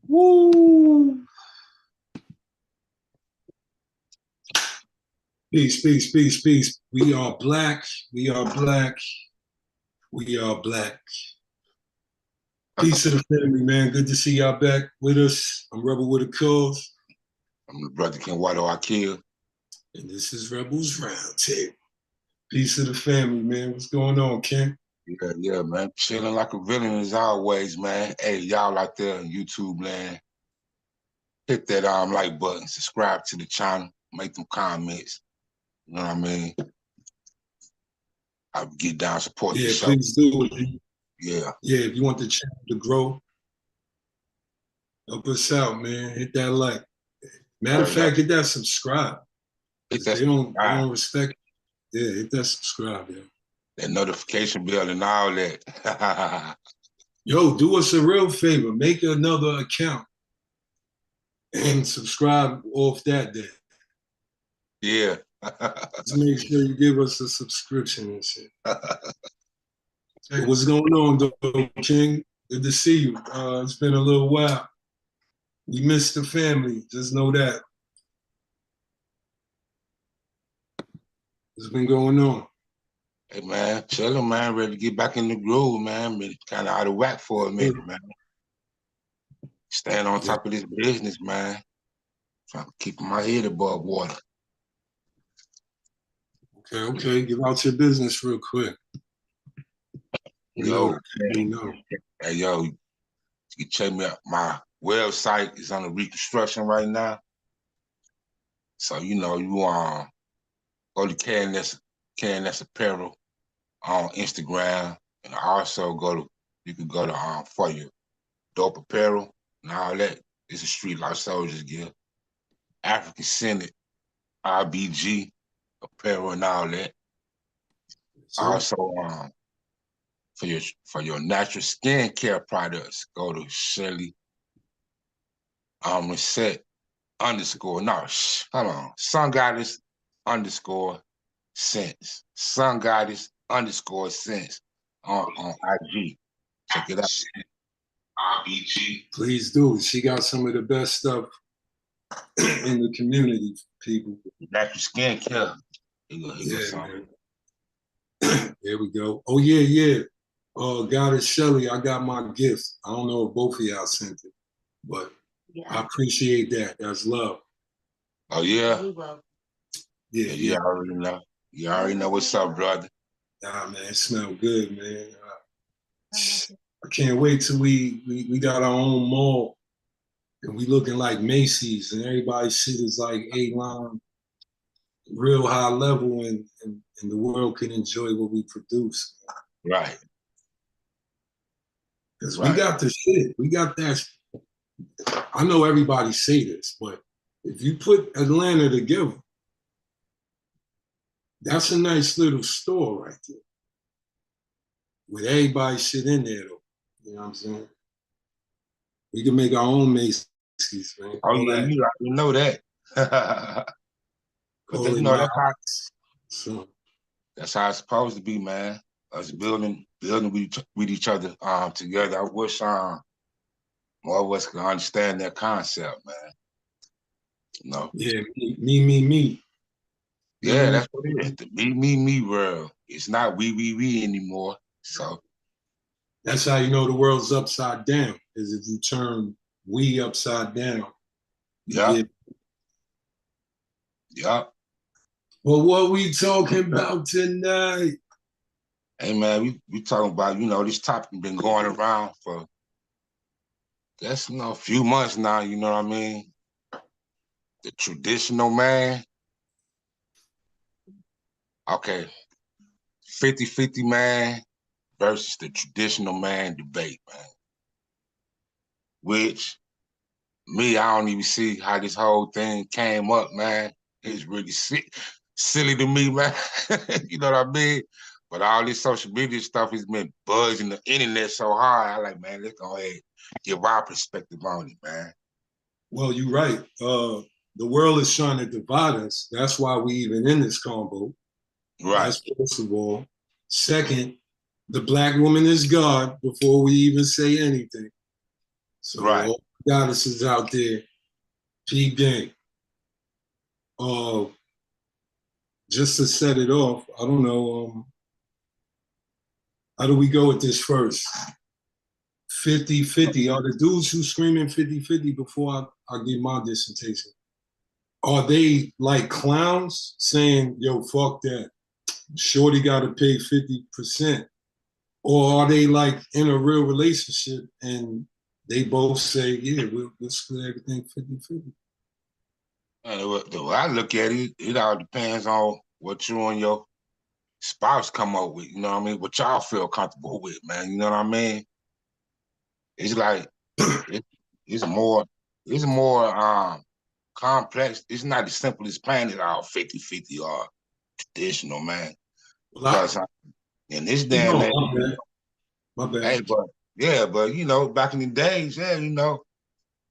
Woo! Peace, peace, peace, peace. We are black. We are black. We are black. Peace to the family, man. Good to see y'all back with us. I'm Rebel with a cause. I'm the brother Ken Waddle Akil. And this is Rebels Roundtable. Peace to the family, man. What's going on, Ken? Yeah, man. Chilling like a villain as always, man. Hey, y'all out there on YouTube, man. Hit that like button, subscribe to the channel, make them comments. You know what I mean? I'll get down, support the show. Please do. Yeah. Yeah, if you want the channel to grow, help us out, man. Hit that like. Matter of fact, hit that subscribe. They don't respect. Yeah, hit that subscribe, yeah. That notification bell and all that. Yo, do us a real favor. Make another account and subscribe off that day. Yeah. Just make sure you give us a subscription and shit. Hey, what's going on, though, King? Good to see you. It's been a little while. We missed the family. Just know that. What's been going on? Hey, man, chilling, man. Ready to get back in the groove, man. Been kind of out of whack for a minute, man. Staying on top of this business, man. Trying to keep my head above water. Okay. Give out your business real quick. Yo, hey, yo, you can check me out. My website is under reconstruction right now. So, you know, you go to KNS Apparel on Instagram, and also you can go to For Your Dope Apparel and all that. It's a Street Life Soldiers gear. African Senate, RBG Apparel and all that. Also, for your natural skincare products, go to Shelly Reset Sun Goddess _Sense. Sun Goddess _Sense on IG. Check it out. RBG. Please do. She got some of the best stuff in the community, people. Natural skincare. There we go. Oh, yeah. Goddess Shelly, I got my gift. I don't know if both of y'all sent it, but I appreciate that. That's love. Oh, yeah? Yeah. I already know. You already know what's up, brother. Nah, man, it smells good, man. I can't wait till we got our own mall and we looking like Macy's and everybody's shit is like A-line, real high level, and the world can enjoy what we produce. Right. Because we got the shit. We got that. I know everybody say this, but if you put Atlanta together, that's a nice little store right there. With everybody's shit in there, though. You know what I'm saying? We can make our own Macy's, man. Oh, yeah, you already know that. But you know, that's how it's supposed to be, man. Us building with each other together. I wish more of us could understand that concept, man. You know? Yeah, me. Yeah, that's what it is. The me world. It's not we anymore. So that's how you know the world's upside down, is if you turn we upside down. Yeah. Well, what we talking about tonight? Hey, man, we talking about, you know, this topic been going around for, a few months now, you know what I mean? The traditional man. Okay. 50-50 man versus the traditional man debate, man. Which, me, I don't even see how this whole thing came up, man. It's really silly to me, man. You know what I mean? But all this social media stuff has been buzzing the internet so hard. I like, man, let's go ahead and give our perspective on it, man. Well, you're right. The world is trying to divide us. That's why we even in this combo. Right. That's first of all. Second, the black woman is God before we even say anything. So Right. all the goddesses out there, P gang. Just to set it off, I don't know, how do we go with this first? 50-50. Are the dudes who screaming 50-50 before I give my dissertation? Are they like clowns saying, yo, fuck that? Shorty got to pay 50%. Or are they like in a real relationship and they both say, yeah, we'll split everything 50-50? The way I look at it, it all depends on what you and your spouse come up with, you know what I mean? What y'all feel comfortable with, man, you know what I mean? It's like, it's more complex. It's not as simple as playing it all 50-50 or traditional, man. Well, Because in this day and no, age, my bad. hey, but you know, back in the days, yeah, you know,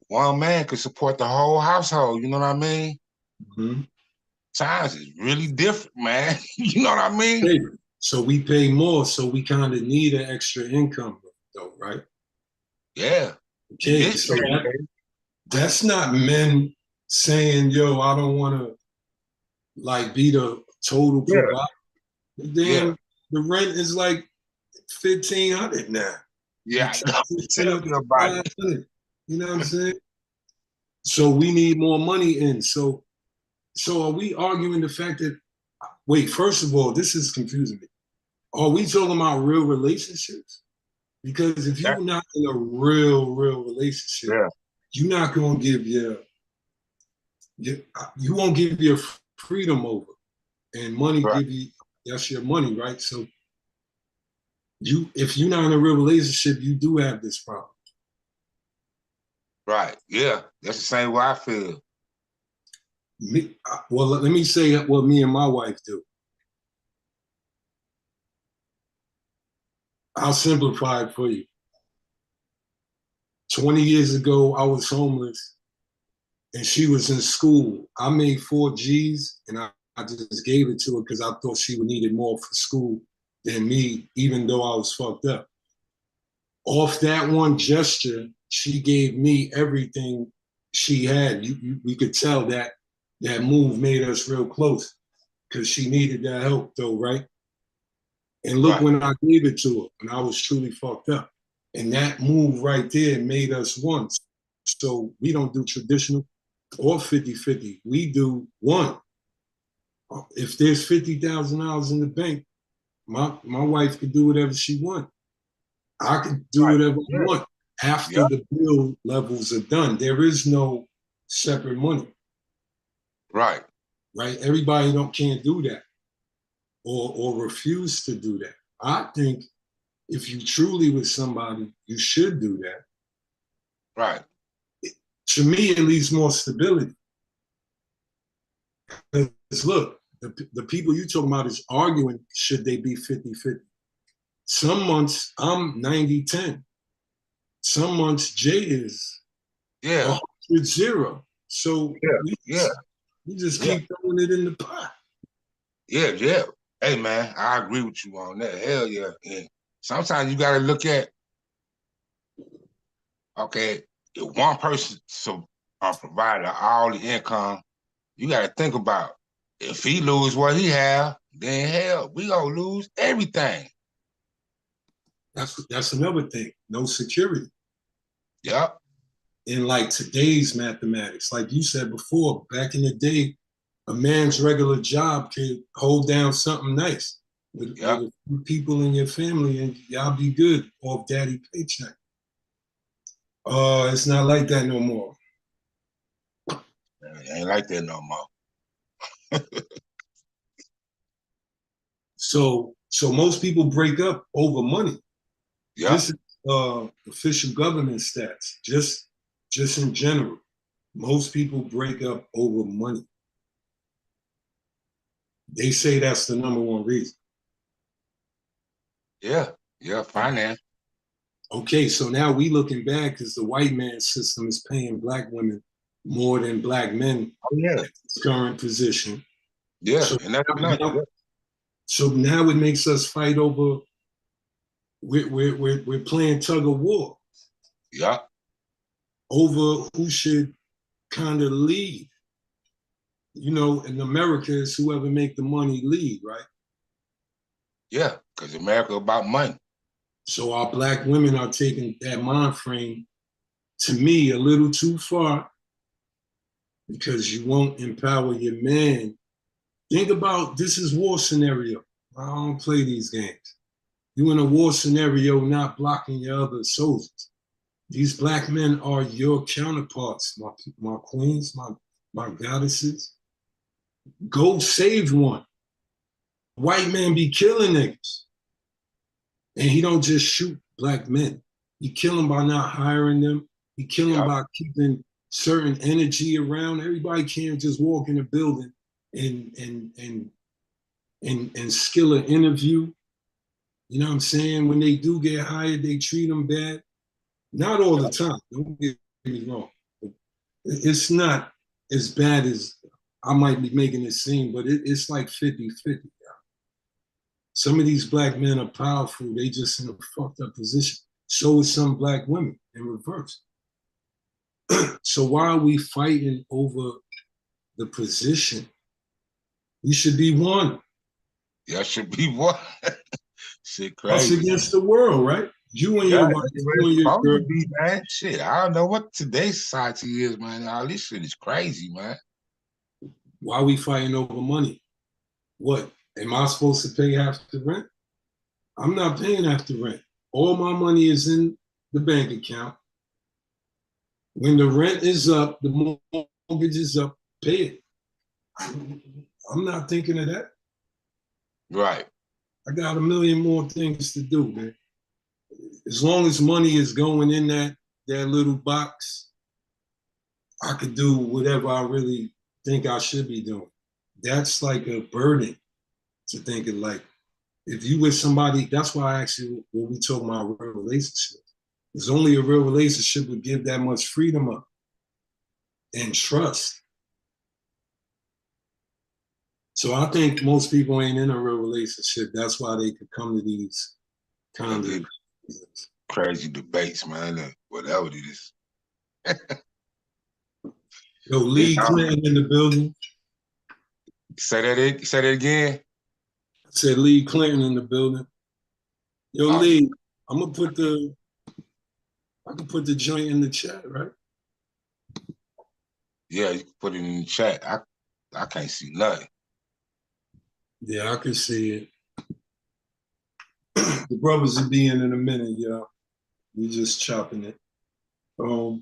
one man could support the whole household, you know what I mean? Mm-hmm. Times is really different, man. You know what I mean? Hey, so we pay more, so we kind of need an extra income, though, right? Yeah. Okay, so that's not men saying, yo, I don't want to like be the total provider. Damn, the rent is like 1,500 now. Yeah, tell me about it. You know what I'm saying? So we need more money in. So are we arguing the fact that, wait, first of all, this is confusing me. Are we talking about real relationships? Because if you're not in a real relationship, you're not going to give you won't give your freedom over, and money give you, that's your money, right? So if you're not in a real relationship, you do have this problem. Right. Yeah. That's the same way I feel. Well, let me say what me and my wife do. I'll simplify it for you. 20 years ago, I was homeless and she was in school. I made 4 G's and I just gave it to her because I thought she would need it more for school than me, even though I was fucked up. Off that one gesture, she gave me everything she had. We could tell that move made us real close because she needed that help though, right? And look, when I gave it to her, when I was truly fucked up. And that move right there made us one. So we don't do traditional or 50-50. We do one. If there's $50,000 in the bank, my wife could do whatever she wants. I could do whatever I want after the bill levels are done. There is no separate money. Right. Right? Everybody can't do that or refuse to do that. I think if you truly with somebody, you should do that. Right. To me, it leaves more stability. Because look, the people you talking about is arguing, should they be 50-50? Some months I'm 90-10. Some months Jay is 100-0. So we just keep throwing it in the pot. Yeah. Hey man, I agree with you on that. Hell yeah. And sometimes you gotta look at, okay, if one person provide all the income, you gotta think about, if he lose what he have, then hell, we gonna lose everything. That's another thing. No security. Yep. In like today's mathematics, like you said before, back in the day, a man's regular job could hold down something nice with a few people in your family, and y'all be good off daddy paycheck. It's not like that no more. It ain't like that no more. So most people break up over money. Yeah. This is official government stats. Just in general, most people break up over money. They say that's the number one reason. Yeah, finance. Okay, so now we looking back because the white man system is paying black women more than black men at this current position. Yeah, so and that's so now it makes us fight over. We're playing tug of war. Yeah. over who should kind of lead. You know, in America, it's whoever make the money lead, right? Yeah, because America about money. So our black women are taking that mind frame, to me, a little too far, because you won't empower your man. Think about, this is war scenario. I don't play these games. You in a war scenario, not blocking your other soldiers. These black men are your counterparts, my queens, my goddesses. Go save one. White man be killing niggas. And he don't just shoot black men. He kill them by not hiring them. He kill them by keeping certain energy around. Everybody can't just walk in a building and skill an interview. You know what I'm saying? When they do get hired, they treat them bad. Not all the time, don't get me wrong. It's not as bad as I might be making it seem, but it's like 50-50. Some of these black men are powerful. They just in a fucked up position. So is some black women in reverse. So why are we fighting over the position? We should be one. Yeah, should be one. Shit Us crazy. against the world, right? You and your wife, you and your girl. Be, man. Shit, I don't know what today's society is, man. All this shit is crazy, man. Why are we fighting over money? What? Am I supposed to pay half the rent? I'm not paying half the rent. All my money is in the bank account. When the rent is up, the mortgage is up, pay it. I'm not thinking of that. Right. I got a million more things to do, man. As long as money is going in that little box, I could do whatever I really think I should be doing. That's like a burden to think of, like, if you with somebody, that's why I asked you when we talk about real relationships. There's only a real relationship would give that much freedom up and trust. So I think most people ain't in a real relationship. That's why they could come to these kind of crazy debates, man, whatever it is. Yo, Lee Clinton in the building. Say that again. I said Lee Clinton in the building. Yo, Lee, I can put the joint in the chat, right? Yeah, you can put it in the chat. I can't see nothing. Yeah, I can see it. The brothers will be in a minute, y'all. We just chopping it. All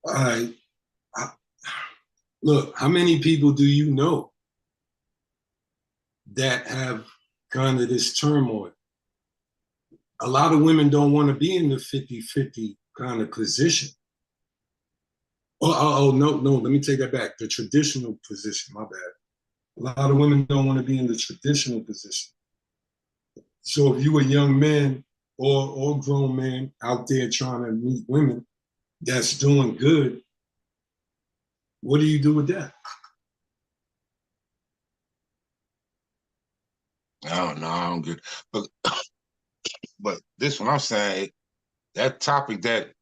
right. Look, how many people do you know that have kind of this turmoil? A lot of women don't want to be in the 50-50 kind of position. No, let me take that back. The traditional position, my bad. A lot of women don't want to be in the traditional position. So if you a young man or grown man out there trying to meet women that's doing good, what do you do with that? I don't know. I don't get, but this one I'm saying, that topic that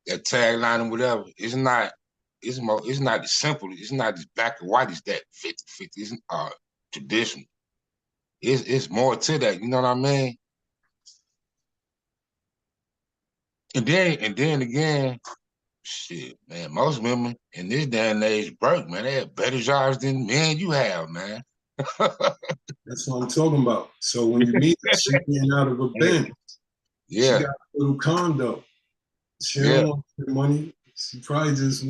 tagline and whatever, it's not as simple. It's not as black and white as that 50-50. It's traditional. It's more to that. You know what I mean? And then again, shit, man, most women in this day and age broke, man. They have better jobs than men you have, man. That's what I'm talking about. So when you meet her, she getting out of a Benz. Yeah. She got a little condo. She don't want the money. She probably just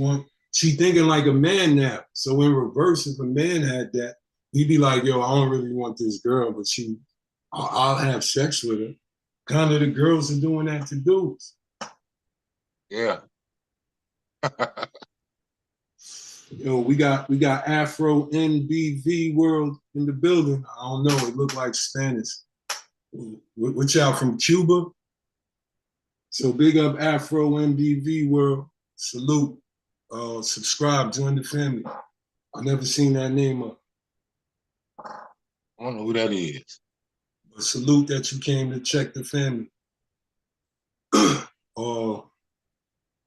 she thinking like a man now. So in reverse, if a man had that, he'd be like, yo, I don't really want this girl, but I'll have sex with her. Kind of the girls are doing that to dudes. Yeah. Yo, we got Afro NBV World in the building. I don't know. It looked like Spanish. What y'all from Cuba? So big up Afro NBV World. Salute. Subscribe. Join the family. I never seen that name up. I don't know who that is. But salute that you came to check the family.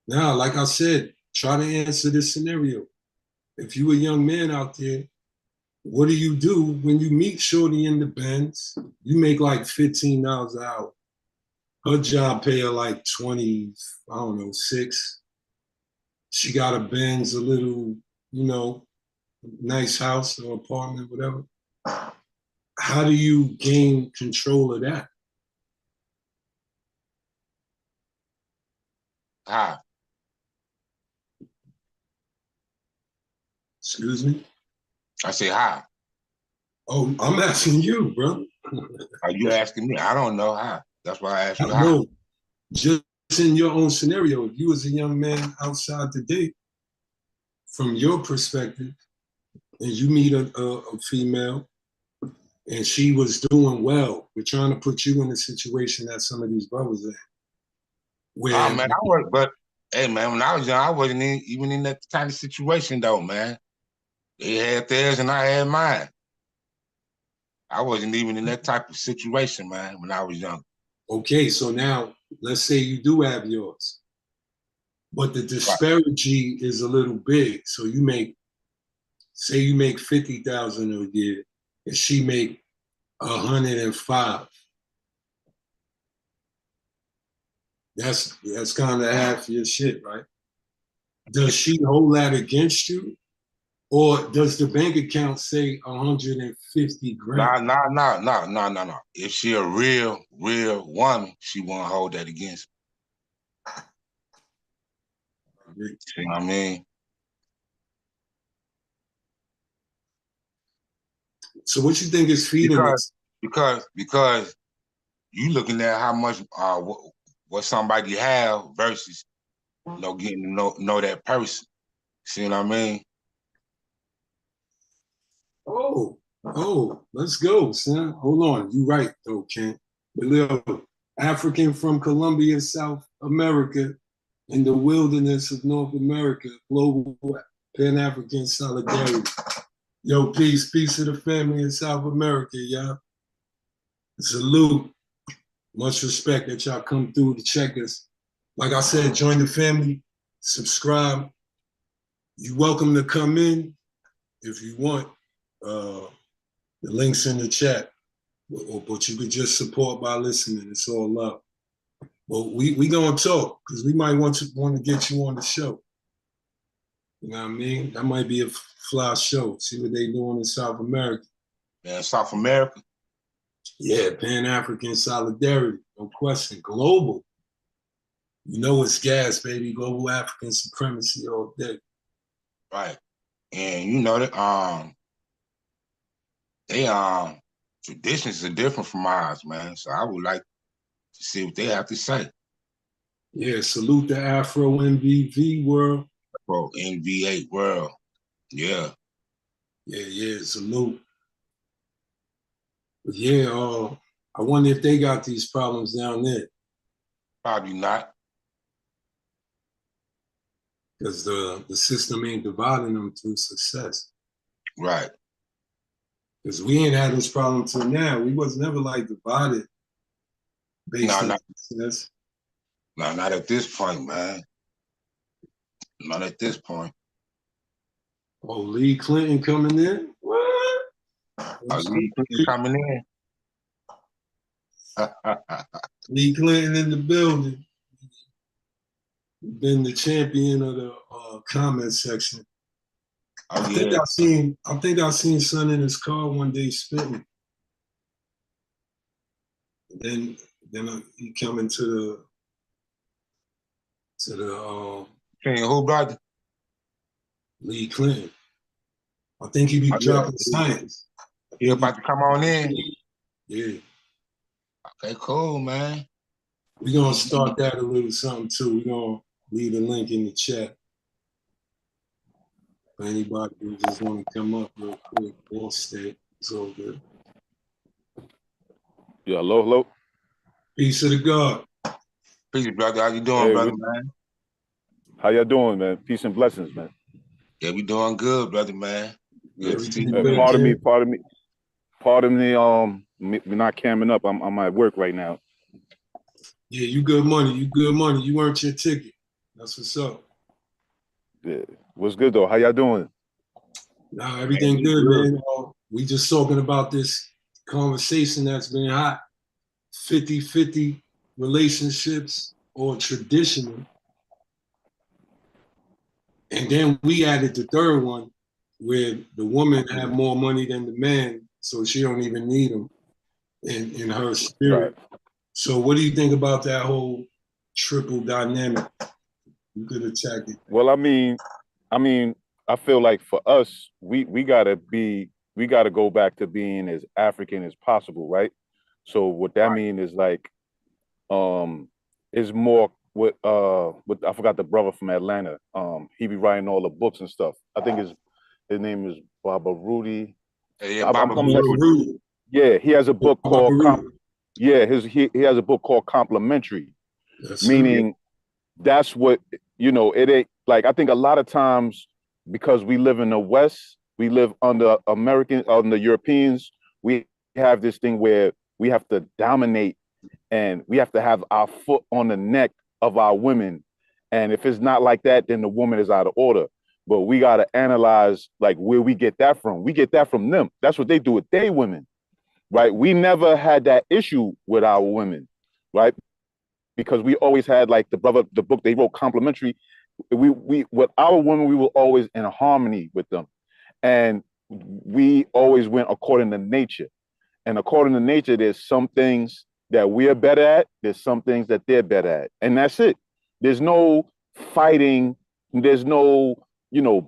Now, like I said, try to answer this scenario. If you a young man out there, what do you do when you meet Shorty in the Benz? You make like $15 an hour. Her job pay her like 20, I don't know, 6. She got a Benz, a little, nice house or apartment, whatever. How do you gain control of that? How? Excuse me? I say how. Oh, I'm asking you, bro. Are you asking me? I don't know how. That's why I asked you how. No, just in your own scenario, if you was a young man outside today, from your perspective, and you meet a female and she was doing well, we're trying to put you in a situation that some of these brothers in. Oh man, but hey man, when I was young, I wasn't even in that kind of situation though, man. They had theirs and I had mine. I wasn't even in that type of situation, man, when I was young. Okay, so now let's say you do have yours, but the disparity is a little big. So say you make 50,000 a year, and she make 105. That's kind of half your shit, right? Does she hold that against you? Or does the bank account say 150 grand? No. If she a real woman, she won't hold that against me. You know what I mean? So what you think is feeding this? Because you looking at how much what somebody have versus getting to know that person. See what I mean? Oh, let's go, son. Hold on. You right, though, Kent. The little African from Colombia, South America, in the wilderness of North America, global Pan-African solidarity. Yo, peace to the family in South America, y'all. Salute. Much respect that y'all come through to check us. Like I said, join the family, subscribe. You're welcome to come in if you want. The link's in the chat, but you could just support by listening. It's all love. Well, we gonna talk because we might want to get you on the show. You know what I mean? That might be a fly show. See what they doing in South America. Yeah, South America. Yeah, Pan-African solidarity, no question. Global. You know it's gas, baby. Global African supremacy all day. Right. And you know that they traditions are different from ours, man. So I would like to see what they have to say. Yeah, salute the Afro NVV world. Afro NVA world. Yeah. Yeah, salute. But yeah, I wonder if they got these problems down there. Probably not. Because the system ain't dividing them through success. Right. Because we ain't had this problem till now. We was never like divided based on success. No, not at this point, man. Not at this point. Oh, Lee Clinton coming in? What? Lee Clinton coming in? Lee Clinton in the building. Been the champion of the comment section. I think I seen son in his car one day spitting. Then he come into the who, brother? Lee Clinton. I think he be dropping science. He about to come on in? Yeah. Okay, cool, man. We're gonna start that a little something too. We're gonna leave the link in the chat. For anybody who just want to come up real quick, we'll stay. It's all good. Yeah, hello. Peace to the God. Peace, brother. How you doing, brother, man? How y'all doing, man? Peace and blessings, man. Yeah, we doing good, brother, man. Yeah, pardon me. Me not camming up. I'm at work right now. Yeah, you good money. You good money. You earned your ticket. That's what's up. Yeah. What's good though? How y'all doing? Nah, everything good, man. We just talking about this conversation that's been hot. 50-50 relationships or traditional. And then we added the third one where the woman had more money than the man, so she don't even need him in her spirit. Right. So what do you think about that whole triple dynamic? You could attack it. Well, I mean, I feel like for us, we gotta go back to being as African as possible, right? So what that means is like, is more what I forgot the brother from Atlanta. He be writing all the books and stuff. I think his name is Baba Rudy. Yeah, Baba Rudy. Yeah, he has a book called he has a book called Complementary, meaning that's what, it ain't like, I think a lot of times because we live in the West, we live under Europeans, we have this thing where we have to dominate and we have to have our foot on the neck of our women. And if it's not like that, then the woman is out of order. But we got to analyze like where we get that from. We get that from them. That's what they do with their women, right? We never had that issue with our women, right? Because we always had like the book they wrote, Complementary. We with our women, we were always in harmony with them. And we always went according to nature. And according to nature, there's some things that we're better at, there's some things that they're better at. And that's it. There's no fighting, there's no,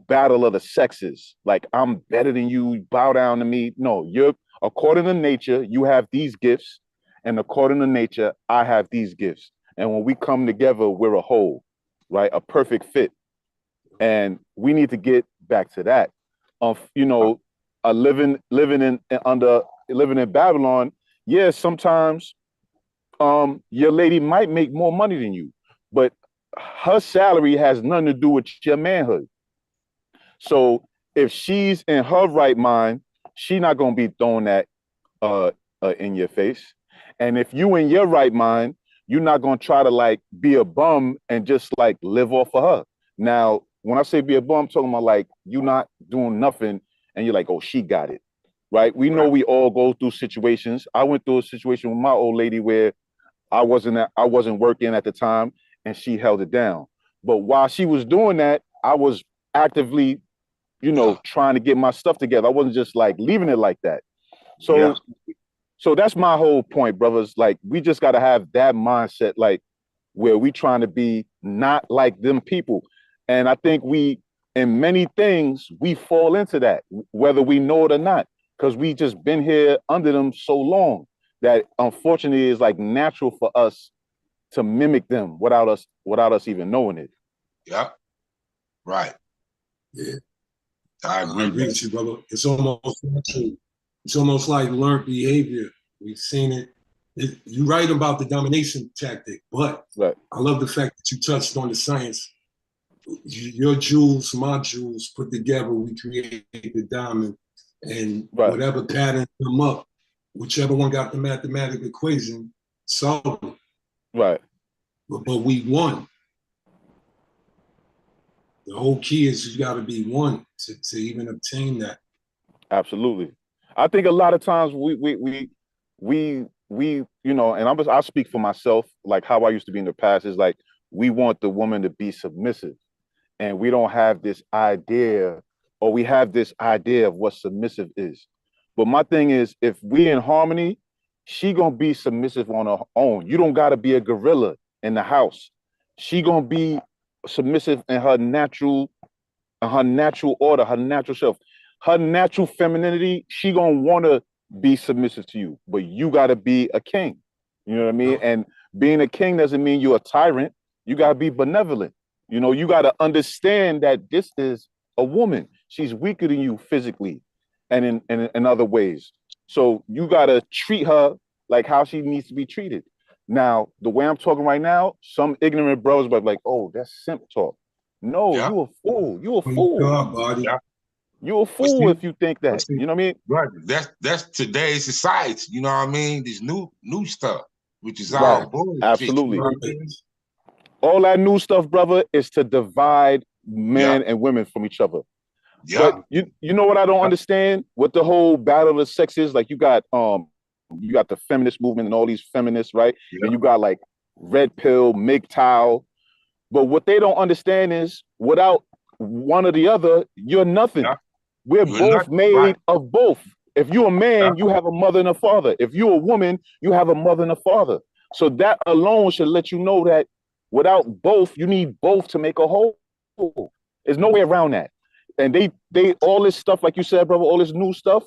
battle of the sexes. Like I'm better than you, bow down to me. No, you're according to nature, you have these gifts, and according to nature, I have these gifts. And when we come together, we're a whole, right? A perfect fit. And we need to get back to that. Living in Babylon, yeah, sometimes your lady might make more money than you, but her salary has nothing to do with your manhood. So if she's in her right mind, she's not gonna be throwing that in your face. And if you in your right mind, you're not gonna try to like be a bum and just like live off of her. Now, when I say be a bum, I'm talking about like you not doing nothing and you're like, oh, she got it, right? We know we all go through situations. I went through a situation with my old lady where I wasn't working at the time and she held it down. But while she was doing that, I was actively, trying to get my stuff together. I wasn't just like leaving it like that. So that's my whole point, brothers. Like we just got to have that mindset, like where we trying to be not like them people. And I think in many things, we fall into that, whether we know it or not, because we just been here under them so long that unfortunately is like natural for us to mimic them without us even knowing it. Yeah. Right. Yeah. I agree with you, brother. It's almost natural. It's almost like learned behavior. We've seen it. You're right about the domination tactic, but I love the fact that you touched on the science. Your jewels, my jewels, put together, we create the diamond. And whatever pattern come up, whichever one got the mathematical equation, solve it. Right. But we won. The whole key is you got to be one to even obtain that. Absolutely. I think a lot of times we and I speak for myself, like how I used to be in the past, is like we want the woman to be submissive, and we don't have this idea, or we have this idea of what submissive is. But my thing is, if we in harmony, she gonna be submissive on her own. You don't gotta be a gorilla in the house. She gonna be submissive in her natural order, her natural self, her natural femininity. She gonna wanna be submissive to you, but you gotta be a king. You know what I mean? And being a king doesn't mean you're a tyrant. You gotta be benevolent. You gotta understand that this is a woman. She's weaker than you physically and in other ways. So you gotta treat her like how she needs to be treated. Now, the way I'm talking right now, some ignorant brothers might be like, oh, that's simp talk. No, you a fool. You a fool. You a fool if you think that. You know what I mean? Right. That's today's society. You know what I mean? This new stuff. which is all bullshit. Absolutely. You know what I mean? All that new stuff, brother, is to divide men and women from each other. But you know what I don't understand? What the whole battle of the sexes, like you got the feminist movement and all these feminists, right? And you got like Red Pill, MGTOW. But what they don't understand is without one or the other, you're nothing. We're both made of both. If you're a man, you have a mother and a father. If you're a woman, you have a mother and a father. So that alone should let you know that without both, you need both to make a whole. There's no way around that. And they all this stuff, like you said, brother, all this new stuff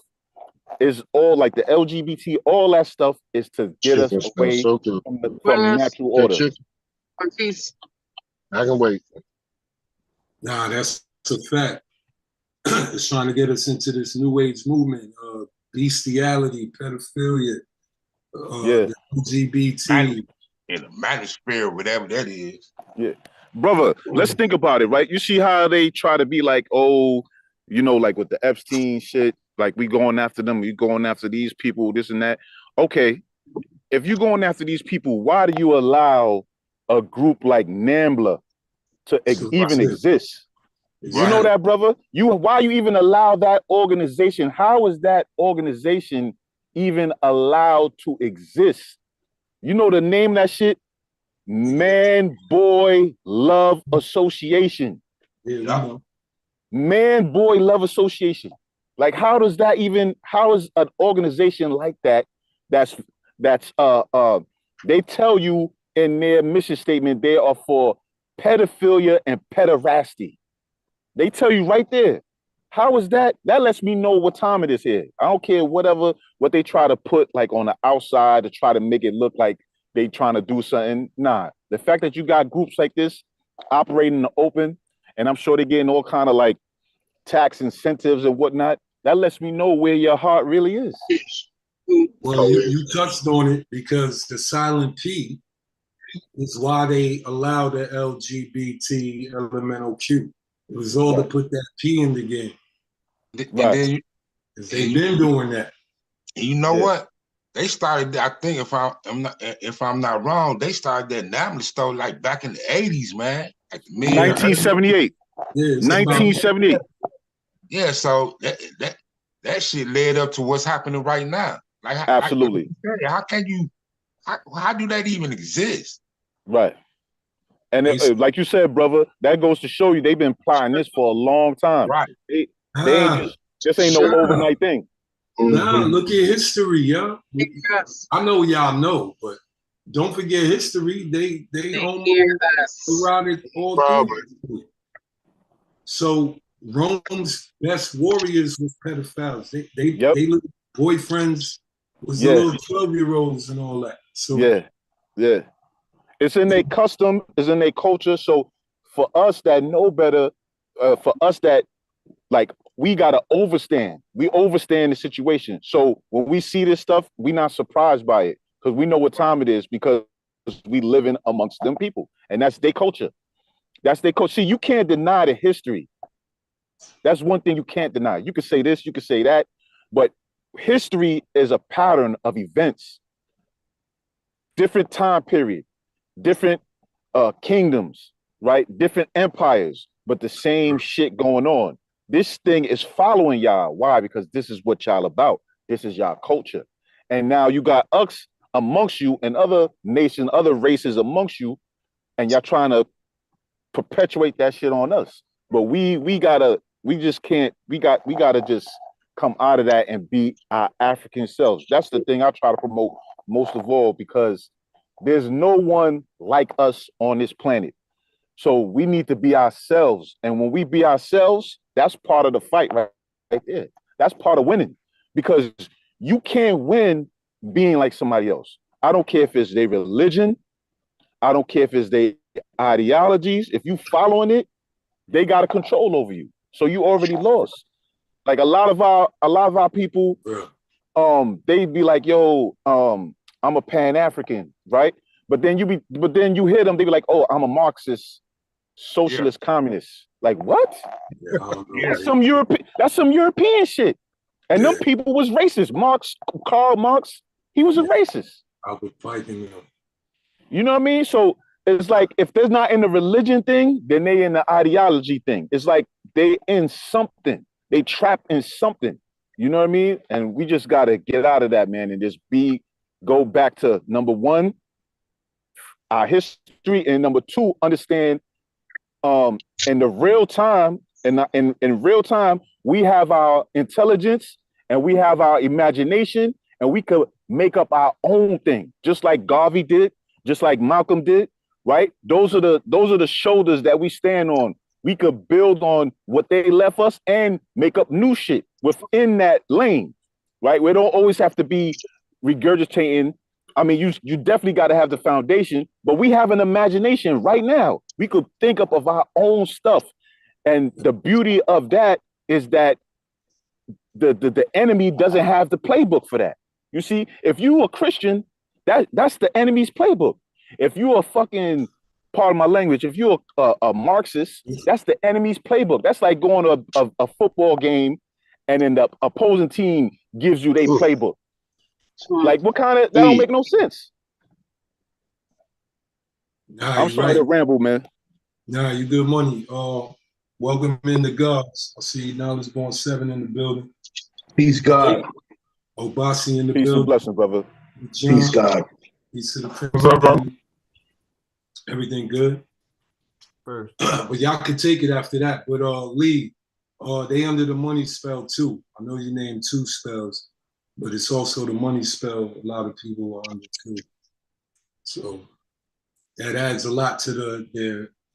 is all like the LGBT, all that stuff is to get us away from natural order. I can wait. Nah, that's a fact. It's trying to get us into this new age movement, bestiality, pedophilia, the LGBT. In the manosphere, whatever that is. Yeah. Brother, let's think about it, right? You see how they try to be like, oh, you know, like with the Epstein shit, like we going after them, we going after these people, this and that. Okay, if you're going after these people, why do you allow a group like NAMBLA to even exist? Right. You know that, brother? Why you even allow that organization? How is that organization even allowed to exist? You know the name of that shit? Man Boy Love Association. Man Boy Love Association. Like, how is an organization like that that's they tell you in their mission statement they are for pedophilia and pederasty. They tell you right there. How is that? That lets me know what time it is here. I don't care what they try to put like on the outside to try to make it look like they trying to do something. Nah, the fact that you got groups like this operating in the open, and I'm sure they're getting all kind of like tax incentives and whatnot, that lets me know where your heart really is. Well, you touched on it because the silent P is why they allow the LGBT elemental Q. It was all to put that P in the game. Right. They've been doing that. You know what? They started, I think, if I'm not wrong, they started that NAMBLA store like back in the 80s, man. Like 1978. Yeah, 1978. Yeah, so that shit led up to what's happening right now. Like, absolutely. How do that even exist? Right. And like you said, brother, that goes to show you they've been applying this for a long time. Right. They ain't just ain't no overnight thing. Nah, look at history, y'all. I know y'all know, but don't forget history. They almost eroded all things. So Rome's best warriors was pedophiles. They little boyfriends was the little 12-year-olds and all that. So yeah. It's in their custom, it's in their culture. So for us that know better, for us that like we gotta overstand. We overstand the situation. So when we see this stuff, we're not surprised by it because we know what time it is because we live in amongst them people, and that's their culture. That's their culture. See, you can't deny the history. That's one thing you can't deny. You can say this, you can say that, but history is a pattern of events. Different time period, different kingdoms, right? Different empires, but the same shit going on. This thing is following y'all. Why? Because this is what y'all about. This is y'all culture. And now you got us amongst you and other nations, other races amongst you, and y'all trying to perpetuate that shit on us. But we gotta just come out of that and be our African selves. That's the thing I try to promote most of all, because there's no one like us on this planet. So we need to be ourselves. And when we be ourselves, that's part of the fight right there. That's part of winning, because you can't win being like somebody else. I don't care if it's their religion. I don't care if it's their ideologies. If you following it, they got a control over you. So you already lost. Like a lot of our people, they'd be like, yo, I'm a Pan-African, right? But then you hear them, they be like, oh, I'm a Marxist, socialist, communist. Like what? That's some European shit. And them people was racist. Karl Marx, he was a racist. Albert Pike and them. You know what I mean? So it's like if they're not in the religion thing, then they in the ideology thing. It's like they in something. They trapped in something. You know what I mean? And we just gotta get out of that, man, and just go back to number one, our history, and number two, understand in the real time, in real time, we have our intelligence and we have our imagination, and we could make up our own thing, just like Garvey did, just like Malcolm did, right? Those are the shoulders that we stand on. We could build on what they left us and make up new shit within that lane, right? We don't always have to be regurgitating. I mean, you definitely got to have the foundation, but we have an imagination right now. We could think up of our own stuff. And the beauty of that is that the enemy doesn't have the playbook for that. You see, if you a Christian, that's the enemy's playbook. If you a fucking, pardon my language, if you're a Marxist, that's the enemy's playbook. That's like going to a football game and then the opposing team gives you their playbook. Like, what kind of, that don't make no sense. Nah, I'm sorry to ramble, man. Nah, you good money. Welcome in the gods. I see Knowledge Born 7 in the building. Peace, God. Obasi in the Peace building. and blessing, brother. John, Peace, God. peace to the What's up, bro? Everything good? First. But y'all could take it after that. But Lee, they under the money spell too. I know you named 2 spells, but it's also the money spell a lot of people are under too. So that adds a lot to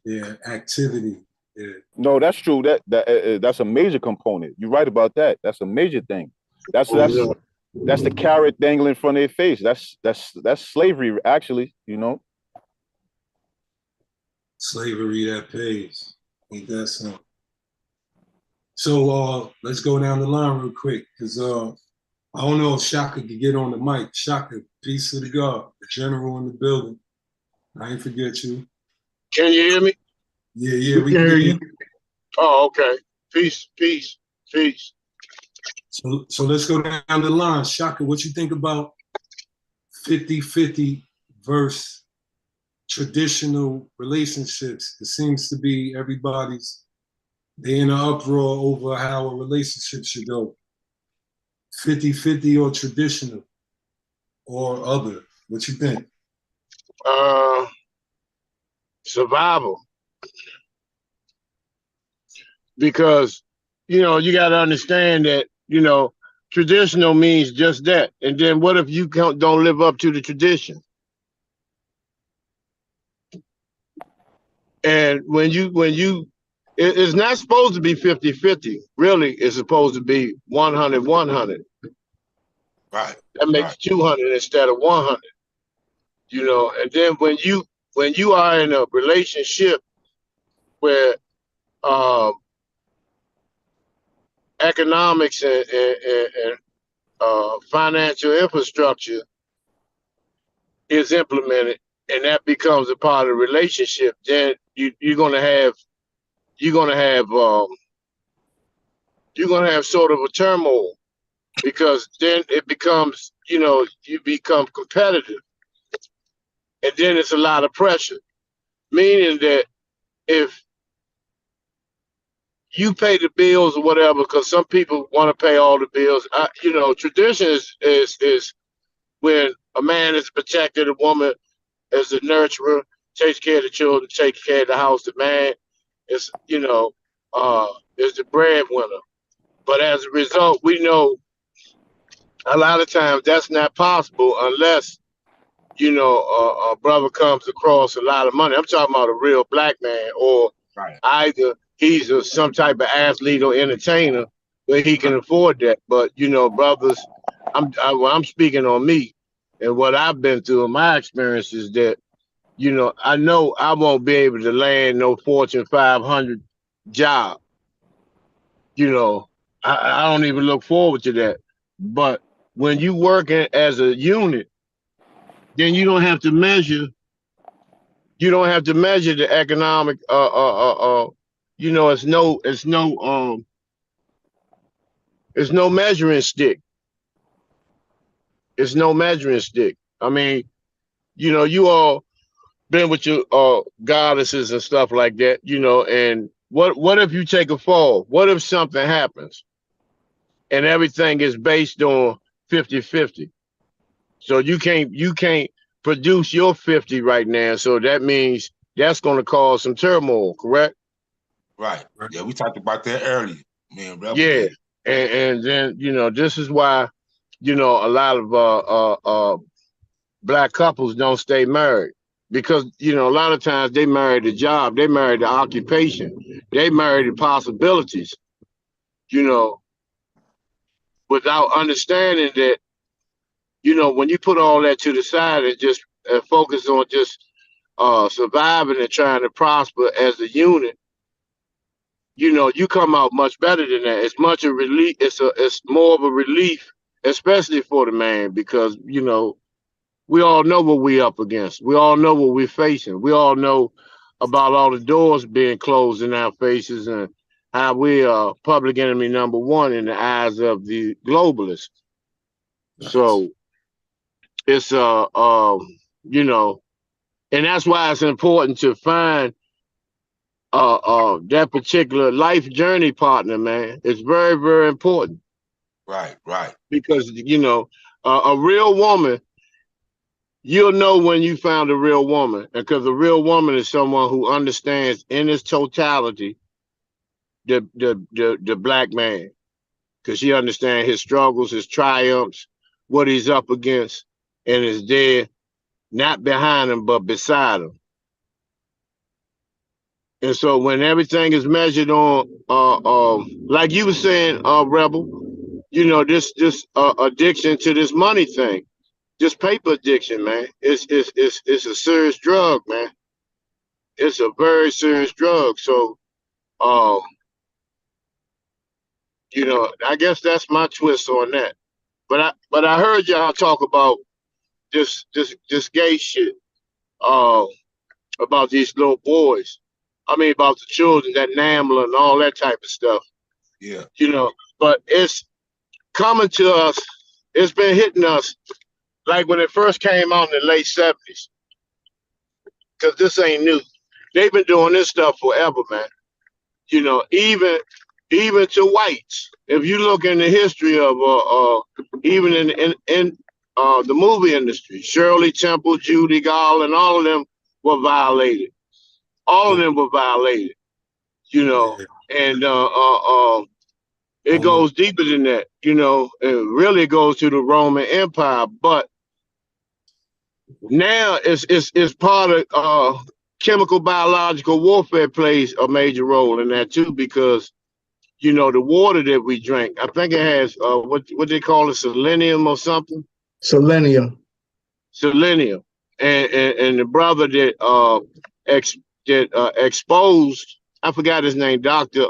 their activity. Yeah. No, that's true. That's a major component. You're right about that. That's a major thing. That's the carrot dangling in front of their face. That's slavery, actually. You know. Slavery that pays. Ain't that something? So let's go down the line real quick, because I don't know if Shaka could get on the mic. Shaka, peace to the God, the general in the building. I ain't forget you. Can you hear me? Yeah, we can hear you. Oh, okay. Peace. So let's go down the line. Shaka, what you think about 50-50 versus traditional relationships? It seems to be they in an uproar over how a relationship should go. 50-50 or traditional or other. What you think? Survival. Because, you got to understand that, traditional means just that. And then what if you don't live up to the tradition? And it's not supposed to be 50-50. Really, it's supposed to be 100-100. Right. That makes 200 instead of 100. And then when you are in a relationship where economics and financial infrastructure is implemented, and that becomes a part of the relationship, then you're gonna have sort of a turmoil, because then it becomes, you become competitive, and then it's a lot of pressure, meaning that if you pay the bills or whatever, because some people want to pay all the bills. Tradition is when a man is protected, a woman is a nurturer, takes care of the children, takes care of the house. The man is, is the breadwinner. But as a result, we know a lot of times that's not possible unless, a brother comes across a lot of money. I'm talking about a real black man, or either he's some type of athlete or entertainer where he can afford that. But, brothers, I'm speaking on me and what I've been through in my experience is that, I know I won't be able to land no Fortune 500 job. I don't even look forward to that. But when you working as a unit, then you don't have to measure the economic it's no measuring stick. It's no measuring stick. I mean, you all been with your goddesses and stuff like that, and what if you take a fall? What if something happens and everything is based on 50-50? So you can't produce your 50 right now. So that means that's going to cause some turmoil, correct? Right. Yeah, we talked about that earlier. Me and Rebel Yeah. did. And then, this is why, a lot of black couples don't stay married, because, a lot of times they marry the job, they marry the occupation, they marry the possibilities, you know, without understanding that, when you put all that to the side and just focus on just surviving and trying to prosper as a unit, you come out much better than that. It's much a relief. It's more of a relief, especially for the man, because we all know what we up against. We all know what we're facing. We all know about all the doors being closed in our faces and how we are public enemy number one in the eyes of the globalists. Right. So it's and that's why it's important to find that particular life journey partner, man. It's very, very important. Right, right. Because a real woman, you'll know when you found a real woman, because a real woman is someone who understands in its totality the black man, because she understands his struggles, his triumphs, what he's up against, and is there not behind him but beside him. And so when everything is measured on, like you were saying, Rebel, this addiction to this money thing, this paper addiction, man, it's a serious drug, man. It's a very serious drug. So, I guess that's my twist on that. But I heard y'all talk about this gay shit, about these little boys. I mean, about the children, that NAMBLA and all that type of stuff. Yeah. But it's coming to us. It's been hitting us like when it first came out in the late 70s. Because this ain't new. They've been doing this stuff forever, man. Even to whites. If you look in the history of even in the movie industry, Shirley Temple, Judy Garland, all of them were violated. All of them were violated. And it goes deeper than that. It really goes to the Roman Empire, but now it's part of chemical biological warfare plays a major role in that too, because the water that we drink, I think it has what they call it, selenium or something. Selenium. And the brother that exposed, I forgot his name, Doctor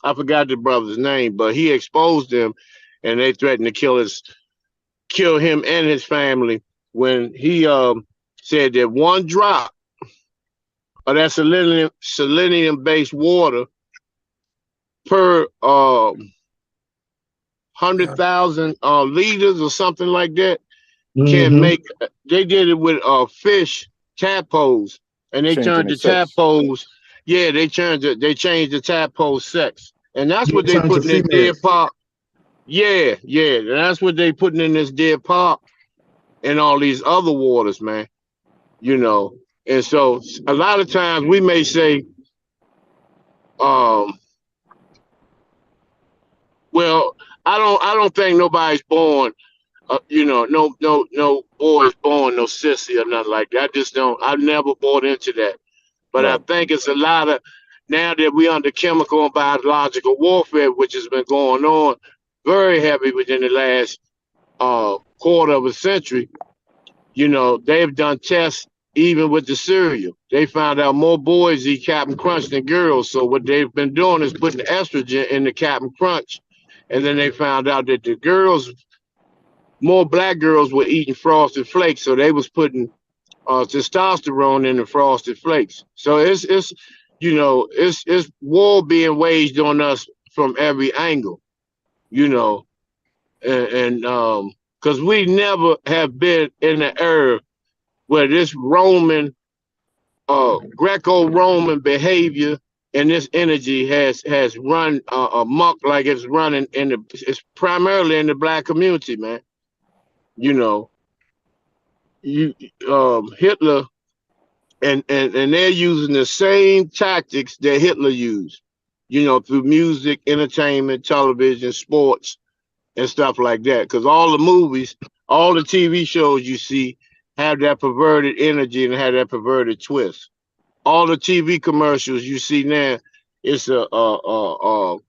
I forgot the brother's name, but he exposed them, and they threatened to kill him and his family when he said that one drop of that selenium-based water per 100,000 liters or something like that can make. They did it with fish tadpoles, and they turned the tadpoles. Yeah, they changed the tadpole sex, and that's what they put in this deer park. Yeah, and that's what they putting in this deer park and all these other waters, man. And so a lot of times we may say, well, I don't think nobody's born, no boy is born no sissy or nothing like that. I've never bought into that. But right. I think it's a lot of, now that we under chemical and biological warfare, which has been going on very heavy within the last quarter of a century, they've done tests even with the cereal. They found out more boys eat Captain Crunch than girls. So what they've been doing is putting estrogen in the Captain Crunch. And then they found out that the girls, more black girls were eating Frosted Flakes. So they was putting testosterone in the Frosted Flakes. So it's war being waged on us from every angle, and because we never have been in the era where this Roman, Greco-Roman behavior and this energy has run amok like it's running it's primarily in the black community, man. You know, Hitler and they're using the same tactics that Hitler used, you know, through music, entertainment, television, sports, and stuff like that. Because all the movies, all the TV shows you see have that perverted energy and have that perverted twist. All the TV commercials you see now, it's what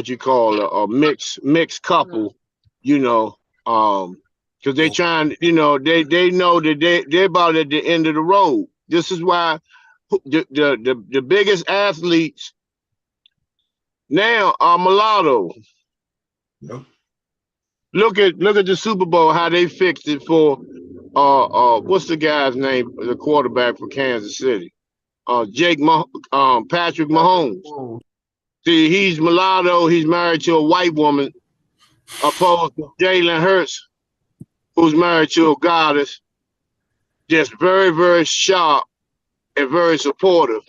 you call a mixed couple, you know, because they trying, you know, they know that they're about at the end of the road. This is why the biggest athletes now are mulatto. Yep. Look at the Super Bowl, how they fixed it for what's the guy's name, the quarterback for Kansas City, Patrick Mahomes. See, he's mulatto. He's married to a white woman, opposed to Jalen Hurts, who's married to a goddess, just very, very sharp and very supportive,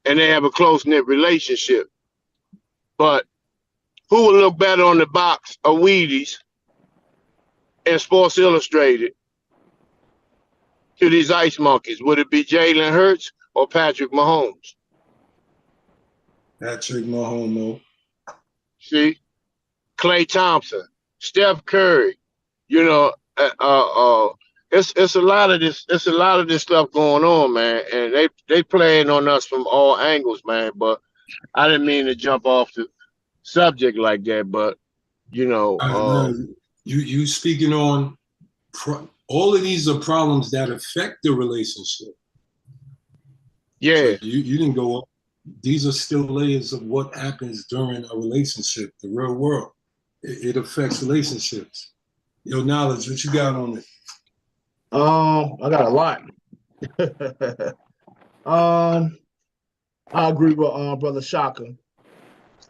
and they have a close-knit relationship. But who would look better on the box of Wheaties and Sports Illustrated to these ice monkeys? Would it be Jalen Hurts or Patrick Mahomes? Patrick Mahomes. See, Klay Thompson, Steph Curry, you know, it's a lot of this. It's a lot of this stuff going on, man, and they playing on us from all angles, man. But I didn't mean to jump off the subject like that, but you know, you speaking on all of these are problems that affect the relationship. Yeah, so you didn't go up. These are still layers of what happens during a relationship, the real world. It affects relationships. Your knowledge, what you got on it? I got a lot. I agree with Brother Shaka.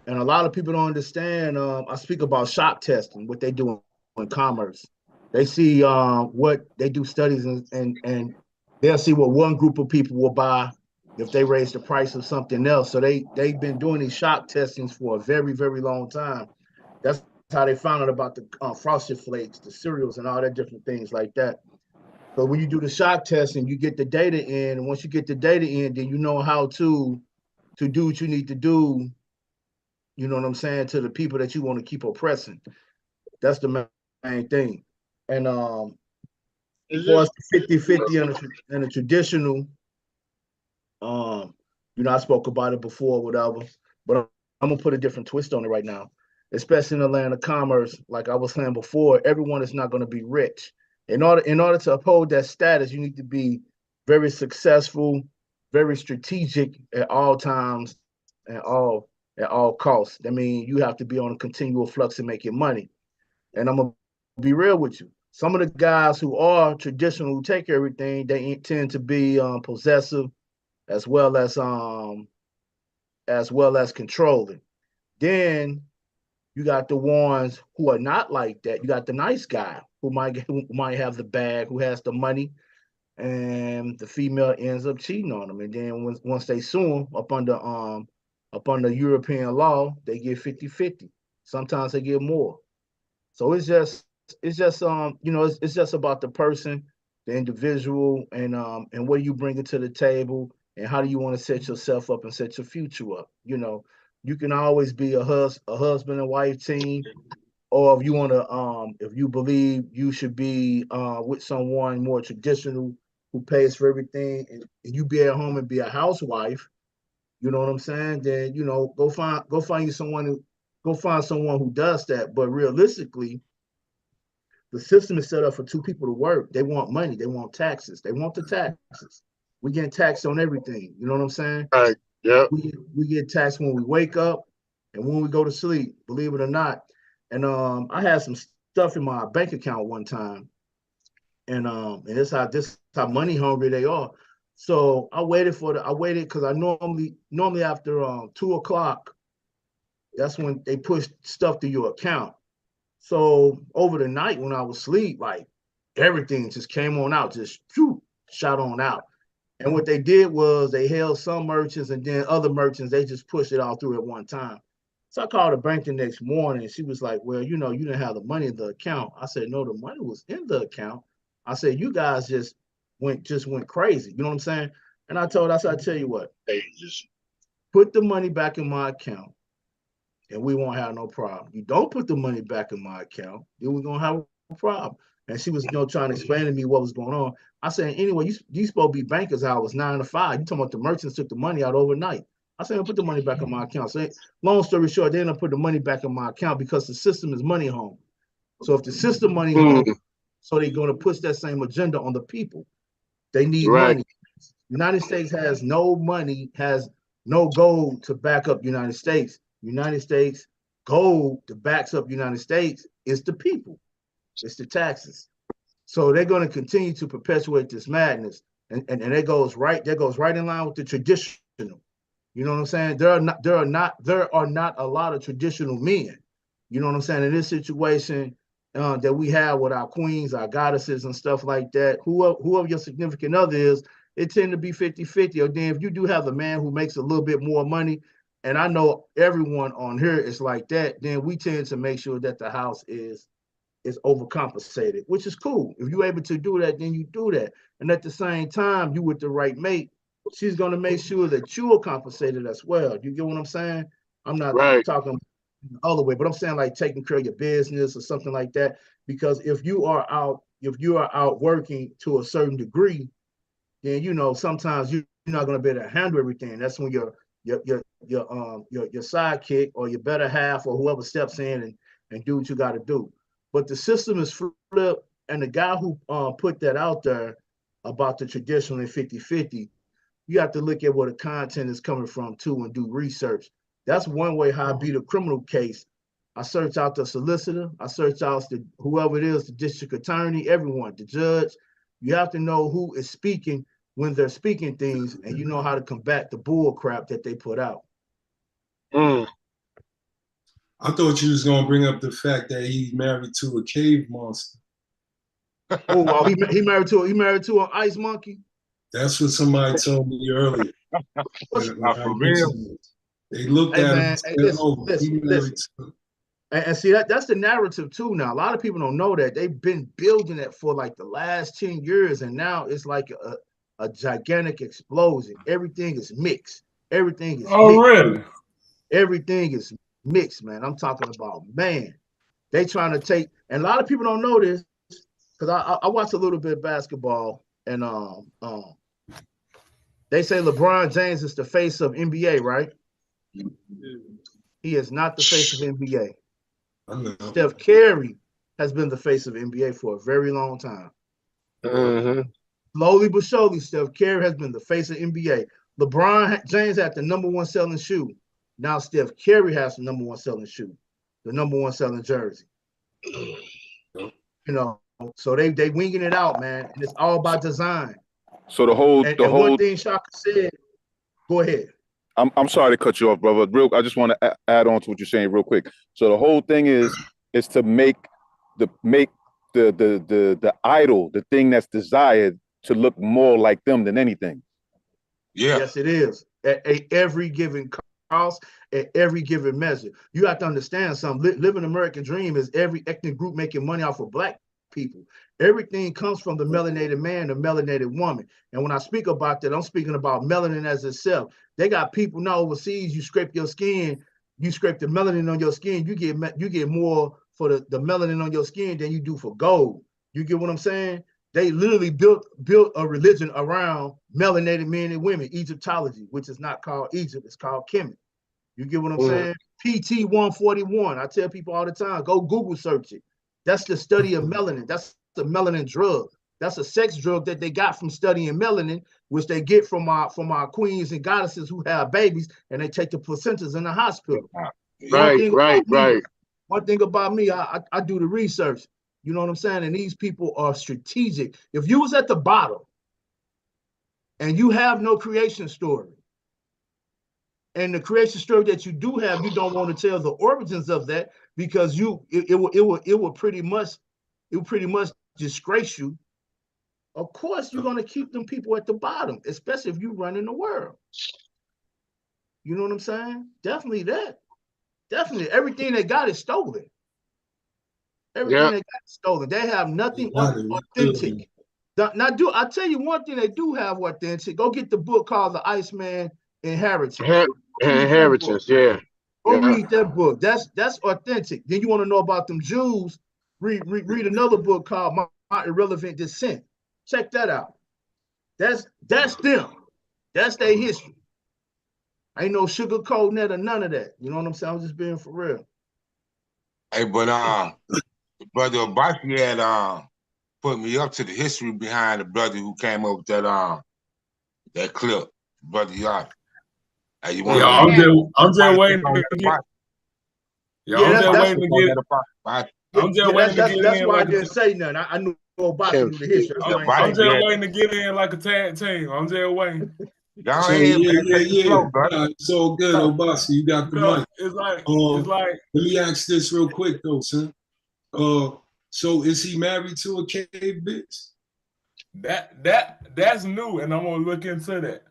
And a lot of people don't understand. I speak about shock testing, what they do in commerce. They see what they do studies and they'll see what one group of people will buy if they raise the price of something else. So they've been doing these shock testings for a very, very long time. That's how they found out about the Frosted Flakes, the cereals, and all that different things like that. So when you do the shock testing, you get the data in, and once you get the data in, then you know how to do what you need to do. You know what I'm saying, to the people that you want to keep oppressing. That's the main thing. And as far as 50-50 and a traditional, you know, I spoke about it before, whatever, but I'm gonna put a different twist on it right now. Especially in the land of commerce, like I was saying before, everyone is not going to be rich. In order to uphold that status, you need to be very successful, very strategic at all times, and at all costs. I mean, you have to be on a continual flux of making money. And I'm gonna be real with you. Some of the guys who are traditional, who take everything, they tend to be possessive, as well as controlling. Then you got the ones who are not like that. You got the nice guy who might have the bag, who has the money, and the female ends up cheating on them. And then once they sue them up under European law, they get 50-50. Sometimes they get more. So it's just you know, it's just about the person, the individual, and what do you bring it to the table, and how do you want to set yourself up and set your future up. You know, you can always be a husband and wife team, or if you want to, if you believe you should be with someone more traditional who pays for everything, and you be at home and be a housewife. You know what I'm saying? Then, you know, go find you someone who does that. But realistically, the system is set up for two people to work. They want money. They want taxes. They want the taxes. We get taxed on everything. You know what I'm saying? All right. Yeah. We get taxed when we wake up and when we go to sleep, believe it or not. And I had some stuff in my bank account one time. And this how money hungry they are. So I waited because I normally after 2 o'clock, that's when they push stuff to your account. So over the night when I was asleep, like everything just came on out, just shot on out. And what they did was they held some merchants, and then other merchants, they just pushed it all through at one time. So I called the bank the next morning, and she was like, well, you know, you didn't have the money in the account. I said, no, the money was in the account. I said, you guys just went crazy. You know what I'm saying? And I told her, I said, I tell you what, Hey, just put the money back in my account and we won't have no problem. You don't put the money back in my account, then we're gonna have a problem. And she was, you know, trying to explain to me what was going on. I said, anyway, you supposed to be bankers hours 9 to 5. You talking about the merchants took the money out overnight. I said, put the money back in my account. So long story short, they ended up putting the money back in my account because the system is money home. So if the system money home, so they're gonna push that same agenda on the people. They need right. money. United States has no money, has no gold to back up United States. United States gold that backs up United States is the people. It's the taxes. So they're going to continue to perpetuate this madness. And it goes right, that goes right in line with the traditional. You know what I'm saying? There are not a lot of traditional men. You know what I'm saying? In this situation that we have with our queens, our goddesses and stuff like that, whoever your significant other is, it tend to be 50-50. Or then if you do have a man who makes a little bit more money, and I know everyone on here is like that, then we tend to make sure that the house is overcompensated, which is cool. If you're able to do that, then you do that. And at the same time, you with the right mate, she's going to make sure that you are compensated as well. You get what I'm saying? I'm not talking the other way, but I'm saying like taking care of your business or something like that. Because if you are out working to a certain degree, then you know sometimes you're not going to be able to handle everything. That's when your sidekick or your better half or whoever steps in and do what you got to do. But the system is flipped, and the guy who put that out there about the traditional and 50-50, you have to look at where the content is coming from too and do research. That's one way how I beat a criminal case. I search out the solicitor, I search out whoever it is, the district attorney, everyone, the judge. You have to know who is speaking when they're speaking things, and you know how to combat the bull crap that they put out. I thought you was gonna bring up the fact that he's married to a cave monster. Oh, well, he married to an ice monkey. That's what somebody told me earlier. For real? They looked at him and said, he married to. And see, that's the narrative too now. A lot of people don't know that. They've been building it for like the last 10 years, and now it's like a gigantic explosion. Everything is mixed. Everything is mixed. Really? Everything is mixed, man. I'm talking about, man. They trying to take, and a lot of people don't know this because I watch a little bit of basketball, and they say LeBron James is the face of NBA, right? He is not the face of NBA. Steph Curry has been the face of NBA for a very long time. Slowly but surely, Steph Curry has been the face of NBA. LeBron James had the #1 selling shoe. Now Steph Curry has the #1 selling shoe, the #1 selling jersey. You know, so they winging it out, man, and it's all by design. So the whole one thing Shaka said. Go ahead. I'm sorry to cut you off, brother. I just want to add on to what you're saying real quick. So the whole thing is to make the idol, the thing that's desired, to look more like them than anything. Yeah. Yes, it is. At every given cost, at every given measure. You have to understand something. Living American dream is every ethnic group making money off of black people. Everything comes from the melanated man, the melanated woman. And when I speak about that, I'm speaking about melanin as itself. They got people now overseas, you scrape your skin, you scrape the melanin on your skin, you get more for the melanin on your skin than you do for gold. You get what I'm saying? They literally built a religion around melanated men and women, Egyptology, which is not called Egypt, it's called Kemet. You get what I'm saying? PT 141. I tell people all the time, go Google search it. That's the study of melanin. That's the melanin drug. That's a sex drug that they got from studying melanin, which they get from our queens and goddesses who have babies, and they take the placentas in the hospital. Right. One thing about me, I do the research. You know what I'm saying? And these people are strategic. If you was at the bottom and you have no creation story, and the creation story that you do have, you don't want to tell the origins of that, because it will pretty much disgrace you. Of course, you're gonna keep them people at the bottom, especially if you run in the world. You know what I'm saying? Definitely that. Definitely everything they got is stolen. Everything they got is stolen. They have nothing authentic. I'll tell you one thing they do have authentic. Go get the book called The Iceman Inheritance. Inheritance, yeah. Go read that book. That's authentic. Then you want to know about them Jews? Read another book called My Irrelevant Descent. Check that out. That's them. That's their history. Ain't no sugarcoating that or none of that. You know what I'm saying? I'm just being for real. Hey, but Brother Obasi had put me up to the history behind the brother who came up with that clip, Brother Yachty. Hey, you want I'm just waiting to get. I'm just waiting to get it. That's why I didn't say nothing. I knew Obasi knew the history. I'm just waiting to get in like a tag team. I'm just waiting. So, yeah. So good, Obasi. You got the mic. It's like let me ask this real quick though, son. So is he married to a cave bitch? That's new, and I'm gonna look into that.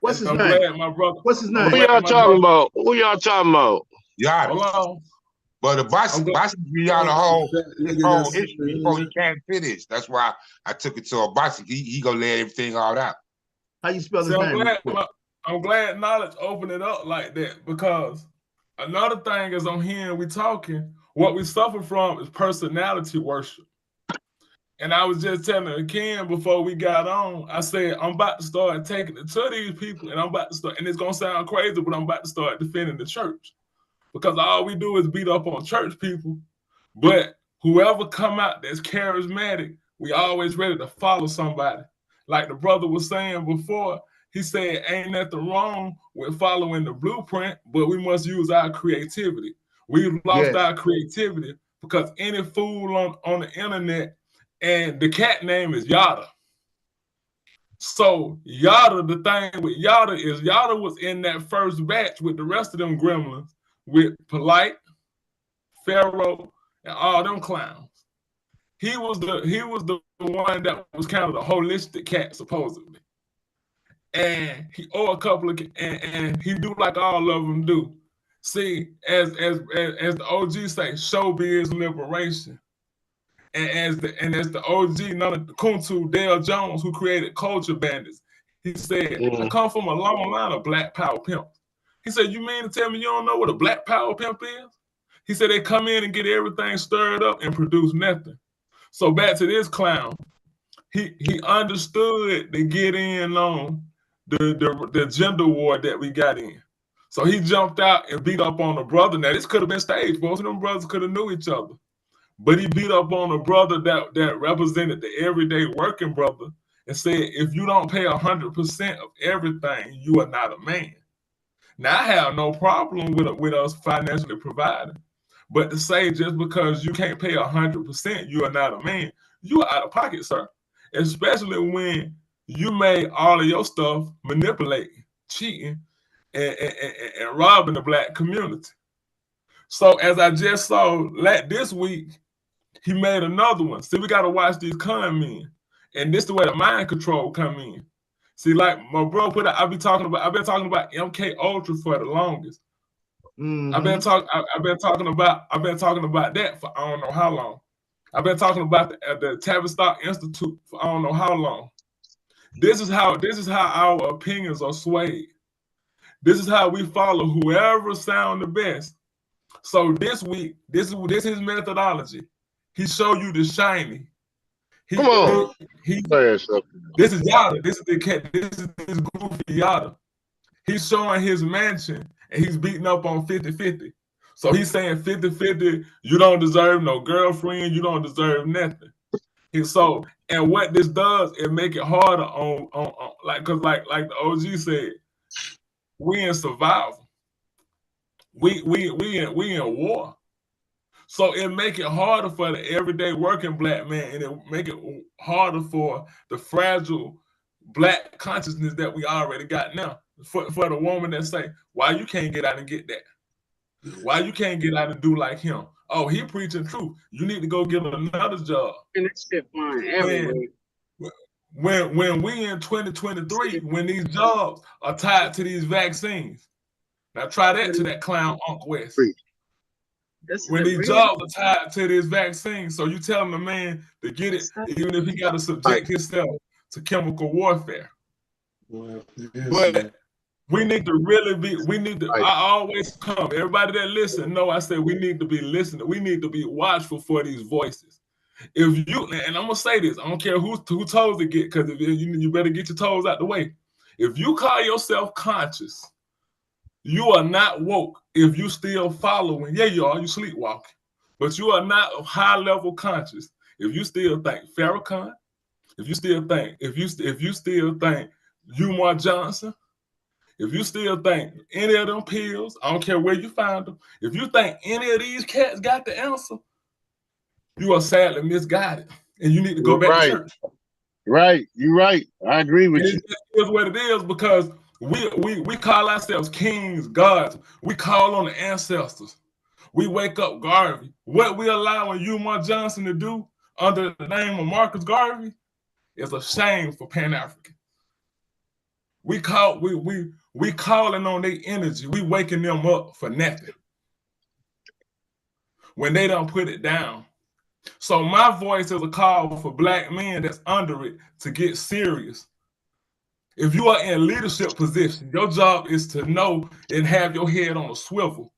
What's his name? Glad my brother. What's his name? Who y'all talking about? Who y'all talking about? Yachty. Hold on. But Obasi give y'all the whole history before he can't finish. That's why I took it to Obasi. He gonna lay everything all out. How you spell his name? I'm glad Knowledge opened it up like that, because another thing is, I'm hearing we talking, what we suffer from is personality worship. And I was just telling Ken before we got on, I said, I'm about to start taking it to these people, and I'm about to start, and it's gonna sound crazy, but I'm about to start defending the church. Because all we do is beat up on church people. But whoever come out that's charismatic, we always ready to follow somebody. Like the brother was saying before, he said, ain't nothing wrong with following the blueprint, but we must use our creativity. We've lost our creativity because any fool on the internet, and the cat name is Yada. So Yada, the thing with Yada is Yada was in that first batch with the rest of them gremlins, with Polite, Pharaoh, and all them clowns. He was the one that was kind of the holistic cat, supposedly. And he a couple of, and he do like all of them do. See, as the OG say, showbiz liberation. And as the OG, none of the Kuntu Dale Jones, who created Culture Bandits, he said, I come from a long line of Black Power pimps. He said, you mean to tell me you don't know what a Black Power pimp is? He said they come in and get everything stirred up and produce nothing. So back to this clown, he understood to get in on the gender war that we got in. So he jumped out and beat up on a brother. Now this could have been staged. Both of them brothers could have knew each other. But he beat up on a brother that represented the everyday working brother and said, if you don't pay 100% of everything, you are not a man. Now, I have no problem with us financially providing. But to say just because you can't pay 100%, you are not a man, you are out of pocket, sir. Especially when you made all of your stuff manipulating, cheating, and robbing the Black community. So as I just saw this week, he made another one. See, we got to watch these con men. And this is where the mind control come in. See, like my bro put out, I've been talking about MK Ultra for the longest. I've been talking about that for I don't know how long. I've been talking about the Tavistock Institute for I don't know how long. This is how our opinions are swayed. This is how we follow whoever sound the best. So this week, this is his methodology. He showed you the shiny. Come on. This is Yada. This is the cat. This is this goofy Yada. He's showing his mansion and he's beating up on 50-50. So he's saying 50-50, you don't deserve no girlfriend, you don't deserve nothing. And what this does, it make it harder on like the OG said, we in survival. We in war. So it make it harder for the everyday working Black man, and it make it harder for the fragile Black consciousness that we already got now. For the woman that say, why you can't get out and get that? Why you can't get out and do like him? Oh, he preaching truth. You need to go get another job. And that shit flying everywhere. When we in 2023, when these jobs are tied to these vaccines, now try that to that clown Uncle West. When these jobs are tied to this vaccine, so you telling the man to get it, even if he got to subject himself to chemical warfare. Well, but we need to really be, I always come, everybody that listen, know I say we need to be listening. We need to be watchful for these voices. If you, and I'm going to say this, I don't care who toes to get, because you better get your toes out the way. If you call yourself conscious, you are not woke if you still following. Yeah, you are, you sleepwalking. But you are not high level conscious if you still think Farrakhan, if you still think, if you still think Umar Johnson, if you still think any of them pills, I don't care where you find them, if you think any of these cats got the answer, you are sadly misguided, and you need to go back to church. Right, you're right. I agree with you. It is what it is, because we call ourselves kings, gods. We call on the ancestors. We wake up Garvey. What we allowing Umar Johnson to do under the name of Marcus Garvey is a shame for Pan-African. We calling on their energy. We waking them up for nothing when they don't put it down. So my voice is a call for black men that's under it to get serious. If you are in leadership position, your job is to know and have your head on a swivel.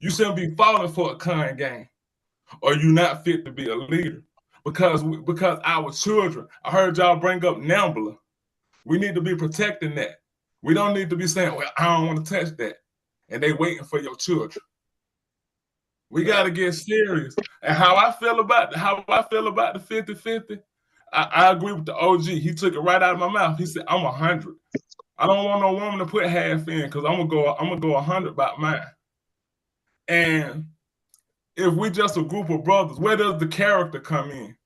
You shouldn't be falling for a con game, or you not fit to be a leader. Because our children, I heard y'all bring up NAMBLA. We need to be protecting that. We don't need to be saying, well, I don't want to touch that. And they waiting for your children. We got to get serious. And how I feel about the 50-50, I agree with the OG. He took it right out of my mouth. He said, I'm 100. I don't want no woman to put half in, because I'm gonna go 100 by mine. And if we just a group of brothers, where does the character come in?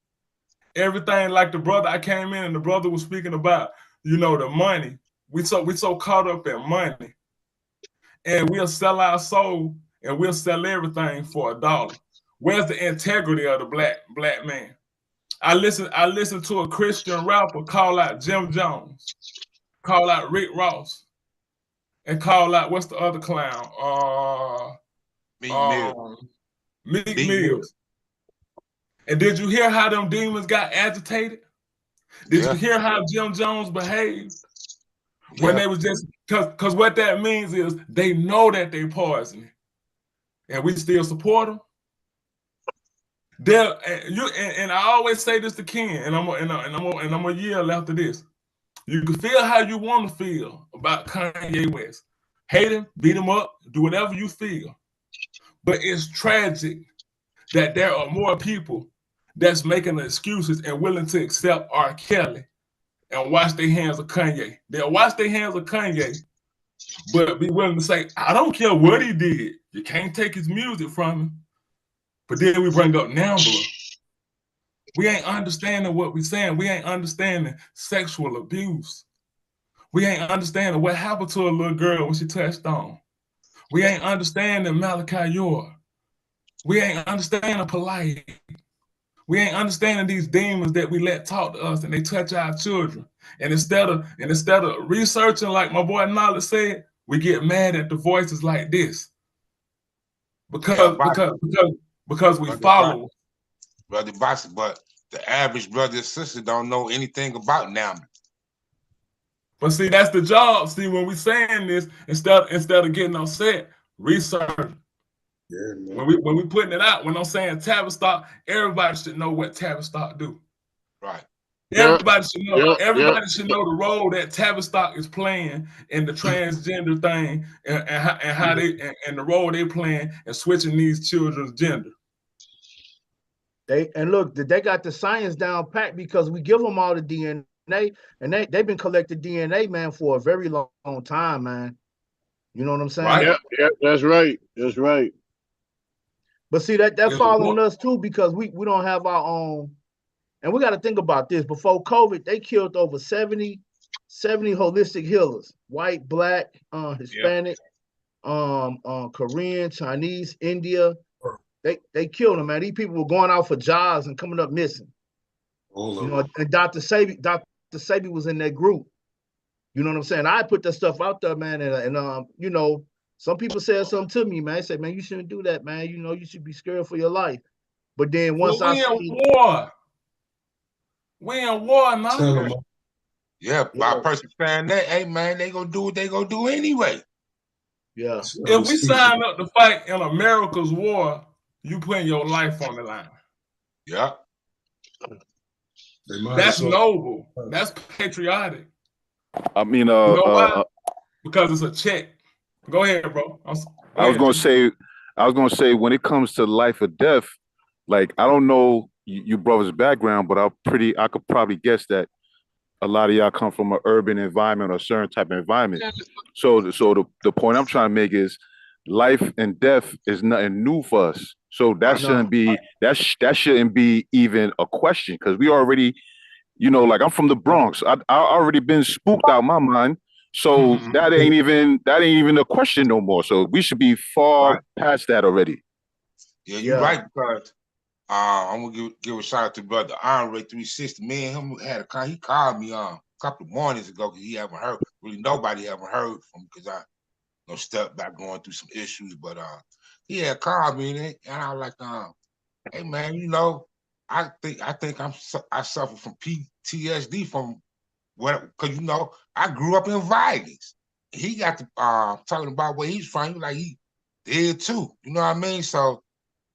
Everything like the brother, I came in and the brother was speaking about, the money. We so caught up in money. And we'll sell our soul and we'll sell everything for $1. Where's the integrity of the black man? I listened to a Christian rapper call out Jim Jones, call out Rick Ross, and call out, what's the other clown? Meek Mills. And did you hear how them demons got agitated? Did you hear how Jim Jones behaved? When they was just, because what that means is they know that they poisoning, and we still support them. And I always say this to Ken, and I'm a yell after this. You can feel how you want to feel about Kanye West. Hate him, beat him up, do whatever you feel. But it's tragic that there are more people that's making excuses and willing to accept R. Kelly and wash their hands of Kanye. They'll wash their hands of Kanye, but be willing to say, I don't care what he did. You can't take his music from him. But then we bring up NAMBLA. We ain't understanding what we're saying. We ain't understanding sexual abuse. We ain't understanding what happened to a little girl when she touched on. We ain't understanding Malachi York. We ain't understanding Polite. We ain't understanding these demons that we let talk to us and they touch our children. And instead of researching, like my boy Knowledge said, we get mad at the voices like this. Because we follow. Brother Boss, but the average brother and sister don't know anything about NAMBLA. But see, that's the job. See, when we saying this, instead of getting upset, research. Yeah, when we putting it out, when I'm saying Tavistock, everybody should know what Tavistock do. Right. Everybody should know. Everybody should know the role that Tavistock is playing in the transgender thing, and how they and the role they playing in switching these children's gender. They got the science down pat, because we give them all the DNA, and they've been collecting DNA, man, for a very long time, man. You know what I'm saying? Right. Yeah, that's right. That's right. But see, that following us too, because we don't have our own. And we got to think about this. Before COVID, they killed over 70 holistic healers, white, black, Hispanic, Korean, Chinese, India. they killed them, man. These people were going out for jobs and coming up missing. You know, and Dr. Sabi was in that group. You know what I'm saying? I put that stuff out there, man, and you know, some people said something to me, man. They said, man, you shouldn't do that, man. You know, you should be scared for your life. But then once we in war. We in war, man. Yeah, by a person saying that, hey man, they gonna do what they gonna do anyway. Yeah. If we sign up to fight in America's war, you putting your life on the line. Yeah. That's noble. That's patriotic. I mean, you know why? Because it's a check. Go ahead, bro. I was gonna say when it comes to life or death, like I don't know you brothers' background, but I could probably guess that a lot of y'all come from an urban environment or a certain type of environment. So the point I'm trying to make is life and death is nothing new for us. So that shouldn't be that shouldn't be even a question, because we already, you know, like I'm from the Bronx. I already been spooked out my mind. So that ain't even a question no more. So we should be far past that already. Yeah, you're right, because I'm gonna give a shout out to brother Andre 360. Me and him had he called me a couple of mornings ago because he haven't heard, really nobody haven't heard from him, because I stepped back going through some issues. But he had called me and I was like, hey man, you know, I think I suffer from PTSD from because you know I grew up in violence. He got to talking about where he's from. He was like he did too. You know what I mean? So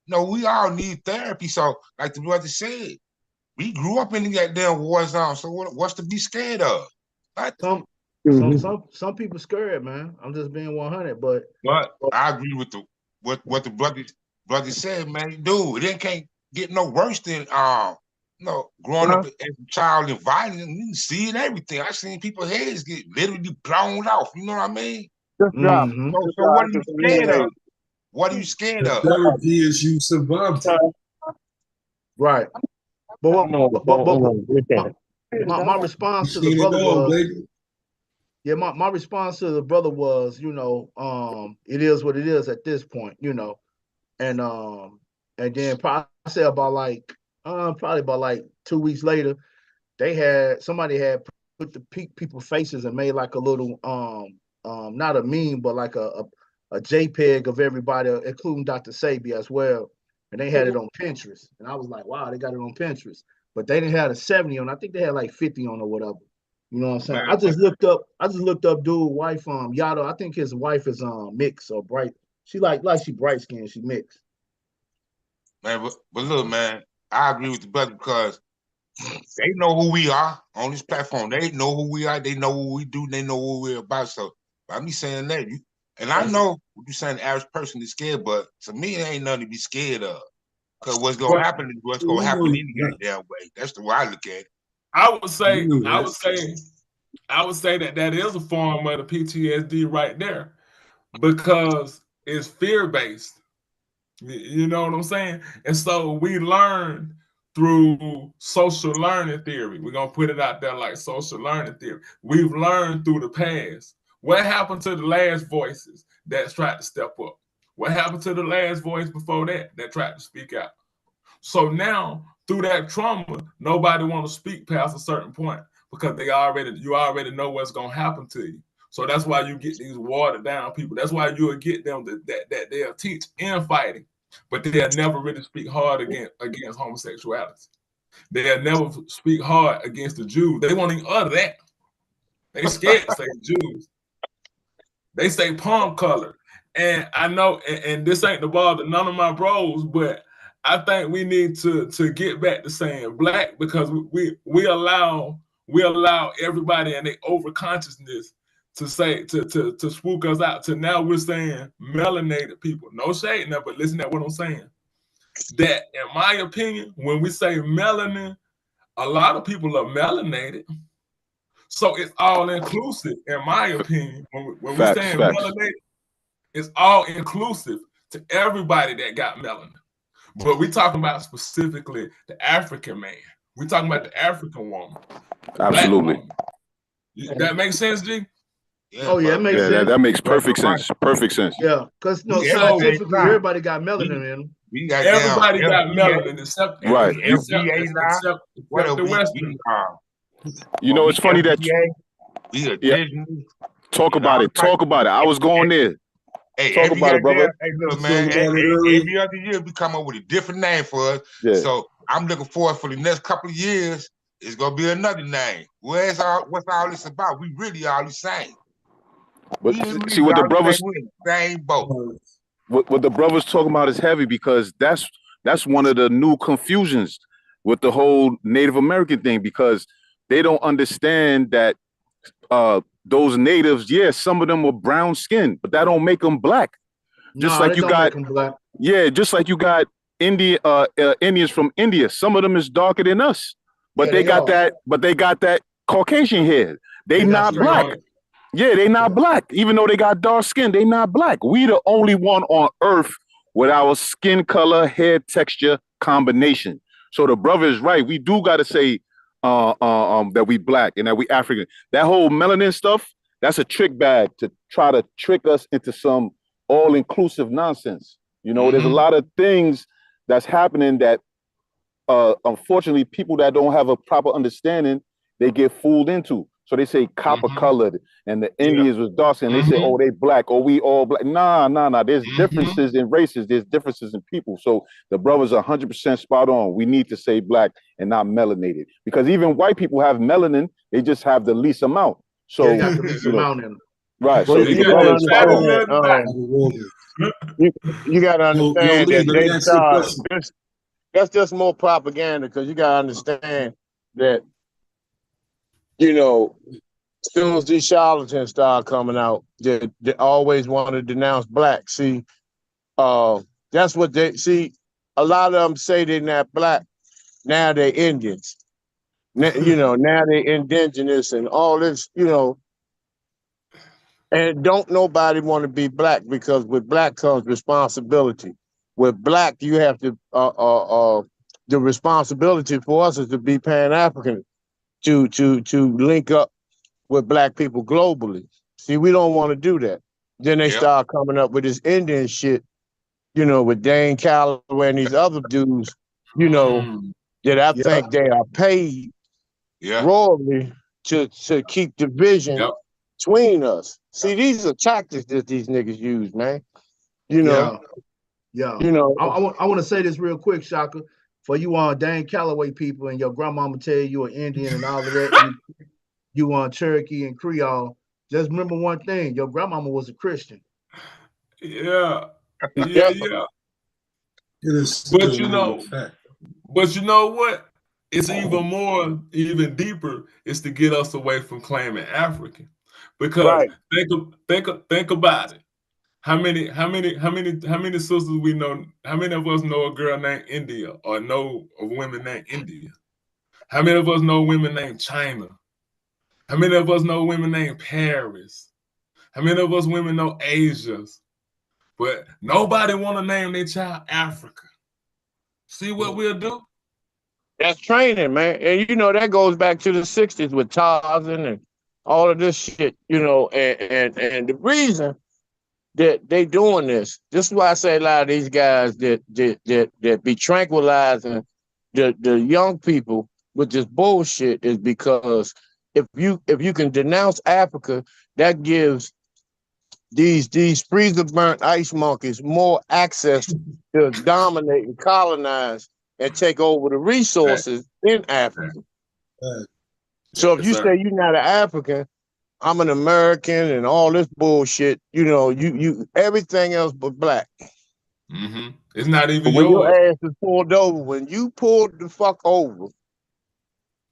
no, we all need therapy. So, like the brother said, we grew up in that damn war zone. So, what's to be scared of? Some people scared, man. I'm just being 100, but I agree with what the brother said, man. Dude, it can't get no worse than growing up as a child in violence. You see it everything. I seen people's heads get literally blown off. You know what I mean? So what are you scared of? What are you scared of? Therapy is you survived it. Right. But my response to the brother was, my response to the brother was, you know, it is what it is at this point, you know, and then probably about 2 weeks later, somebody had put the people faces and made like a little not a meme, but like a JPEG of everybody, including Dr. Sabi as well. And they had it on Pinterest. And I was like, wow, they got it on Pinterest. But they didn't have a 70 on. I think they had like 50 on or whatever. You know what I'm saying? Man, I just looked up dude wife, Yado. I think his wife is mixed or bright. She like she bright skinned, she mixed. Man, but look, man, I agree with the brother, because they know who we are on this platform. They know who we are, they know what we do, they know what we're about. So by me saying that, and I know what you're saying, the average person is scared, but to me, it ain't nothing to be scared of. Because what's gonna happen is what's gonna happen any goddamn way. That's the way I look at it. I would say that is a form of the PTSD right there, because it's fear-based. You know what I'm saying? And so we learn through social learning theory. We're gonna put it out there like social learning theory. We've learned through the past. What happened to the last voices that tried to step up? What happened to the last voice before that tried to speak out? So now, through that trauma, nobody want to speak past a certain point, because you already know what's gonna happen to you. So that's why you get these watered down people. That's why you'll get them that they'll teach infighting, but they'll never really speak hard against homosexuality. They'll never speak hard against the Jews. They won't even utter that. They scared to say Jews. They say palm color. And I know, and this ain't the ball to none of my bros, but I think we need to get back to saying black, because we allow everybody and their overconsciousness to say to spook us out. To now we're saying melanated people. No shade now, but listen to what I'm saying. That, in my opinion, when we say melanin, a lot of people are melanated. So it's all inclusive, in my opinion. When we're saying melanated, it's all inclusive to everybody that got melanin. But we're talking about specifically the African man. We're talking about the African woman. Absolutely. Woman. That makes sense, G? Yeah, Oh yeah, it makes sense. That makes perfect sense. Perfect sense. Yeah, because no, Yeah, scientifically, yeah. everybody got melanin in them. We got Everybody down got FBA, melanin except Right. FBA what the we Western. You know, it's funny that we are Disney. Talk about it. Talk about it. I was going there. Hey, Talk about it, brother. Hey, look, man. Every other year we come up with a different name for us. Yeah. So I'm looking forward for the next couple of years. It's gonna be another name. What's all this about? We really all the same. But see what the brothers same boat. What the brothers talking about is heavy because that's one of the new confusions with the whole Native American thing, because they don't understand that those natives, some of them were brown skinned, but that don't make them black. Just like you got, just like you got Indians from India. Some of them is darker than us, but they got that Caucasian hair. They not black. Yeah, they not black. Even though they got dark skin, they not black. We the only one on earth with our skin color, hair texture combination. So the brother is right. We do got to say that we black and that we African. That whole melanin stuff, that's a trick bag to try to trick us into some all-inclusive nonsense. You know, there's a lot of things that's happening that unfortunately people that don't have a proper understanding, they get fooled into. So they say copper colored and the Indians was dark and they say, oh, they black, or we all black. Nah. There's differences in races. There's differences in people. So the brothers are 100% spot on. We need to say black and not melanated, because even white people have melanin. They just have the least amount. So they got the least amount in them. Right. Well, So you gotta you gotta understand that they start this. That's just more propaganda, because you gotta understand that, you know, as soon as these charlatans start coming out, they always want to denounce black. See, that's what they see. A lot of them say they're not black. Now they're Indians. You know, now they're indigenous and all this, you know. And don't nobody want to be black, because with black comes responsibility. With black, you have to, the responsibility for us is to be Pan-African, to link up with black people globally. See, we don't want to do that. Then they start coming up with this Indian shit, you know, with Dane Calloway and these other dudes, you know, that I think they are paid royally to keep division between us. See, these are tactics that these niggas use, man. You know. You know. I want to say this real quick, Shaka. For you on Dane Calloway people and your grandmama tell you an Indian and all of that, you on Cherokee and Creole, just remember one thing: your grandmama was a Christian. Yeah. But you know what? It's even deeper. Is to get us away from claiming African, because think about it. How many sisters we know? How many of us know a girl named India, or know of women named India? How many of us know women named China? How many of us know women named Paris? How many of us women know Asia's? But nobody want to name their child Africa. See what we'll do? That's training, man. And you know, that goes back to the 60s with Tarzan and all of this shit, you know, and the reason that they doing this is why I say a lot of these guys that be tranquilizing the young people with this bullshit is because if you can denounce Africa, that gives these freezer burnt ice monkeys more access to dominate and colonize and take over the resources in Africa. So if you say you're not an African, I'm an American and all this bullshit, you know, you everything else but black. It's not even when yours. your ass is pulled over, when you pulled the fuck over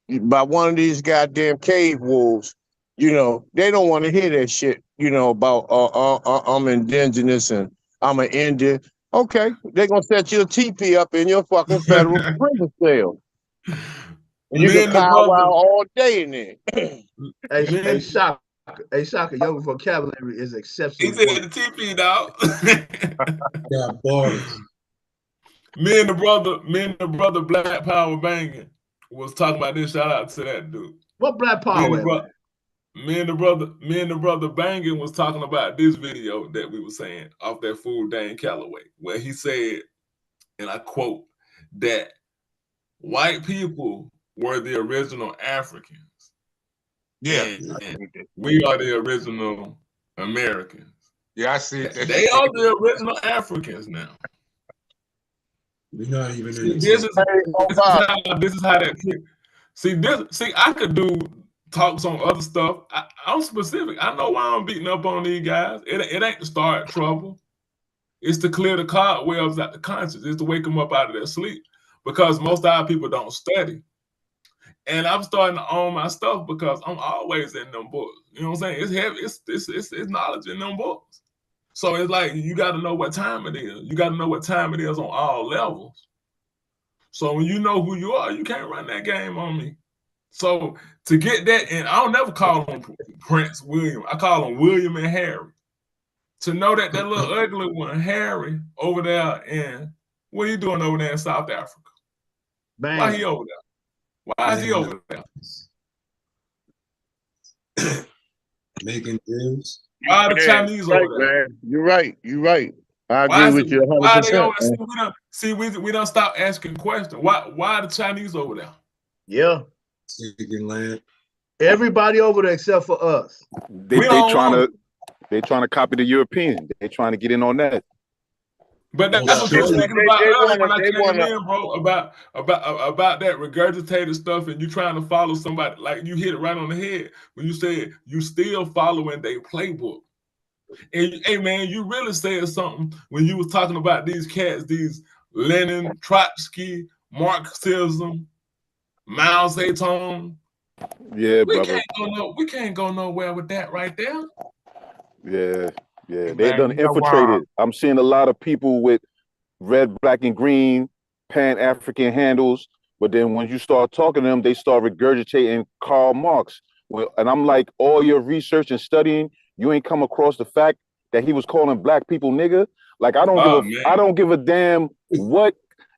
by one of these goddamn cave wolves, you know, they don't want to hear that shit, you know, about I'm indigenous and I'm an Indian. Okay, they're gonna set your TP up in your fucking federal prison cell. And you can powwow all day in there. Hey, Shaka, your vocabulary is exceptional. He said the TP, dog. Got bars. Me and the brother Black Power Banging was talking about this. Shout out to that dude. What Black Power? me and the brother Bangin was talking about this video that we were saying off that fool Dane Calloway, where he said, and I quote, that white people were the original Africans. Yeah. And we are the original Americans. Yeah, I see it. They are the original Africans now. We're not even See, in this is how that. See, I could do talks on other stuff. I'm specific. I know why I'm beating up on these guys. It ain't to start trouble. It's to clear the cobwebs out the conscience. It's to wake them up out of their sleep. Because most of our people don't study. And I'm starting to own my stuff because I'm always in them books. You know what I'm saying? It's heavy. It's knowledge in them books. So it's like you got to know what time it is. You got to know what time it is on all levels. So when you know who you are, you can't run that game on me. So to get that, and I don't never call him Prince William. I call him William and Harry. To know that that little ugly one, Harry, over there in, what are you doing over there in South Africa? Bang. Why he over there? Why is he over there? Making deals. Why are the Chinese over there? Man. You're right. You're right. I agree with you 100%. Why are they over there? We don't stop asking questions. Why are the Chinese over there? Yeah. Taking land. Everybody over there except for us. They trying to copy the Europeans. They trying to get in on that. But that's what you're thinking about earlier when I came in, bro, about that regurgitated stuff, and you trying to follow somebody. Like, you hit it right on the head when you said you still following their playbook. And hey, man, you really said something when you was talking about these cats, these Lenin, Trotsky, Marxism, Mao Zedong. Yeah, brother. We can't go nowhere with that right there. Yeah. They done infiltrated. I'm seeing a lot of people with red, black, and green Pan-African handles, but then when you start talking to them, they start regurgitating Karl Marx. Well, and I'm like, all your research and studying, you ain't come across the fact that he was calling black people nigga. Like, I don't give a damn what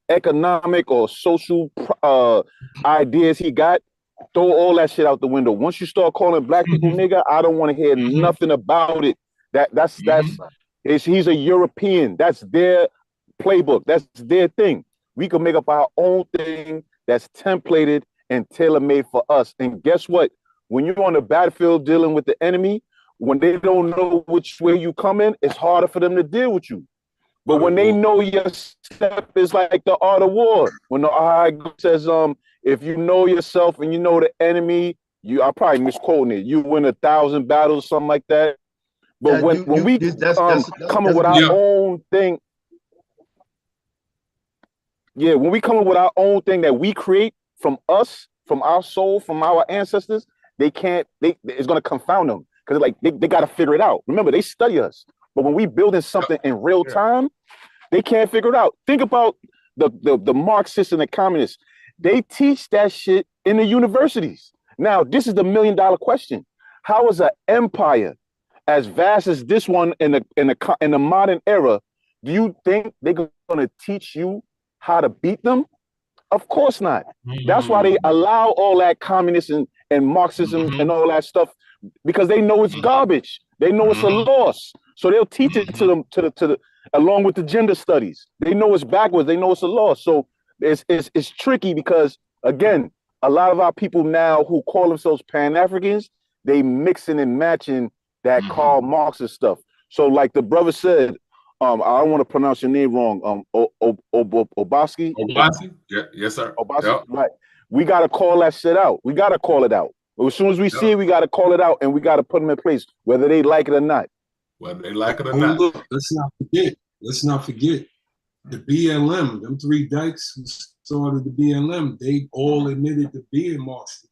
economic or social ideas he got. Throw all that shit out the window. Once you start calling black people nigga, I don't want to hear nothing about it. He's a European. That's their playbook. That's their thing. We can make up our own thing that's templated and tailor-made for us. And guess what? When you're on the battlefield dealing with the enemy, when they don't know which way you come in, it's harder for them to deal with you. But when they know your step is like the art of war. When the high says, if you know yourself and you know the enemy, I'm probably misquoting it. You win 1,000 battles, something like that. But when we come up with our own thing, when we come up with our own thing that we create from us, from our soul, from our ancestors, it's gonna confound them because like they got to figure it out. Remember, they study us, but when we building something in real time, they can't figure it out. Think about the Marxists and the communists. They teach that shit in the universities. Now, this is the $1 million question: how is an empire as vast as this one in the modern era, do you think they're going to teach you how to beat them? Of course not. That's why they allow all that communism and Marxism and all that stuff, because they know it's garbage. They know it's a loss. So they'll teach it to them along with the gender studies. They know it's backwards. They know it's a loss. So it's tricky because, again, a lot of our people now who call themselves Pan-Africans, they mixing and matching that Karl Marxist stuff. So like the brother said, I don't want to pronounce your name wrong. Obaski? Obaski? Yeah, yes, sir. Obaski, yep. Right. We got to call that shit out. We got to call it out. As soon as we see it, we got to call it out and we got to put them in place, whether they like it or not. Whether they like it or not. Look, let's not forget the BLM, them three dykes who started the BLM, they all admitted to being Marxist.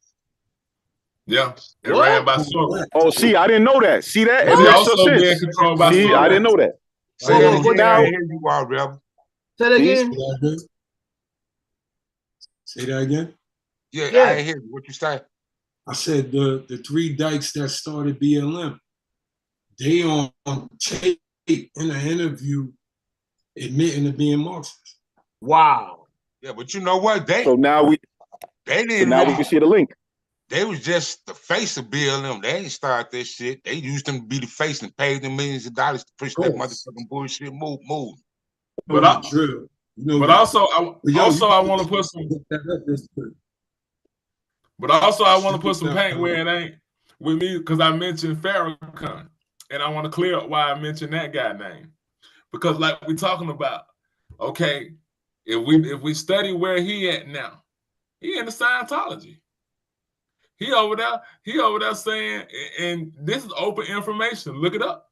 Yeah, it ran by Soros. Oh, see, I didn't know that. See that? It also being controlled by Soros. I didn't know that. Say that again. Now, here you are, Rebel. Say that again. Say that again. Yeah, I didn't hear what you said. I said the three dykes that started BLM, they on tape in an interview admitting to being Marxist. Wow. Yeah, but you know what? So now we didn't. So now we can see the link. they was just the face of BLM. They ain't start this shit. They used them to be the face and paid them millions of dollars to push that motherfucking bullshit move. But also, I want to put some. But also, I want to put some paint where it ain't with me because I mentioned Farrakhan, and I want to clear up why I mentioned that guy name. Because like we're talking about, okay, if we study where he at now, he in the Scientology. He over there saying, and this is open information, look it up,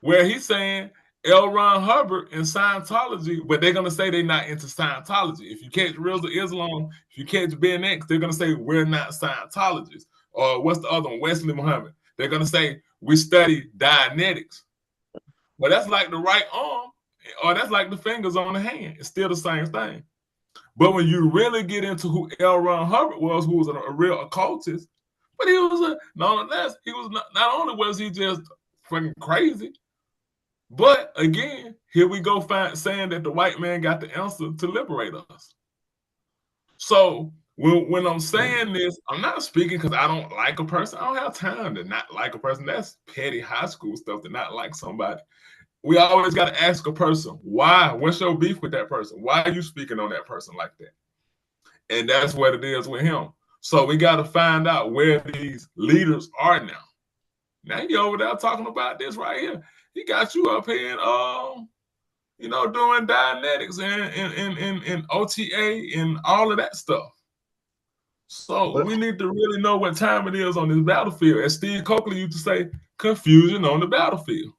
where he's saying L. Ron Hubbard and Scientology, but they're gonna say they're not into Scientology. If you catch Reels of Islam, if you catch Ben X, they're gonna say we're not Scientologists. Or what's the other one? Wesley Muhammad. They're gonna say we study Dianetics. Well, that's like the right arm, or that's like the fingers on the hand. It's still the same thing. But when you really get into who L. Ron Hubbard was, who was a real occultist, but he was not only was he just fucking crazy, but again, here we go saying that the white man got the answer to liberate us. So when I'm saying this, I'm not speaking because I don't like a person. I don't have time to not like a person. That's petty high school stuff to not like somebody. We always got to ask a person, why? What's your beef with that person? Why are you speaking on that person like that? And that's what it is with him. So we got to find out where these leaders are now. Now you're over there talking about this right here. He got you up here and doing Dianetics and OTA and all of that stuff. So we need to really know what time it is on this battlefield. As Steve Coakley used to say, confusion on the battlefield.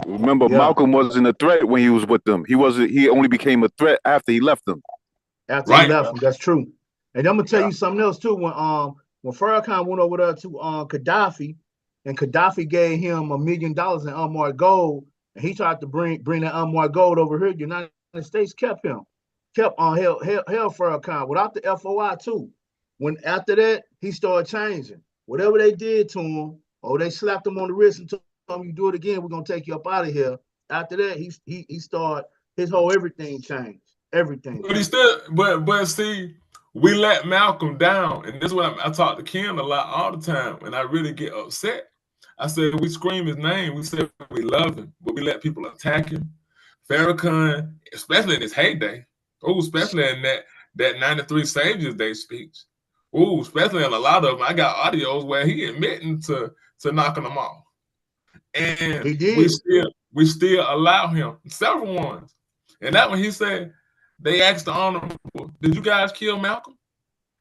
Remember, Malcolm wasn't a threat when he was with them. He only became a threat after he left them. After he left them, that's true. And I'm gonna tell you something else too. When Farrakhan went over there to Gaddafi, and Gaddafi gave him $1 million in unmarked gold, and he tried to bring that unmarked gold over here. The United States kept held Farrakhan without the FOI too. When after that he started changing. Whatever they did to him, they slapped him on the wrist and told him, "You do it again, we're gonna take you up out of here." After that, he started his whole everything changed. Everything. But he still, but see, we let Malcolm down, and this is what I talk to Ken a lot all the time, and I really get upset. I said we scream his name, we said we love him, but we let people attack him. Farrakhan, especially in his heyday, especially in that 93 Saviors Day speech, especially in a lot of them, I got audios where he admitting to knocking them off, and he did. We still allow him several ones, and that one he said. They asked the Honorable, did you guys kill Malcolm?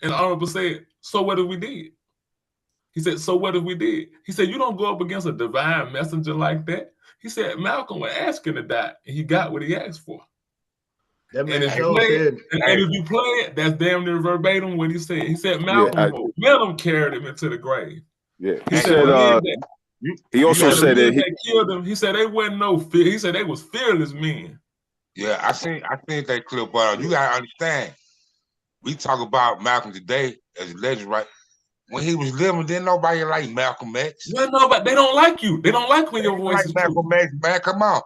And the Honorable said, so what if we did? He said, so what if we did? He said, you don't go up against a divine messenger like that. He said, Malcolm was asking to die, and he got what he asked for. That and if you play it, that's damn near verbatim what he said. He said, Malcolm, Venom carried him into the grave. Yeah, he also said that they killed him. He said they wasn't no fear. He said they was fearless men. Yeah, I seen that clip, but you gotta understand. We talk about Malcolm today as a legend, right? When he was living, didn't nobody like Malcolm X. Well, no, but they don't like you. They don't like when your voice is Malcolm X, man. Come on,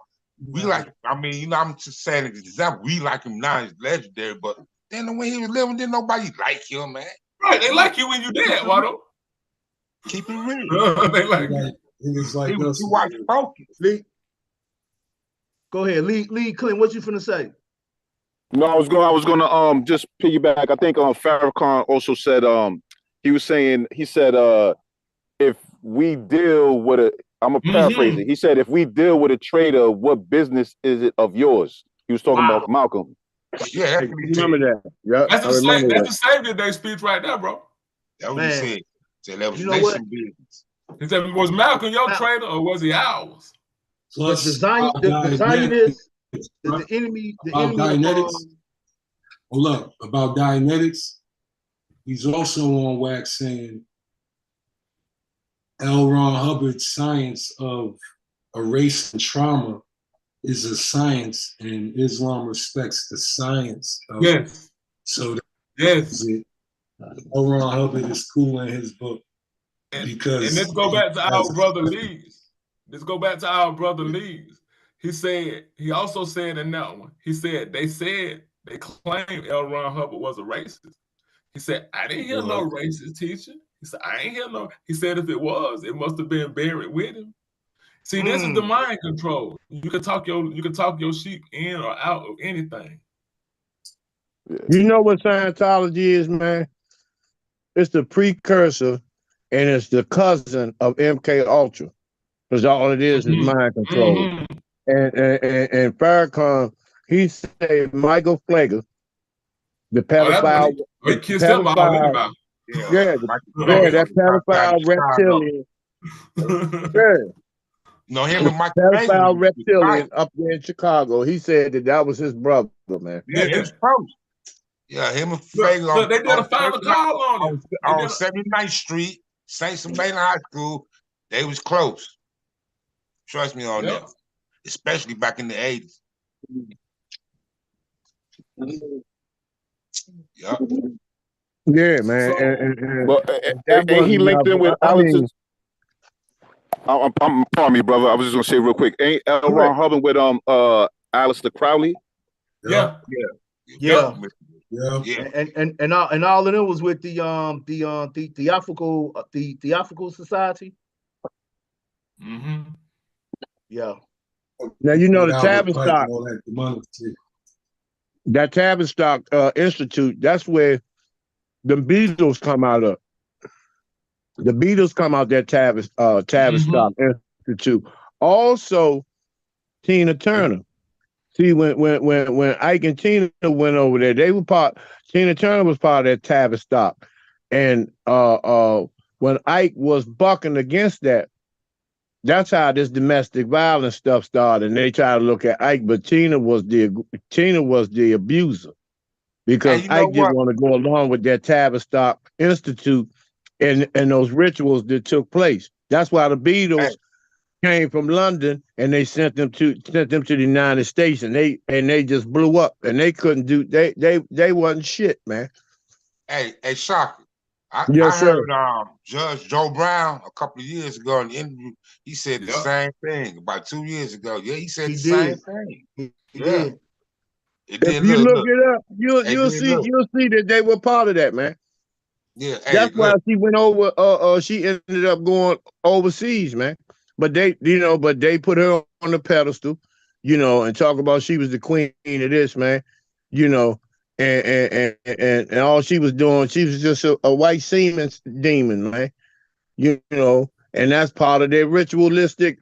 we like. I mean, I'm just saying an example. We like him now; he's legendary. But then when he was living, didn't nobody like him, man. Right? They like you when you dead, Watto. Keep it real. They like you. He was like us. You watch focus. Go ahead, Lee Clint. What you finna say? No, I was gonna just piggyback. I think Farrakhan also said he said if we deal with I'm gonna paraphrase it. He said if we deal with a traitor, what business is it of yours? He was talking about Malcolm. Yeah, remember that. Yeah, that's the Savior Day speech right there, bro. That was he said. So that was nation business. He said, was Malcolm your traitor or was he ours? Plus, the Zionists, the enemy. Dianetics. Hold up, about Dianetics. He's also on wax saying L. Ron Hubbard's science of erasing trauma is a science, and Islam respects the science of it. So L. Ron Hubbard is cool in his book. Because and let's go back to our brother Lee's. He also said in that one, he said they claimed L. Ron Hubbard was a racist. He said, I didn't hear no racist teaching. He said, I ain't hear no. He said, if it was, it must have been buried with him. See, this is the mind control. You can talk your sheep in or out of anything. You know what Scientology is, man? It's the precursor and it's the cousin of MK Ultra. Because all it is mind control. And Farrakhan, he said Michael Flager, the pedophile. He kissed him all in the mouth. Yeah, that pedophile reptilian. No, him and Mike pedophile reptilian up there in Chicago. He said that was his brother, man. Yeah, it was close. Yeah, him and Flager. They did a final call on him. On 79th Street, St. Sabina High School. They was close. Trust me on that. Especially back in the 80s. Yep. Yeah, man. And he linked in with Alice's. Pardon me, brother. I was just gonna say real quick. Ain't L. Ron Hubbard with Alistair Crowley? Yeah. And all of them was with the Theosophical Society. Yeah. Now you know the Tavistock. That Tavistock Institute. That's where the Beatles come out of. The Beatles come out that Tavistock Institute. Also, Tina Turner. See, when Ike and Tina went over there, they were Tina Turner was part of that Tavistock. And when Ike was bucking against that, that's how this domestic violence stuff started. And they tried to look at Ike, but Tina was the abuser. Because Ike didn't want to go along with that Tavistock Institute and those rituals that took place. That's why the Beatles came from London and they sent them to the United States, and they just blew up, and they couldn't do they wasn't shit, man. Hey, Shaka. I sir. heard Judge Joe Brown a couple of years ago in the interview. He said the same thing about 2 years ago. Yeah, he said the same thing. He did. If you look it up, you'll see that they were part of that, man. Yeah, that's why she went over. She ended up going overseas, man. But they put her on the pedestal, and talk about she was the queen of this, man. And all she was doing, she was just a white semen demon, man. And that's part of their ritualistic.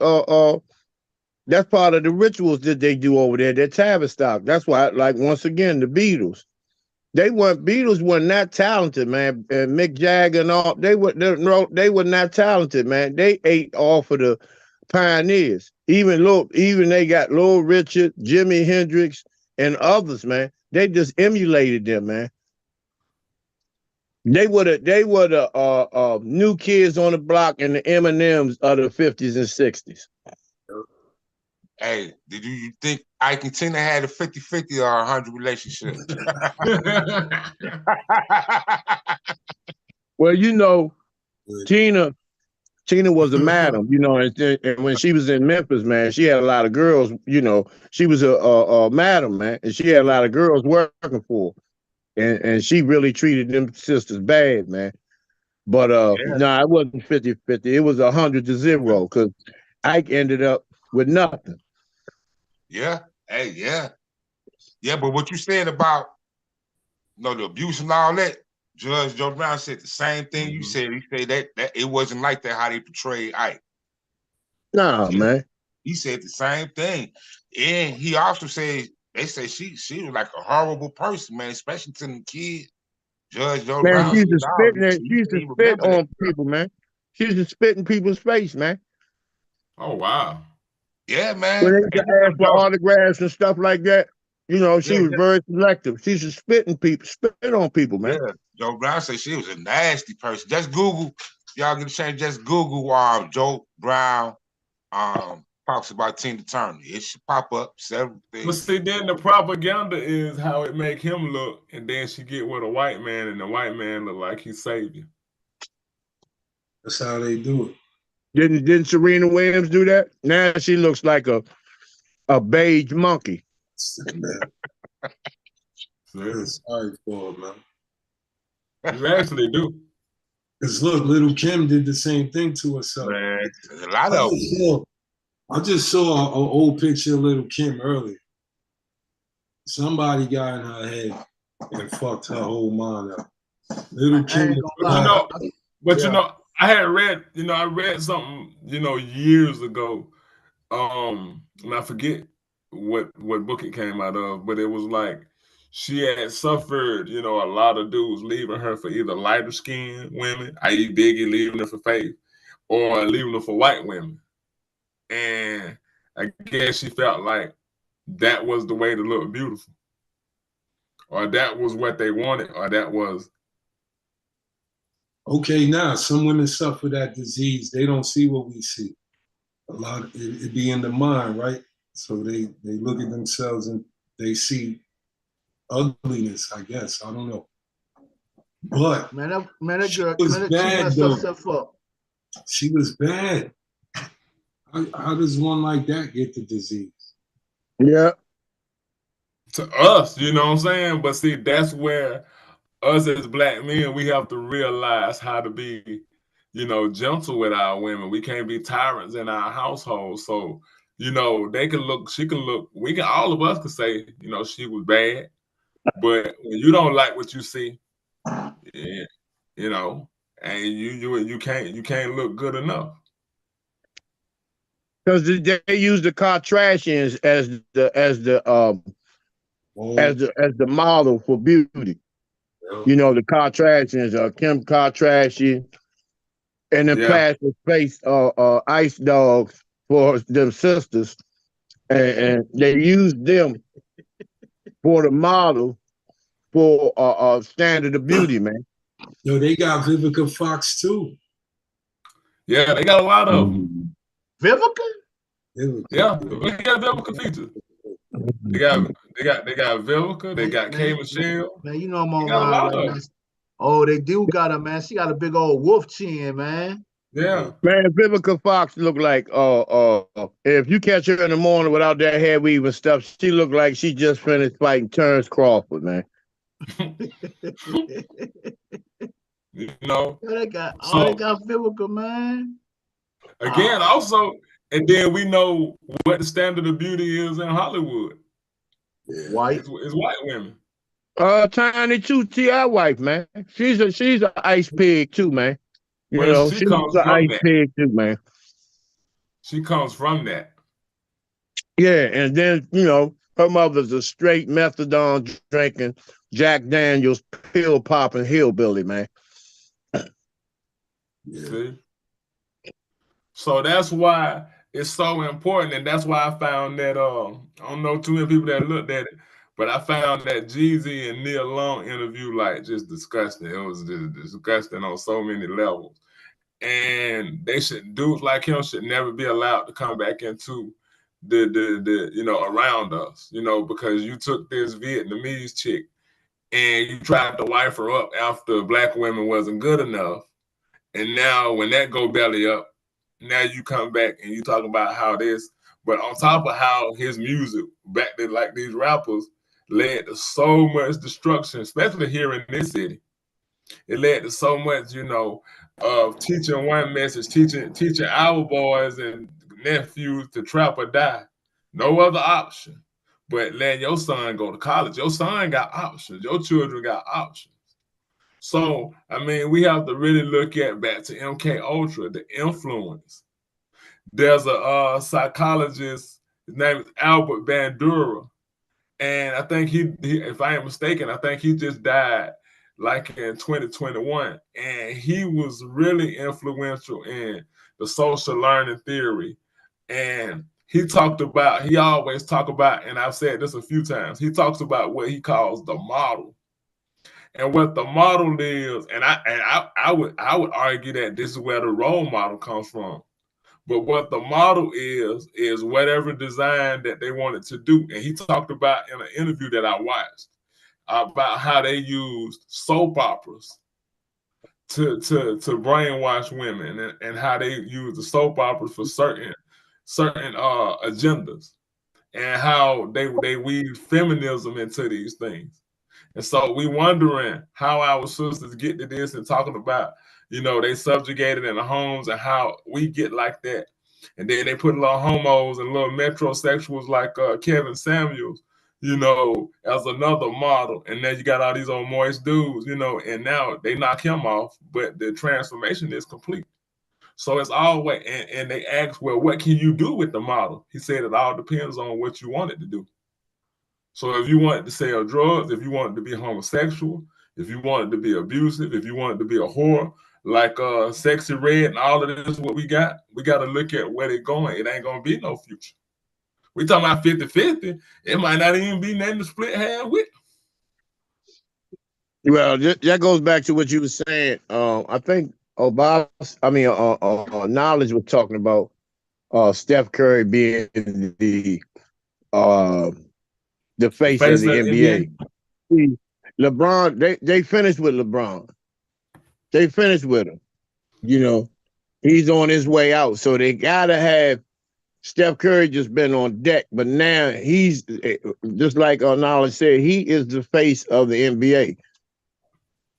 That's part of the rituals that they do over there. They're Tavistock. That's why, like, once again, the Beatles. Beatles were not talented, man. And Mick Jagger and all, they were not talented, man. They ate off of the pioneers. Even they got Lil Richard, Jimi Hendrix, and others, man. They just emulated them, man. They were the New Kids on the Block and the Eminems of the 50s and 60s. Hey, did you think Ike and Tina had a 50-50 or 100 relationship? Well, Tina was a madam, and when she was in Memphis, man, she had a lot of girls, she was a madam, man, and she had a lot of girls working for her. And she really treated them sisters bad, man. But no, it wasn't 50-50. It was 100-0 because Ike ended up with nothing. Yeah. Hey, yeah. Yeah, but what you said about the abuse and all that, Judge Joe Brown said the same thing you said. He said that it wasn't like that how they portrayed Ike. Nah, man. He said the same thing. And he also said they say she was like a horrible person, man, especially to the kids. Judge Joe Brown. She used to spit on people, man. She used to spit in people's face, man. Oh, wow. Yeah, man. When they asked for autographs and stuff like that, she was very selective. She used to spit on people, man. Yeah, Joe Brown said she was a nasty person. Just Google, y'all get a chance, just Google Joe Brown talks about Tina Turner. It should pop up several things. But see, then the propaganda is how it make him look, and then she get with a white man, and the white man look like he's savior. That's how they do it. Didn't Serena Williams do that? Now she looks like a beige monkey. Sorry for it, man. You actually do. Because look, Little Kim did the same thing to herself. Man, a lot of them. I just saw an old picture of Little Kim earlier. Somebody got in her head and fucked her whole mind up. Little Kim, but you know, I had read, I read something, years ago. And I forget what book it came out of, but it was like she had suffered, a lot of dudes leaving her for either lighter skinned women, i.e. Biggie leaving her for Faith, or leaving her for white women. And I guess she felt like that was the way to look beautiful, or that was what they wanted, or that was. Okay, now some women suffer that disease. They don't see what we see. A lot of it be in the mind, right? So they look at themselves and they see ugliness, I guess. I don't know. But that girl, she was bad, though. She was bad. How does one like that get the disease? Yeah. To us, you know what I'm saying? But see, that's where us as black men, we have to realize how to be, gentle with our women. We can't be tyrants in our household. So, they can look, she can look, all of us could say, she was bad. But when you don't like what you see, yeah, and you can't look good enough. Because they use the Kardashians as the model for beauty. The Kardashians, Kim Kardashian, and then plastic face ice dogs for them sisters, and they use them for the model for standard of beauty, man. Yo, they got Vivica Fox too. Yeah, they got a lot of them. Vivica? Yeah, they got Vivica features. They got Vivica. They got K Michelle. Man, I'm online right now. Oh, they do got her, man. She got a big old wolf chin, man. Yeah, man. Vivica Fox look like if you catch her in the morning without that hair weave and stuff, she look like she just finished fighting Terrence Crawford, man. They got Vivica, man. Again, also, and then we know what the standard of beauty is in Hollywood. White. It's white women. Tiny 2 T.I. wife, man. She's an ice pig too, man. She's an ice pig too, man. She comes from that. Yeah, and then her mother's a straight methadone drinking, Jack Daniels pill popping hillbilly, man. See? So that's why it's so important, and that's why I found that I don't know too many people that looked at it, but I found that Jeezy and Nia Long interview like just disgusting. It was just disgusting on so many levels, and dudes like him should never be allowed to come back into the around us, because you took this Vietnamese chick and you tried to wife her up after black women wasn't good enough, and now when that go belly up, now you come back and you talk about how this, but on top of how his music back then, like these rappers, led to so much destruction, especially here in this city. It led to so much, of teaching one message, teaching our boys and nephews to trap or die. No other option but letting your son go to college. Your son got options. Your children got options. So, we have to really look back to MK Ultra, the influence. There's a psychologist, his name is Albert Bandura, and I think he, if I am mistaken, I think he just died like in 2021, and he was really influential in the social learning theory. And he always talk about, and I've said this a few times, he talks about what he calls the model. And what the model is, and I would argue that this is where the role model comes from. But what the model is whatever design that they wanted to do. And he talked about in an interview that I watched about how they used soap operas to brainwash women, and how they use the soap operas for certain agendas, and how they weave feminism into these things. And so we wondering how our sisters get to this and talking about, you know, they subjugated in the homes and how we get like that. And then they put little homos and little metrosexuals like Kevin Samuels, you know, as another model. And then you got all these old moist dudes, you know, and now they knock him off, but the transformation is complete. So it's always, and they ask, well, what can you do with the model? He said it all depends on what you want it to do. So if you want to sell drugs, if you want it to be homosexual, if you want it to be abusive, if you want it to be a whore, like Sexy Red and all of this, what we got to look at where they're going. It ain't going to be no future. We talking about 50-50. It might not even be nothing to split hands with. Well, that goes back to what you were saying. I think Knowledge was talking about Steph Curry being the face of the NBA. See, LeBron, they finished with LeBron. They finished with him. You know, he's on his way out. So they gotta have Steph Curry just been on deck, but now he's just like Knowledge said, he is the face of the NBA.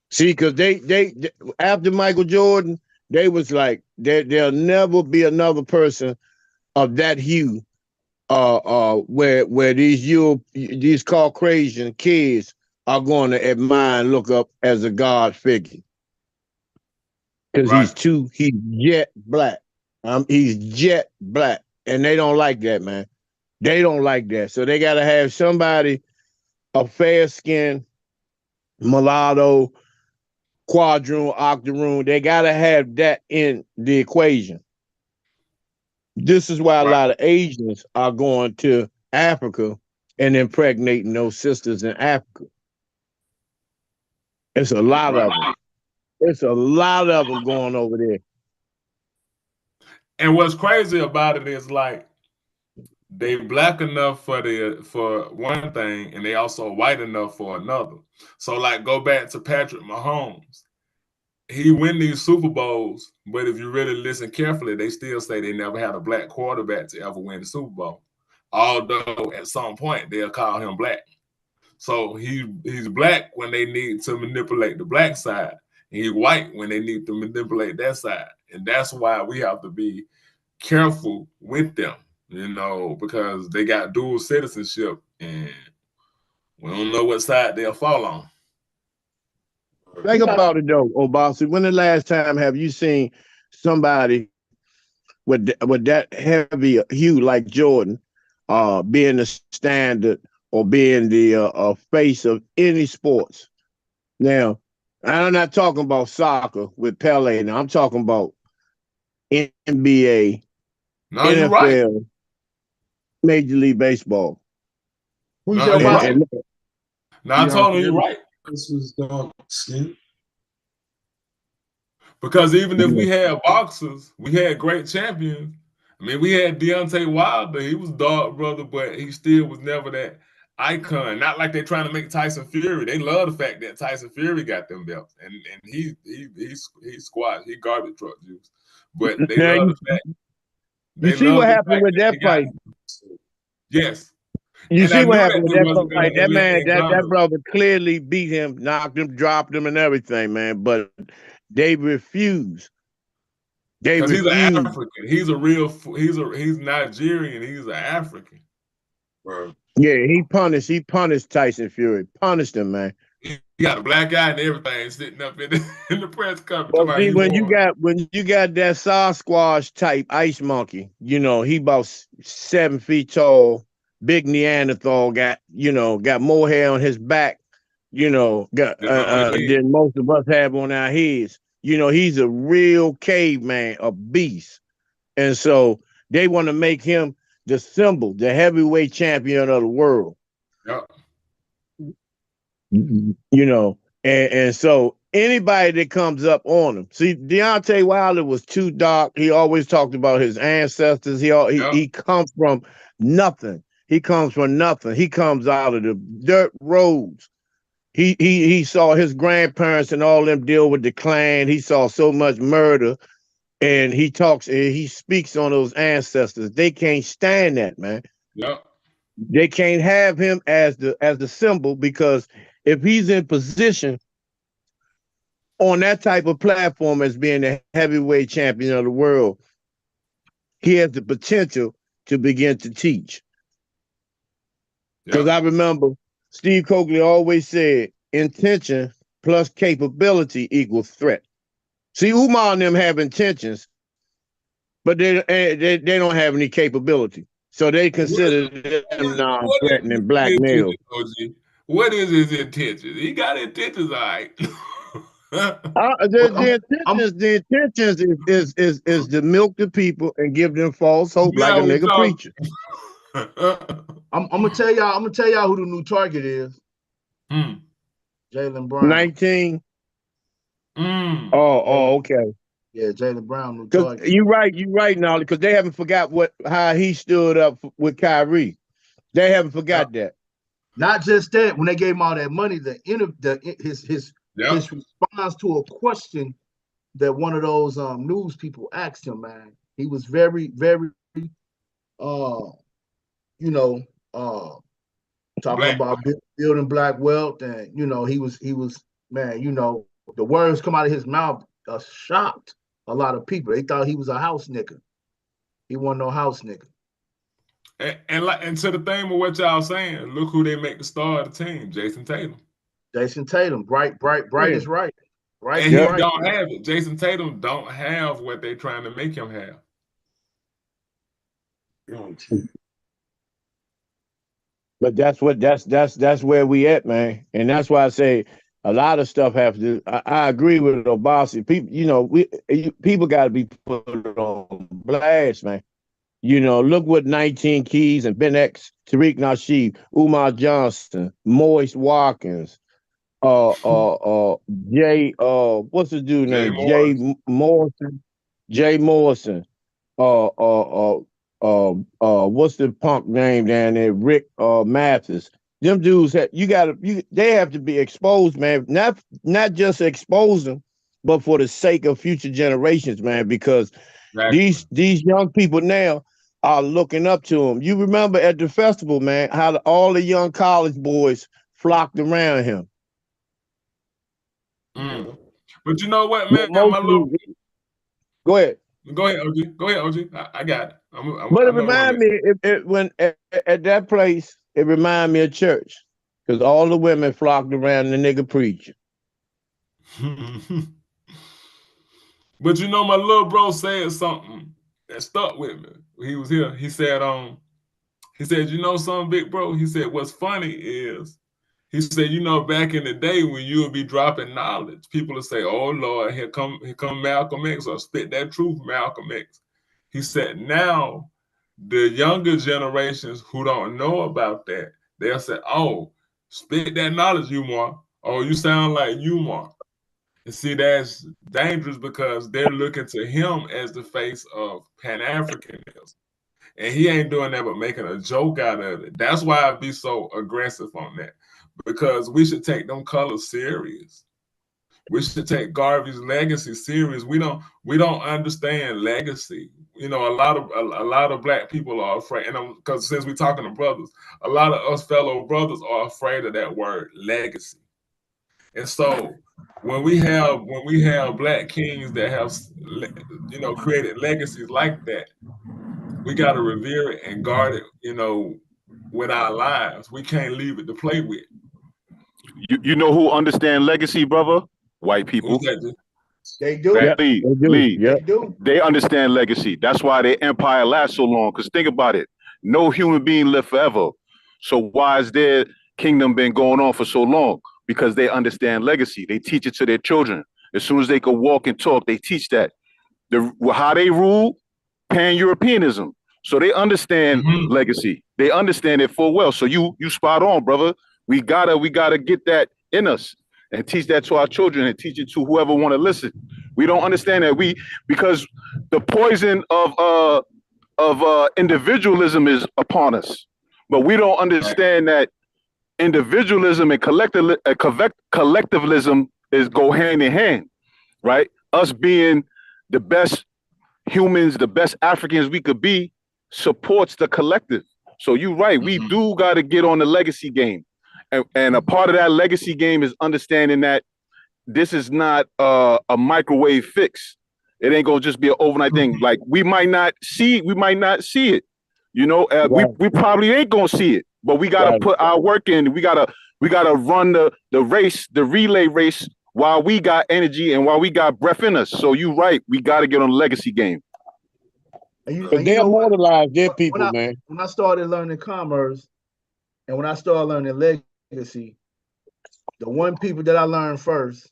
See, because they after Michael Jordan, they was like, there'll never be another person of that hue, where these Caucasian kids are going to admire and look up as a God figure. Because he's jet black. He's jet black. And they don't like that, man. They don't like that. So they got to have somebody, a fair skin, mulatto, quadroon, octoroon. They got to have that in the equation. This is why a lot of Asians are going to Africa and impregnating those sisters in Africa. It's a lot of them. It's a lot of them going over there. And what's crazy about it is like they black enough for one thing, and they also white enough for another. So like go back to Patrick Mahomes. He win these Super Bowls, but if you really listen carefully, they still say they never had a black quarterback to ever win the Super Bowl. Although at some point they'll call him black. So he's black when they need to manipulate the black side. And he's white when they need to manipulate that side. And that's why we have to be careful with them, you know, because they got dual citizenship and we don't know what side they'll fall on. Think about it though, Obasi. When the last time have you seen somebody with that heavy hue like Jordan being the standard or being the face of any sports? Now, I'm not talking about soccer with Pele. Now I'm talking about NBA, NFL, right. Major League Baseball. Who's your right? I told him you're right. This was dark skin. Because even if we had boxers, we had great champions. I mean, we had Deontay Wilder. He was dark, brother, but he still was never that icon. Not like they're trying to make Tyson Fury. They love the fact that Tyson Fury got them belts, and he squash, he garbage truck juice. But they love the fact. You see what happened with that fight? Yes. You see what happened with that fight? That man, that brother clearly beat him, knocked him, dropped him, and everything, man. But they refuse. Because he's an African. He's a real. He's Nigerian. He's an African. Right. Yeah, he punished Tyson Fury. Punished him, man. He got a black eye and everything sitting up in the press conference. Well, see, when you got that Sasquatch type ice monkey, you know, he about 7 feet tall, big Neanderthal, got more hair on his back, than most of us have on our heads. You know, he's a real caveman, a beast. And so they want to make him the symbol, the heavyweight champion of the world. Yep. You know, and so anybody that comes up on him. See, Deontay Wilder was too dark. He always talked about his ancestors. He comes from nothing. He comes from nothing. He comes out of the dirt roads. He saw his grandparents and all them deal with the clan. He saw so much murder, and he speaks on those ancestors. They can't stand that, man. Yeah. They can't have him as the symbol because if he's in position on that type of platform as being the heavyweight champion of the world, he has the potential to begin to teach. Because I remember Steve Coakley always said, intention plus capability equals threat. See, Umar and them have intentions, but they don't have any capability. So they consider them non-threatening black males. What is his intentions? He got intentions, all right. The intentions is to milk the people and give them false hope like a nigga preacher. I'm gonna tell y'all who the new target is. Jaylen Brown. 19. Oh, okay. Yeah, Jaylen Brown new target. You're right now, because they haven't forgot how he stood up with Kyrie. They haven't forgot that. Not just that, when they gave him all that money, his response to a question that one of those news people asked him, man, he was very, very talking about building black wealth, and he was man, the words come out of his mouth shocked a lot of people. They thought he was a house nigga. He wasn't no house nigga. And to the thing with what y'all saying, look who they make the star of the team, Jason Tatum. Jason Tatum, bright is right. Right. And he don't have it. Jason Tatum don't have what they're trying to make him have. But that's where we at, man. And that's why I say a lot of stuff have to. I agree with Obasi. People, people got to be put on blast, man. Look what 19 Keys and Ben X, Tariq Nasheed, Umar Johnson, Moist Watkins, Jay, what's the dude name? Jay Morrison. What's the punk name down there? Rick Mathis. Them dudes they have to be exposed, man. Not just expose them, but for the sake of future generations, man, because these young people now are looking up to him. You remember at the festival, man, how all the young college boys flocked around him. But you know what, man? Go ahead. Go ahead, OG. I got it. But it reminds me, when at that place, it reminded me of church, because all the women flocked around the nigga preacher. But my little bro said something that stuck with me. He was here. He said, something, big bro? He said, what's funny is, he said, back in the day when you would be dropping knowledge, people would say, oh Lord, here come Malcolm X, or spit that truth, Malcolm X. He said, now the younger generations who don't know about that, they'll say, oh, spit that knowledge, Umar. Oh, you sound like Umar. And see, that's dangerous, because they're looking to him as the face of Pan-Africanism. And he ain't doing that but making a joke out of it. That's why I be so aggressive on that, because we should take them colors serious. We should take Garvey's legacy serious. We don't understand legacy. A lot of black people are afraid, and because since we're talking to brothers, a lot of us fellow brothers are afraid of that word, legacy. And so when we have black kings that have created legacies like that, we got to revere it and guard it, with our lives. We can't leave it to play with. You know who understand legacy, brother? White people. They do. They understand legacy. That's why their empire lasts so long. Because think about it. No human being lived forever. So why is their kingdom been going on for so long? Because they understand legacy. They teach it to their children. As soon as they can walk and talk, they teach that. How they rule, Pan-Europeanism. So they understand legacy. They understand it full well. So you spot on, brother. We gotta get that in us and teach that to our children and teach it to whoever want to listen. We don't understand that because the poison of individualism is upon us, but we don't understand that individualism and collectivism go hand in hand, right? Us being the best humans, the best Africans we could be, supports the collective. So you're right. We do got to get on the legacy game. And a part of that legacy game is understanding that this is not a microwave fix. It ain't gonna just be an overnight thing. Like we might not see it. You know, we probably ain't gonna see it, but we gotta put our work in. We gotta run the race, the relay race, while we got energy and while we got breath in us. So you right, we gotta get on the legacy game. But they immortalize their people, man. When I started learning commerce and when I started learning legacy, the one people that I learned first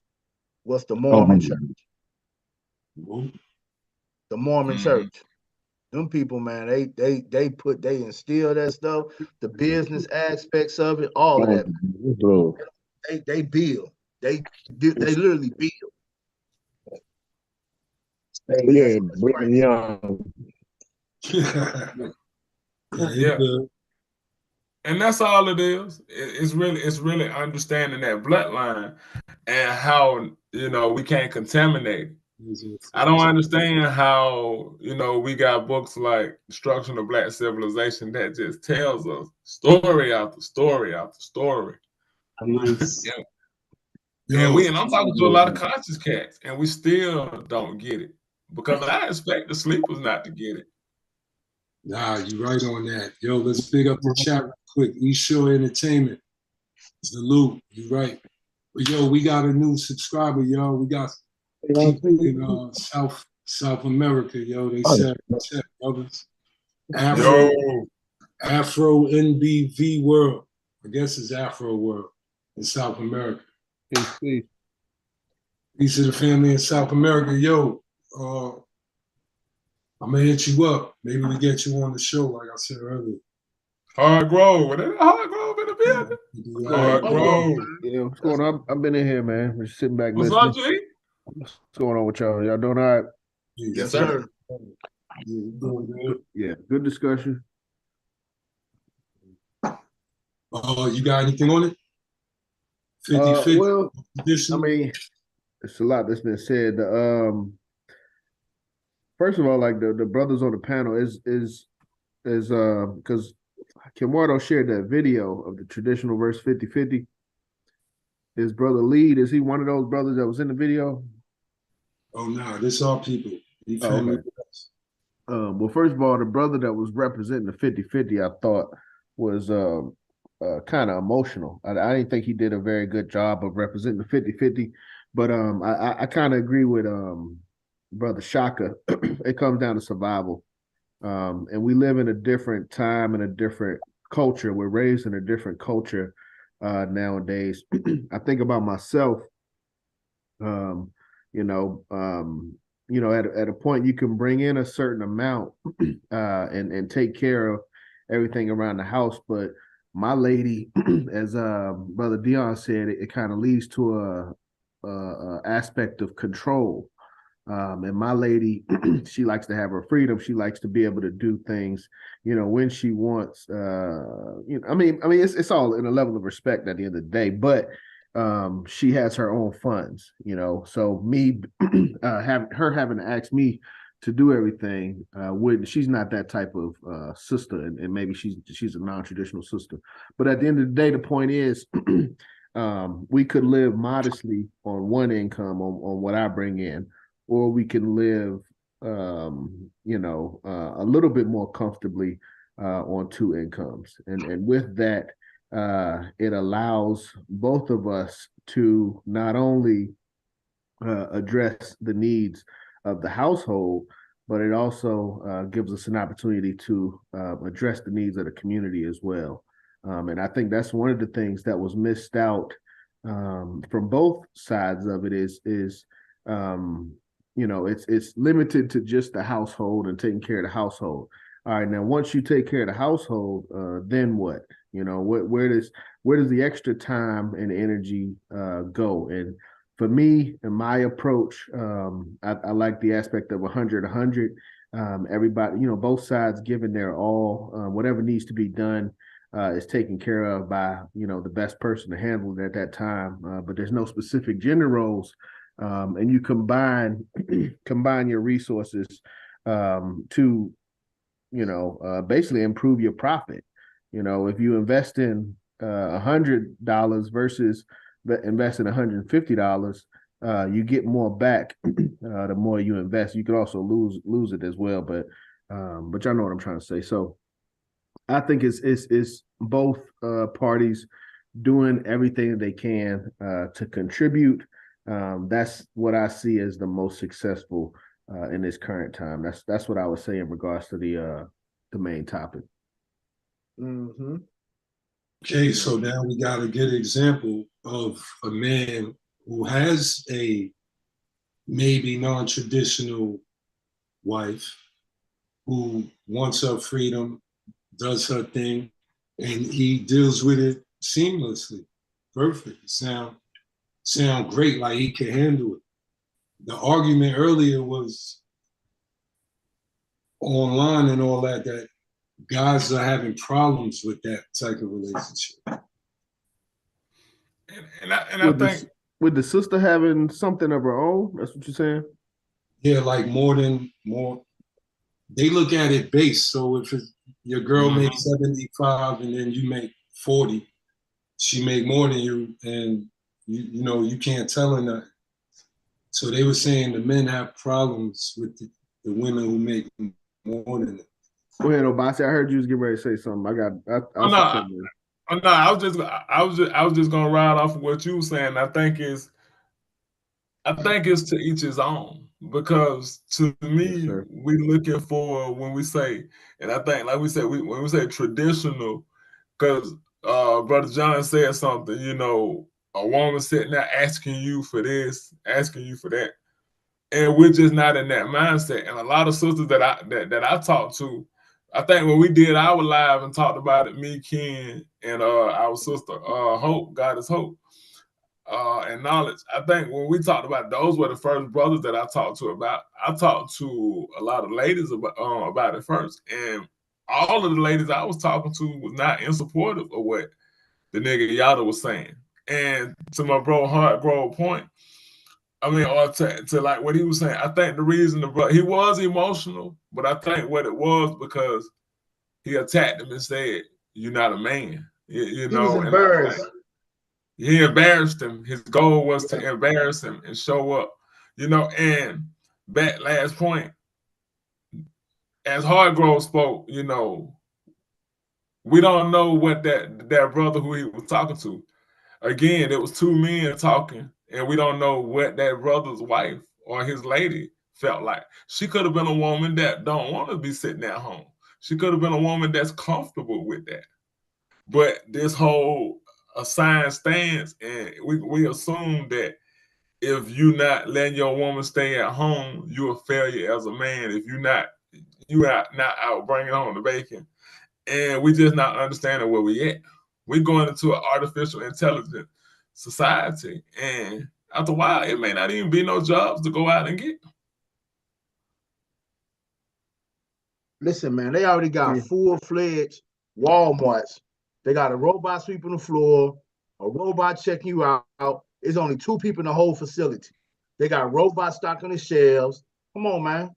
was the Mormon church. The Mormon church. Them people, man, they instill that stuff, the business aspects of it, all of that. They build. They literally build. Yeah, Brigham Young. Yeah. And that's all it is. It's really understanding that bloodline and how, you know, we can't contaminate. I don't understand how, you know, we got books like Destruction of Black Civilization that just tells us story after story after story. Nice. Yeah. And I'm talking to a lot of conscious cats, and we still don't get it because I expect the sleepers not to get it. Nah, you're right on that. Yo, let's big up the chat real quick. East Shore Entertainment. Salute. You're right. But yo, we got a new subscriber, yo. We got people in South America, yo. They said, brothers. Afro NBV World. I guess it's Afro World in South America. Peace to the family in South America. Yo, I'm gonna hit you up. Maybe we get you on the show, like I said earlier. Hard Grove in the building. Hard Grove. Yeah, what's going on? I've been in here, man. We're just sitting back What's listening. up, G? What's going on with y'all? Y'all doing all right? Yes, sir. Yeah, doing good. Yeah, good discussion. You got anything on it? 50-50. Well, I mean, it's a lot that's been said. First of all, like the brothers on the panel is because Kimwardo shared that video of the traditional verse 50-50. His brother Lead, is he one of those brothers that was in the video? Oh no, this all people. Okay. Well, first of all, the brother that was representing the 50-50, I thought was kind of emotional. I didn't think he did a very good job of representing the 50-50, but I kind of agree with Brother Shaka. It comes down to survival. And we live in a different time and a different culture. We're raised in a different culture nowadays. I think about myself, at a point you can bring in a certain amount and take care of everything around the house. But my lady, as Brother Dion said, it kind of leads to a aspect of control. And my lady, she likes to have her freedom. She likes to be able to do things, when she wants. It's all in a level of respect at the end of the day. But she has her own funds, So me having to ask me to do everything, she's not that type of sister, and maybe she's a non-traditional sister. But at the end of the day, the point is, we could live modestly on one income on what I bring in. Or we can live, a little bit more comfortably on two incomes. And with that, it allows both of us to not only address the needs of the household, but it also gives us an opportunity to address the needs of the community as well. And I think that's one of the things that was missed out from both sides of it is it's limited to just the household and taking care of the household. All right, now once you take care of the household, then what? Where does the extra time and energy go? And for me and my approach, I like the aspect of 100-100. Everybody, both sides giving their all. Whatever needs to be done is taken care of by the best person to handle it at that time. But there's no specific gender roles. And you combine your resources to basically improve your profit. If you invest in $100 versus investing $150, you get more back the more you invest. You could also lose it as well, but y'all know what I'm trying to say. So I think it's both parties doing everything that they can to contribute. That's what I see as the most successful in this current time. That's what I would say in regards to the main topic. Mm-hmm. Okay, so now we got a good example of a man who has a maybe non-traditional wife who wants her freedom, does her thing, and he deals with it seamlessly. Perfect. Sound great, like he can handle it. The argument earlier was online and all that guys are having problems with that type of relationship. And I think with the sister having something of her own, that's what you're saying? Yeah, like more. They look at it base. So if your girl makes 75 and then you make 40, she make more than you, and you can't tell her nothing. So they were saying the men have problems with the women who make more than them. Go ahead, Obasi. I heard you was getting ready to say something. I was just gonna ride off of what you were saying. I think it's to each his own, because to me, we looking for, when we say, and I think, like we said, when we say traditional, because Brother John said something, a woman sitting there asking you for this, asking you for that, and we're just not in that mindset. And a lot of sisters that I talk to, I think when we did our live and talked about it, me, Ken, and our sister Hope, God is Hope, and Knowledge, I think when we talked about, those were the first brothers that I talked to about. I talked to a lot of ladies about it first, and all of the ladies I was talking to was not in support of what the nigga Yada was saying. And to my bro Hardgrove point, I mean, or to like what he was saying, I think the reason he was emotional, but I think what it was because he attacked him and said, "You're not a man." He was embarrassed. He embarrassed him. His goal was to embarrass him and show up, and that last point, as Hardgrove spoke, we don't know what that brother who he was talking to. Again, it was two men talking, and we don't know what that brother's wife or his lady felt like. She could have been a woman that don't want to be sitting at home. She could have been a woman that's comfortable with that. But this whole assigned stance, and we assume that if you're not letting your woman stay at home, you're a failure as a man. If you're not out bringing home the bacon, and we just not understanding where we at. We're going into an artificial intelligence society, and after a while, it may not even be no jobs to go out and get. Listen, man, they already got full-fledged Walmarts. They got a robot sweeping the floor, a robot checking you out. It's only 2 people in the whole facility. They got robots stocking the shelves. Come on, man.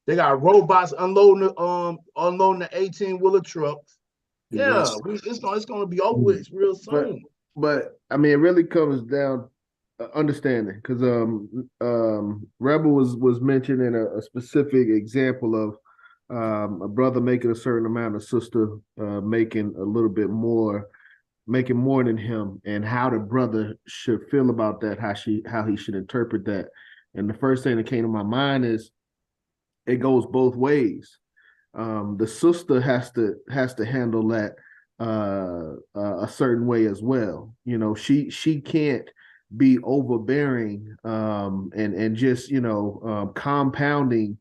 They got robots unloading the 18-wheeler trucks. Yeah, it's gonna be over with real soon. But I mean, it really comes down understanding, because Rebel was mentioning a specific example of a brother making a certain amount, of sister making a little bit more, making more than him, and how the brother should feel about that, how he should interpret that. And the first thing that came to my mind is, it goes both ways. The sister has to handle that a certain way as well. She can't be overbearing and just compounding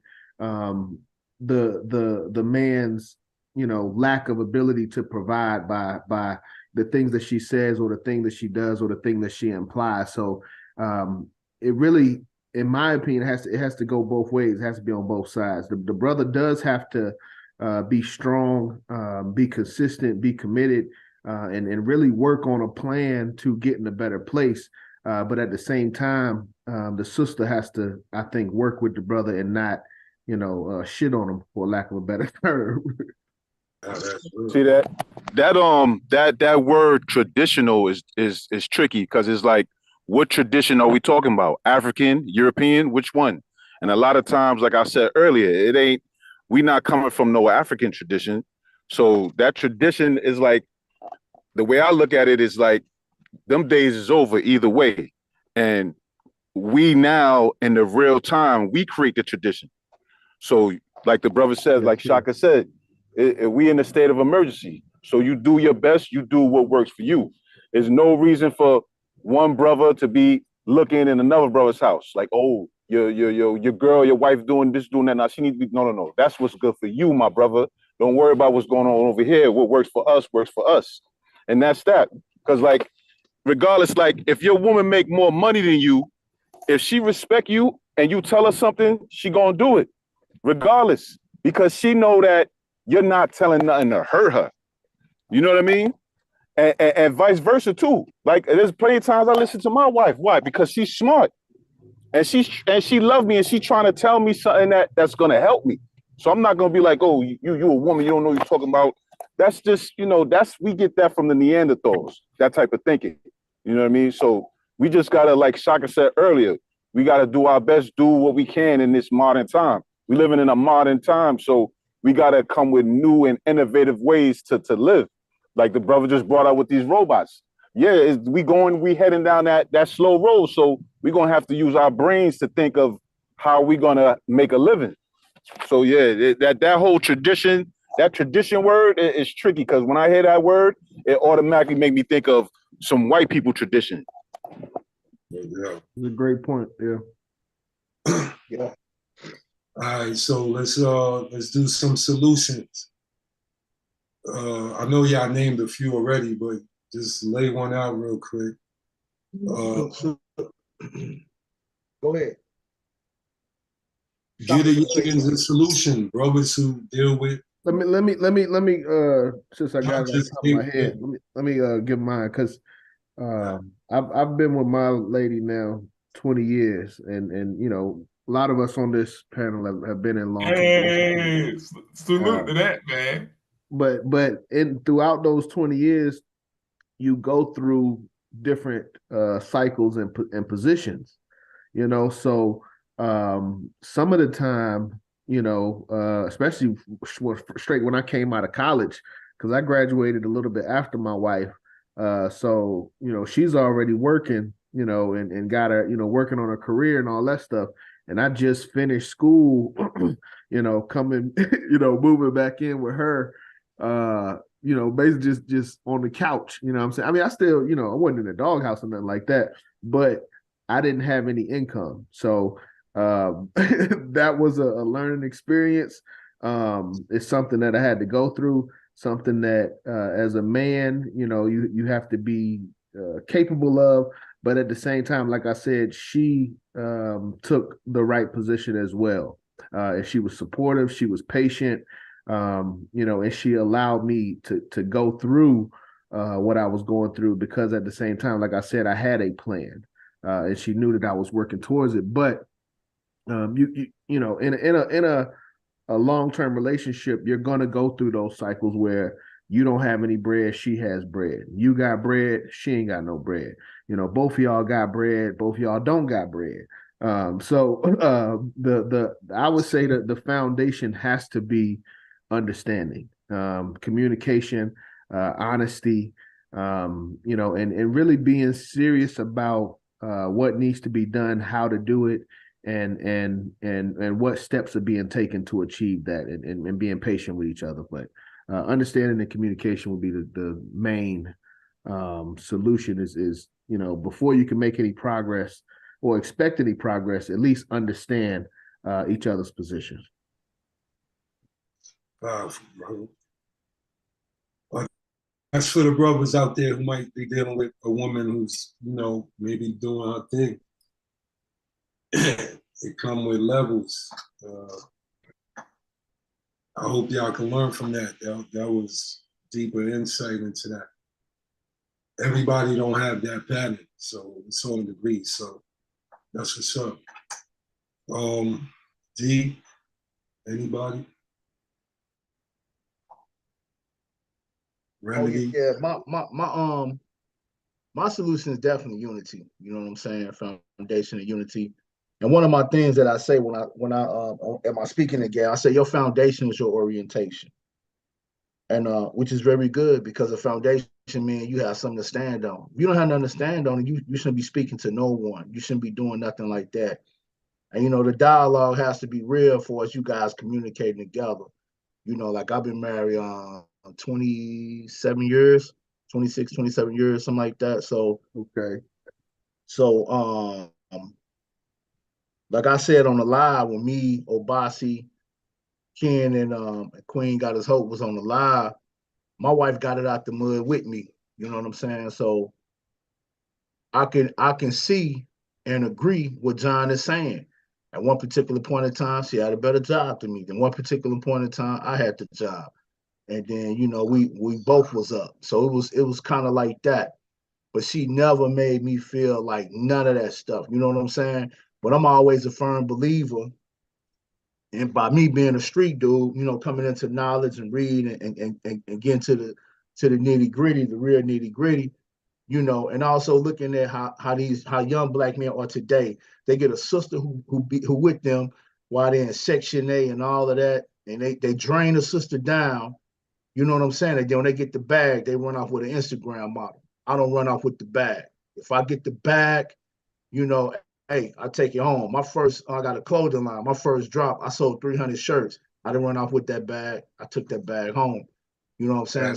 the man's lack of ability to provide by the things that she says, or the thing that she does, or the thing that she implies. So it really, in my opinion, it has to go both ways. It has to be on both sides. The brother does have to be strong, be consistent, be committed, and really work on a plan to get in a better place. But at the same time, the sister has to, I think, work with the brother and not, shit on him, for lack of a better term. See that word traditional is tricky because it's like, what tradition are we talking about? African, European, which one? And a lot of times, like I said earlier, it ain't, we not coming from no African tradition. So that tradition is like, the way I look at it is like, them days is over either way. And we now in the real time, we create the tradition. So like the brother says, like Shaka said, we in a state of emergency. So you do your best, you do what works for you. There's no reason for one brother to be looking in another brother's house. Like, oh, your girl, your wife doing this, doing that. Now she needs to be, no. That's what's good for you, my brother. Don't worry about what's going on over here. What works for us works for us. And that's that. Because like, regardless, like if your woman make more money than you, if she respect you and you tell her something, she gonna do it. Regardless, because she know that you're not telling nothing to hurt her. You know what I mean? And vice versa too. Like there's plenty of times I listen to my wife. Why? Because she's smart. And she loves me and she's trying to tell me something that's gonna help me. So I'm not gonna be like, oh, you a woman, you don't know what you're talking about. That's just, we get that from the Neanderthals, that type of thinking. You know what I mean? So we just gotta, like Shaka said earlier, we gotta do our best, do what we can in this modern time. We living in a modern time, so we gotta come with new and innovative ways to live. Like the brother just brought out with these robots. Yeah, we heading down that slow road. So we're gonna have to use our brains to think of how we gonna make a living. So yeah, that whole tradition, that tradition word is tricky because when I hear that word, it automatically make me think of some white people tradition. Yeah. That's a great point. Yeah. Yeah. All right, so let's do some solutions. I know y'all named a few already, but just lay one out real quick. Go ahead. Get a youngins a solution, brothers who deal with. Let me since I got it on top of my head, let me give mine because I've been with my lady now 20 years, and a lot of us on this panel have been in long-term relationships. Salute to that, man. But throughout those 20 years, you go through different cycles and positions, so some of the time, especially straight when I came out of college, because I graduated a little bit after my wife. So, she's already working, and got her, working on her career and all that stuff. And I just finished school, coming, moving back in with her, basically just on the couch, what I'm saying? I mean, I still, I wasn't in a doghouse or nothing like that, but I didn't have any income. So that was a learning experience. It's something that I had to go through, something that as a man, you have to be capable of. But at the same time, like I said, she took the right position as well. And she was supportive, she was patient, and she allowed me to go through what I was going through, because at the same time, like I said, I had a plan, and she knew that I was working towards it. But in a long-term relationship, you're gonna go through those cycles where you don't have any bread, she has bread. You got bread, she ain't got no bread. Both of y'all got bread, both of y'all don't got bread. So I would say that the foundation has to be understanding, communication, honesty, and really being serious about what needs to be done, how to do it, and what steps are being taken to achieve that, and being patient with each other. But understanding and communication will be the main solution. Is before you can make any progress or expect any progress, at least understand each other's positions. Powerful, brother. But that's for the brothers out there who might be dealing with a woman who's, maybe doing her thing. It come with levels. I hope y'all can learn from that. That was deeper insight into that. Everybody don't have that pattern, so it's all degrees. So that's what's up. D, anybody? remedy? Oh yeah, my solution is definitely unity. You know what I'm saying? Foundation of unity. And one of my things that I say when I am I speaking again, I say your foundation is your orientation. And which is very good because a foundation means you have something to stand on. If you don't have nothing to stand on, you shouldn't be speaking to no one. You shouldn't be doing nothing like that. And you know, the dialogue has to be real for us, you guys communicating together. You know, like I've been married 27 years, 26, 27 years, something like that. So Okay. so like I said on the live when me, Obasi, Ken, and Queen Got His Hope was on the live, my wife got it out the mud with me. You know what I'm saying? So I can see and agree what John is saying. At one particular point in time, she had a better job than me. Then one particular point in time, I had the job. And then, you know, we both was up. So it was kind of like that. But she never made me feel like none of that stuff. You know what I'm saying? But I'm always a firm believer. And by me being a street dude, you know, coming into knowledge and read and getting to the nitty gritty, the real nitty gritty, you know, and also looking at how young black men are today. They get a sister who with them while they're in Section A and all of that, and they drain the sister down. You know what I'm saying? And then when they get the bag, they run off with an Instagram model. I don't run off with the bag. If I get the bag, you know, hey, I take it home. I got a clothing line. My first drop, I sold 300 shirts. I didn't run off with that bag. I took that bag home. You know what I'm saying?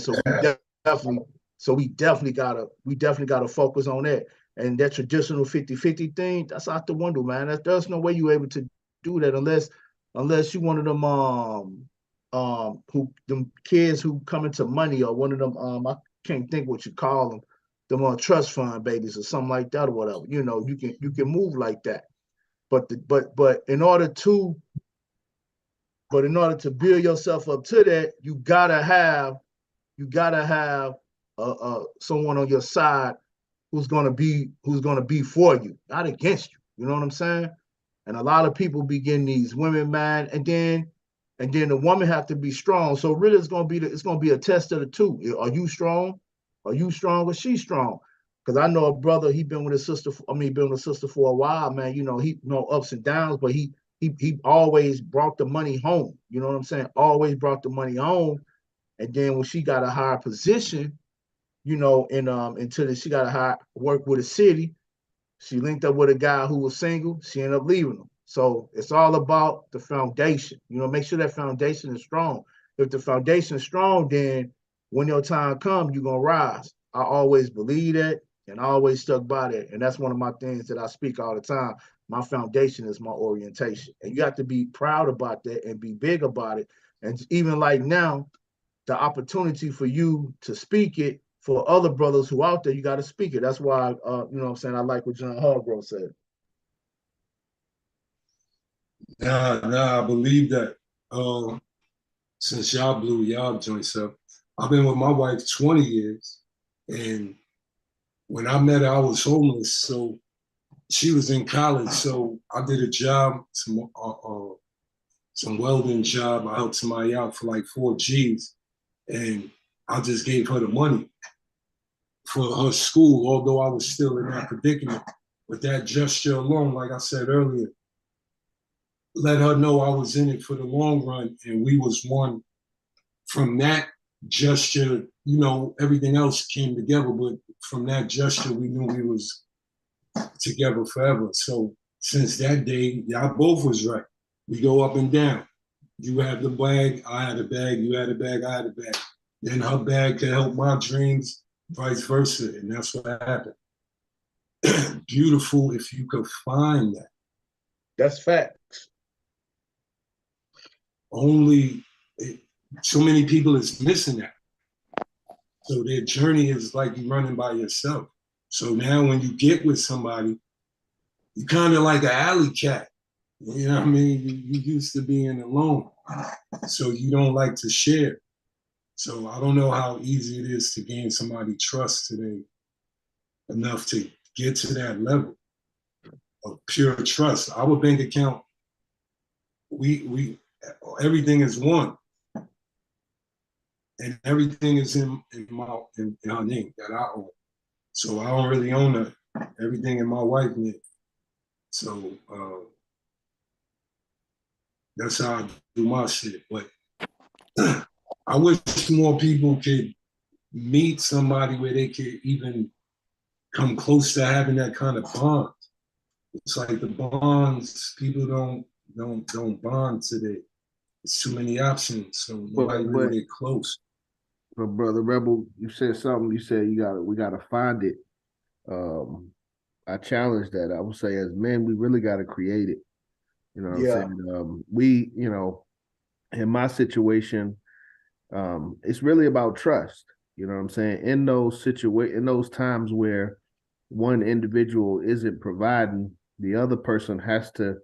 So we definitely gotta focus on that. And that traditional 50-50 thing, that's out the window, man. There's no way you're able to do that unless you one of them kids who come into money, or one of them I can't think what you call them trust fund babies or something like that or whatever. You know, you can move like that. But in order to build yourself up to that, you gotta have someone on your side who's gonna be for you, not against you. You know what I'm saying? And a lot of people be getting these women mad, and then the woman have to be strong. So really, it's gonna be a test of the two. Are you strong? Are you strong or she strong? Because I know a brother, he been with his sister. Been with a sister for a while, man. You know, he ups and downs, but he always brought the money home. You know what I'm saying? Always brought the money home. And then when she got a higher position, you know, and until she got to work with a city, she linked up with a guy who was single. She ended up leaving him. So it's all about the foundation. You know, make sure that foundation is strong. If the foundation is strong, then when your time comes, you're gonna rise. I always believe that, and I always stuck by that. And that's one of my things that I speak all the time. My foundation is my orientation, and you have to be proud about that and be big about it. And even like now, the opportunity for you to speak it for other brothers who out there, you got to speak it. That's why, you know what I'm saying, I like what John Hargrove said. Nah, I believe that. Since y'all blew y'all joints up, I've been with my wife 20 years. And when I met her, I was homeless. So she was in college. So I did a job, some welding job. I helped somebody out for like 4 G's. And I just gave her the money for her school, although I was still in that predicament. But that gesture alone, like I said earlier, let her know I was in it for the long run, and we was one. From that gesture, you know, everything else came together, but from that gesture, we knew we was together forever. So since that day, y'all both was right. We go up and down. You had the bag, I had a bag, you had a bag, I had a bag. Then her bag could help my dreams, vice versa, and that's what happened. Beautiful if you could find that. That's facts. Only so many people is missing that. So their journey is like you running by yourself. So now when you get with somebody, you kind of like an alley cat. You know what I mean? You used to being alone. So you don't like to share. So I don't know how easy it is to gain somebody's trust today enough to get to that level of pure trust. Our bank account, we everything is one. and everything is in her name that I own. So I don't really own her. Everything in my wife's name. So that's how I do my shit. But I wish more people could meet somebody where they could even come close to having that kind of bond. It's like the bonds, people don't bond today. It's too many options, so nobody really get close. But Brother Rebel, you said something. You said we gotta find it. I challenge that. I would say as men, we really gotta create it. You know what I'm saying? We, you know, in my situation, it's really about trust. You know what I'm saying? In those times where one individual isn't providing, the other person has to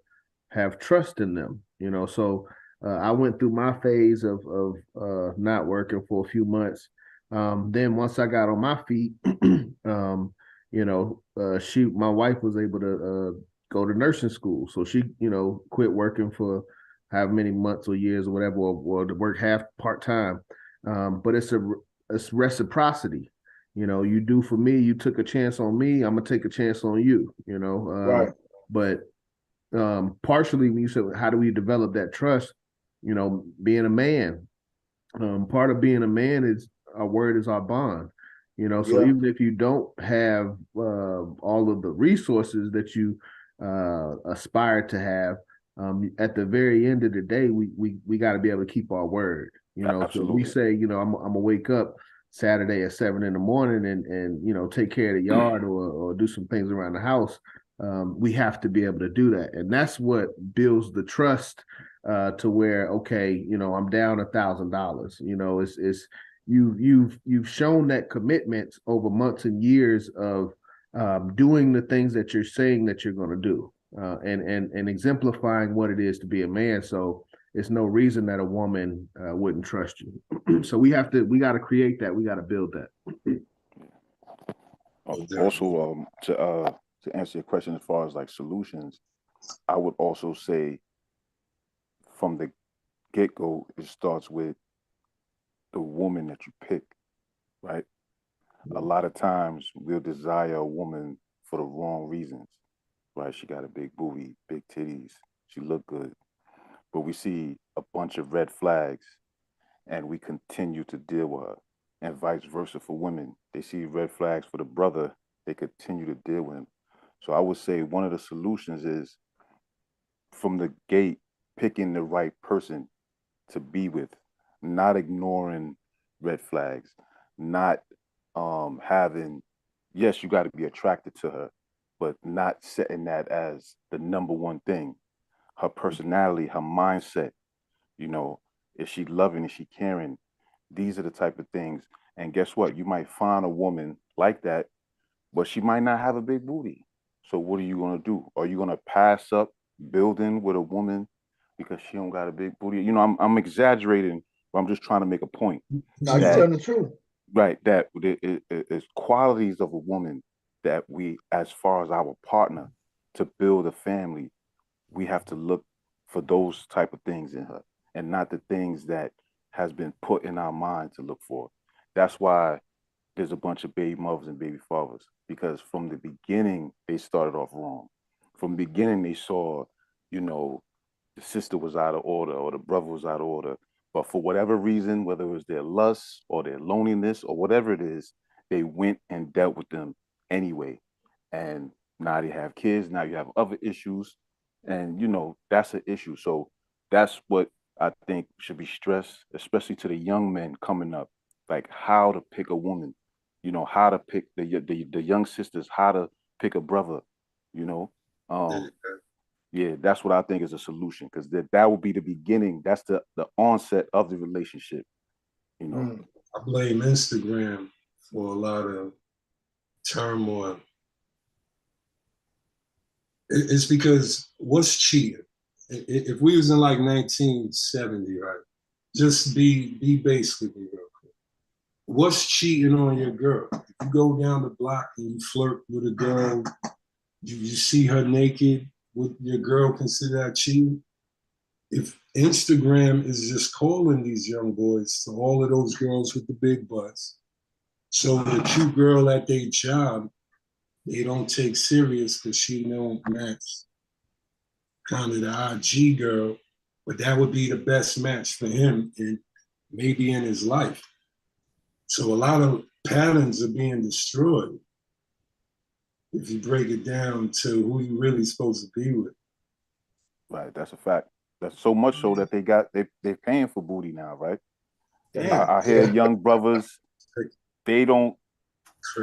have trust in them. You know, so I went through my phase of not working for a few months. Then once I got on my feet, you know, my wife was able to go to nursing school, so she, you know, quit working for however many months or years or whatever, or to work half part time. But it's reciprocity. You know, you do for me, you took a chance on me, I'm gonna take a chance on you. You know, right. But partially, when you said how do we develop that trust, you know, being a man, part of being a man is our word is our bond. You know, so even if you don't have all of the resources that you aspire to have, at the very end of the day, we got to be able to keep our word. You know, so we say, you know, I'm gonna wake up Saturday at 7 in the morning and you know, take care of the yard or do some things around the house. We have to be able to do that, and that's what builds the trust to where, okay, you know, I'm down $1,000. You know, it's you've shown that commitment over months and years of doing the things that you're saying that you're going to do, and exemplifying what it is to be a man. So it's no reason that a woman wouldn't trust you. So we got to create that. We got to build that. Also, to answer your question as far as like solutions, I would also say from the get-go, it starts with the woman that you pick, right? A lot of times we'll desire a woman for the wrong reasons, right? She got a big booty, big titties, she look good, but we see a bunch of red flags and we continue to deal with her, and vice versa for women. They see red flags for the brother, they continue to deal with him. So I would say one of the solutions is from the gate, picking the right person to be with, not ignoring red flags, not having, yes, you got to be attracted to her, but not setting that as the number one thing. Her personality, her mindset, you know, is she loving, is she caring? These are the type of things. And guess what? You might find a woman like that, but she might not have a big booty. So what are you going to do? Are you going to pass up building with a woman because she don't got a big booty? You know, I'm exaggerating, but I'm just trying to make a point. No, you're telling the truth. Right, that it's qualities of a woman that we, as far as our partner, to build a family, we have to look for those type of things in her, and not the things that has been put in our mind to look for. That's why there's a bunch of baby mothers and baby fathers, because from the beginning they started off wrong. From the beginning they saw, you know, the sister was out of order or the brother was out of order, but for whatever reason, whether it was their lust or their loneliness or whatever it is, they went and dealt with them anyway. And now they have kids, now you have other issues, and you know, that's an issue. So that's what I think should be stressed, especially to the young men coming up, like how to pick a woman, you know, how to pick the young sisters, how to pick a brother, you know. Yeah, that's what I think is a solution, because that will be the beginning. That's the onset of the relationship, you know. I blame Instagram for a lot of turmoil. It's because what's cheating? If we was in like 1970, right? Just be basic with me real quick. What's cheating on your girl? If you go down the block and you flirt with a girl, you see her naked, would your girl consider that cheating? if Instagram is just calling these young boys to all of those girls with the big butts, so the cute girl at their job, they don't take serious because she don't match kind of the IG girl, but that would be the best match for him and maybe in his life. So a lot of patterns are being destroyed if you break it down to who you really supposed to be with. Right, that's a fact. That's so much so that they're paying for booty now, right? I hear young brothers, they don't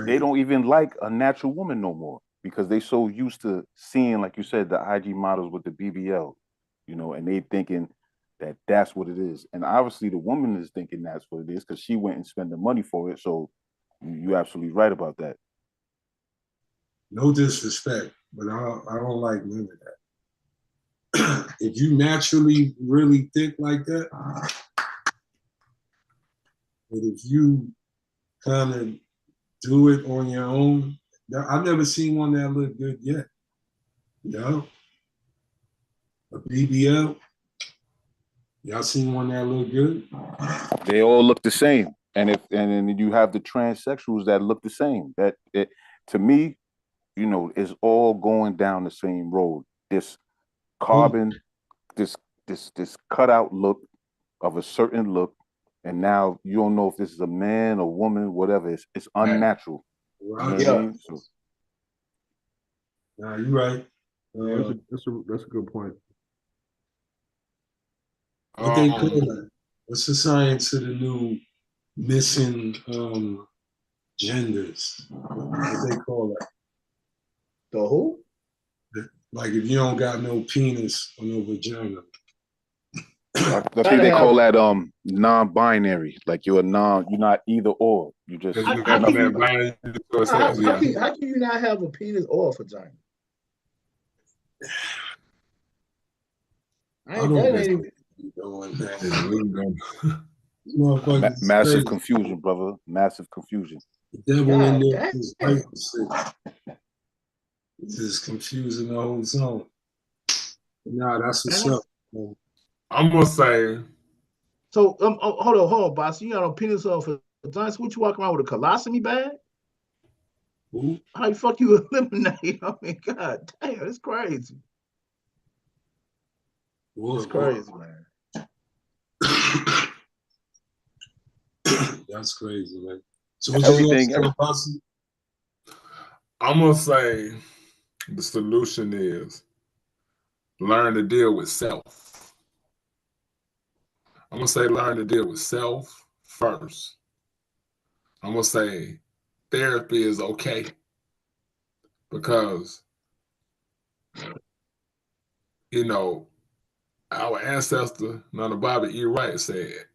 even like a natural woman no more because they so used to seeing, like you said, the IG models with the BBL, you know, and they thinking that that's what it is. And obviously the woman is thinking that's what it is because she went and spent the money for it. So you're absolutely right about that. No disrespect, but I don't like none of that. If you naturally really think like that, but if you kind of do it on your own, I've never seen one that looked good yet. You know? A BBL, y'all seen one that look good? They all look the same. And then you have the transsexuals that look the same. To me, you know, is all going down the same road. This carbon, this cutout look of a certain look, and now you don't know if this is a man or woman, whatever. It's unnatural. Right. You know what I mean? So, nah, you're right. That's a good point. What they call that? What's the science of the new missing genders? What they call that? The who? Like if you don't got no penis or no vagina. I think they call that non-binary. Like you're not either or. You just how can you not have a penis or a vagina? Massive confusion, brother. Massive confusion. The devil in there is right. This is confusing the whole zone. Nah, that's what's up. I'm gonna say. So hold on, boss. You got a penis off a vagina? What you walking around with a colostomy bag? Ooh. How the fuck you eliminate? I mean, god damn, it's crazy. It's crazy, man. That's crazy, man. So what everything. I'm gonna say the solution is learn to deal with self. I'm gonna say learn to deal with self first. I'm gonna say therapy is okay because you know our ancestor, Nana Bobby E. Wright, said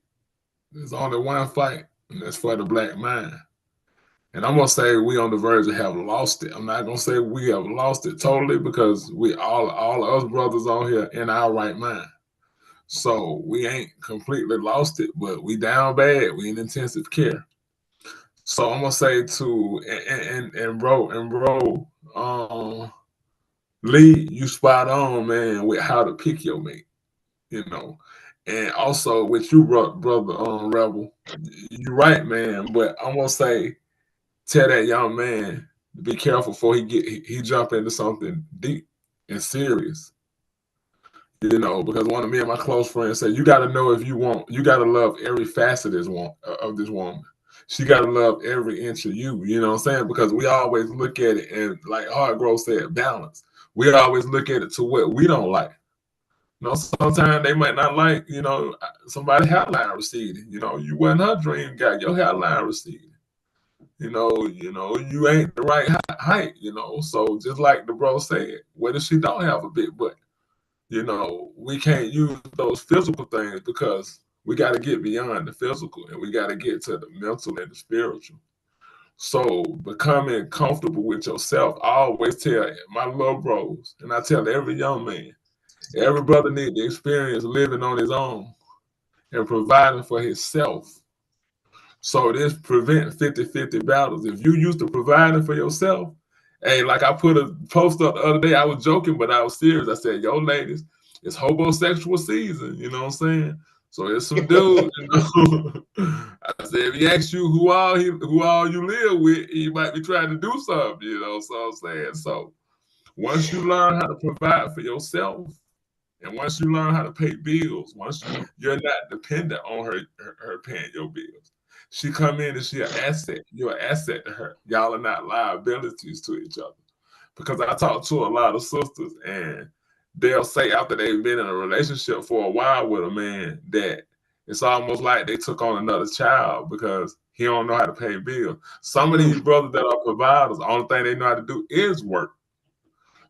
there's only one fight, and that's for the black mind. And I'm gonna say we on the verge of have lost it. I'm not gonna say we have lost it totally because we all of us brothers on here in our right mind. So we ain't completely lost it, but we down bad. We in intensive care. So I'm gonna say to and bro, Lee, you spot on, man, with how to pick your mate. You know, and also with you, brother, Rebel, you're right, man. But I'm gonna say, tell that young man to be careful before he jump into something deep and serious. You know, because one of me and my close friends said, you got to know if you got to love every facet of this woman. She got to love every inch of you. You know what I'm saying? Because we always look at it and, like Hardgrove said, balance. We always look at it to what we don't like. You know, sometimes they might not like, you know, somebody hairline receding. You know, you wasn't her dream guy, your hairline receding. You know, you ain't the right height, you know. So just like the bro said, what if she don't have a big butt? You know, we can't use those physical things because we got to get beyond the physical and we got to get to the mental and the spiritual. So becoming comfortable with yourself, I always tell my little bros, and I tell every young man, every brother need to experience living on his own and providing for himself. So this prevent 50-50 battles. If you used to providing for yourself, hey, like I put a post up the other day, I was joking, but I was serious. I said, yo, ladies, it's homosexual season, you know what I'm saying? So it's some dude, you know. I said, if he asks you who all you live with, he might be trying to do something, you know. So I'm saying, so once you learn how to provide for yourself, and once you learn how to pay bills, once you're not dependent on her paying your bills. She come in and she an asset. You're an asset to her. Y'all are not liabilities to each other. Because I talk to a lot of sisters and they'll say after they've been in a relationship for a while with a man that it's almost like they took on another child because he don't know how to pay bills. Some of these brothers that are providers, the only thing they know how to do is work.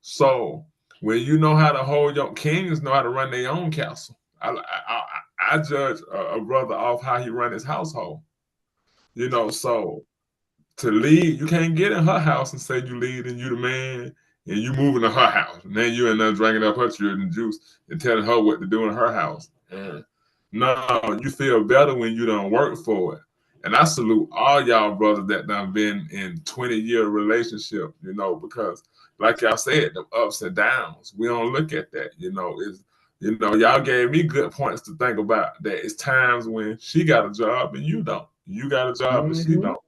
So when you know how to hold your kings, know how to run their own castle. I judge a brother off how he run his household. You know, so to lead, you can't get in her house and say you lead and you the man and you moving to her house. And then you end up drinking up her children's juice and telling her what to do in her house. And no, you feel better when you don't work for it. And I salute all y'all brothers that done been in 20-year relationship, you know, because like y'all said, the ups and downs, we don't look at that, you know. Y'all gave me good points to think about that it's times when she got a job and you don't. You got a job and she don't.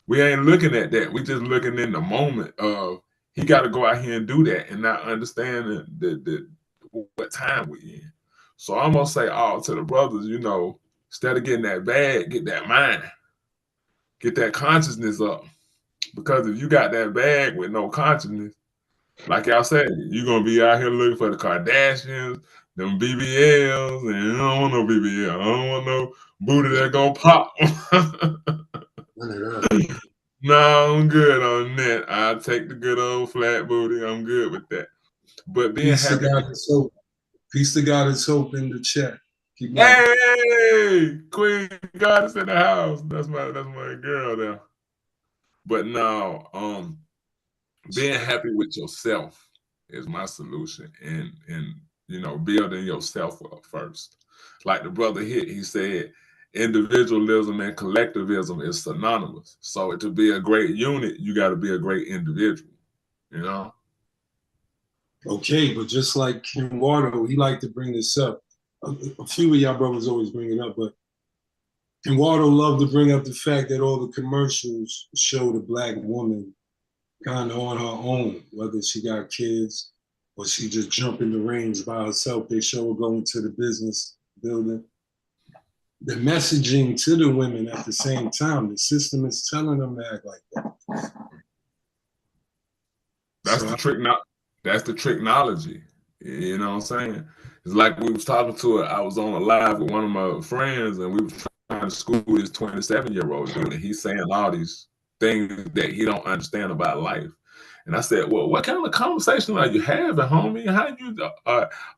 We ain't looking at that. We just looking in the moment of he got to go out here and do that and not understanding what time we in. So I'm gonna say all to the brothers, you know, instead of getting that bag, get that mind, get that consciousness up. Because if you got that bag with no consciousness, like y'all said, you're gonna be out here looking for the Kardashians, them BBLs, and you don't want no BBL. I don't want no booty that gonna pop. No, I'm good on that. I'll take the good old flat booty. I'm good with that. But being happy. Peace to God is hope in the chat. Hey, Queen Goddess in the house. That's my girl there. But now, being happy with yourself is my solution, and you know, building yourself up first. Like the brother hit, he said, individualism and collectivism is synonymous. So to be a great unit, you got to be a great individual, you know? Okay, but just like Kim Wardo, he liked to bring this up. A few of y'all brothers always bring it up, but Kim Wardo loved to bring up the fact that all the commercials show the black woman kind of on her own, whether she got kids or she just jump in the range by herself. They show her going to the business building. The messaging to the women at the same time, the system is telling them to act like that. That's the trick. That's the technology. You know what I'm saying? It's like we was talking to it. I was on a live with one of my friends, and we was trying to school this 27-year-old dude, and he's saying all these things that he don't understand about life. And I said, well, what kind of conversation are you having, homie? How you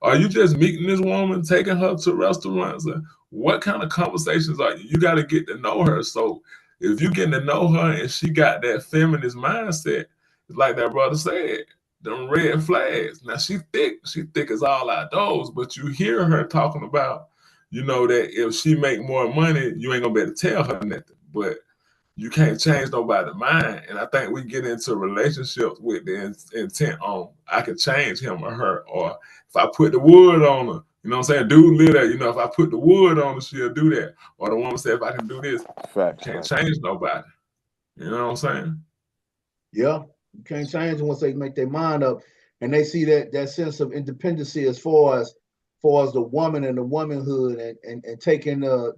are you just meeting this woman, taking her to restaurants? And what kind of conversations are you? You got to get to know her. So if you getting to know her and she got that feminist mindset, it's like that brother said, them red flags. Now she thick as all outdoors, but you hear her talking about, you know, that if she make more money, you ain't gonna be able to tell her nothing. But you can't change nobody's mind. And I think we get into relationships with the intent on, I can change him or her, or if I put the wood on her, you know what I'm saying? Dude live that, you know, if I put the wood on her, she'll do that. Or the woman said, if I can do this, can't change nobody. You know what I'm saying? Yeah, you can't change them once they make their mind up, and they see that sense of independency as far as the woman and the womanhood, and taking the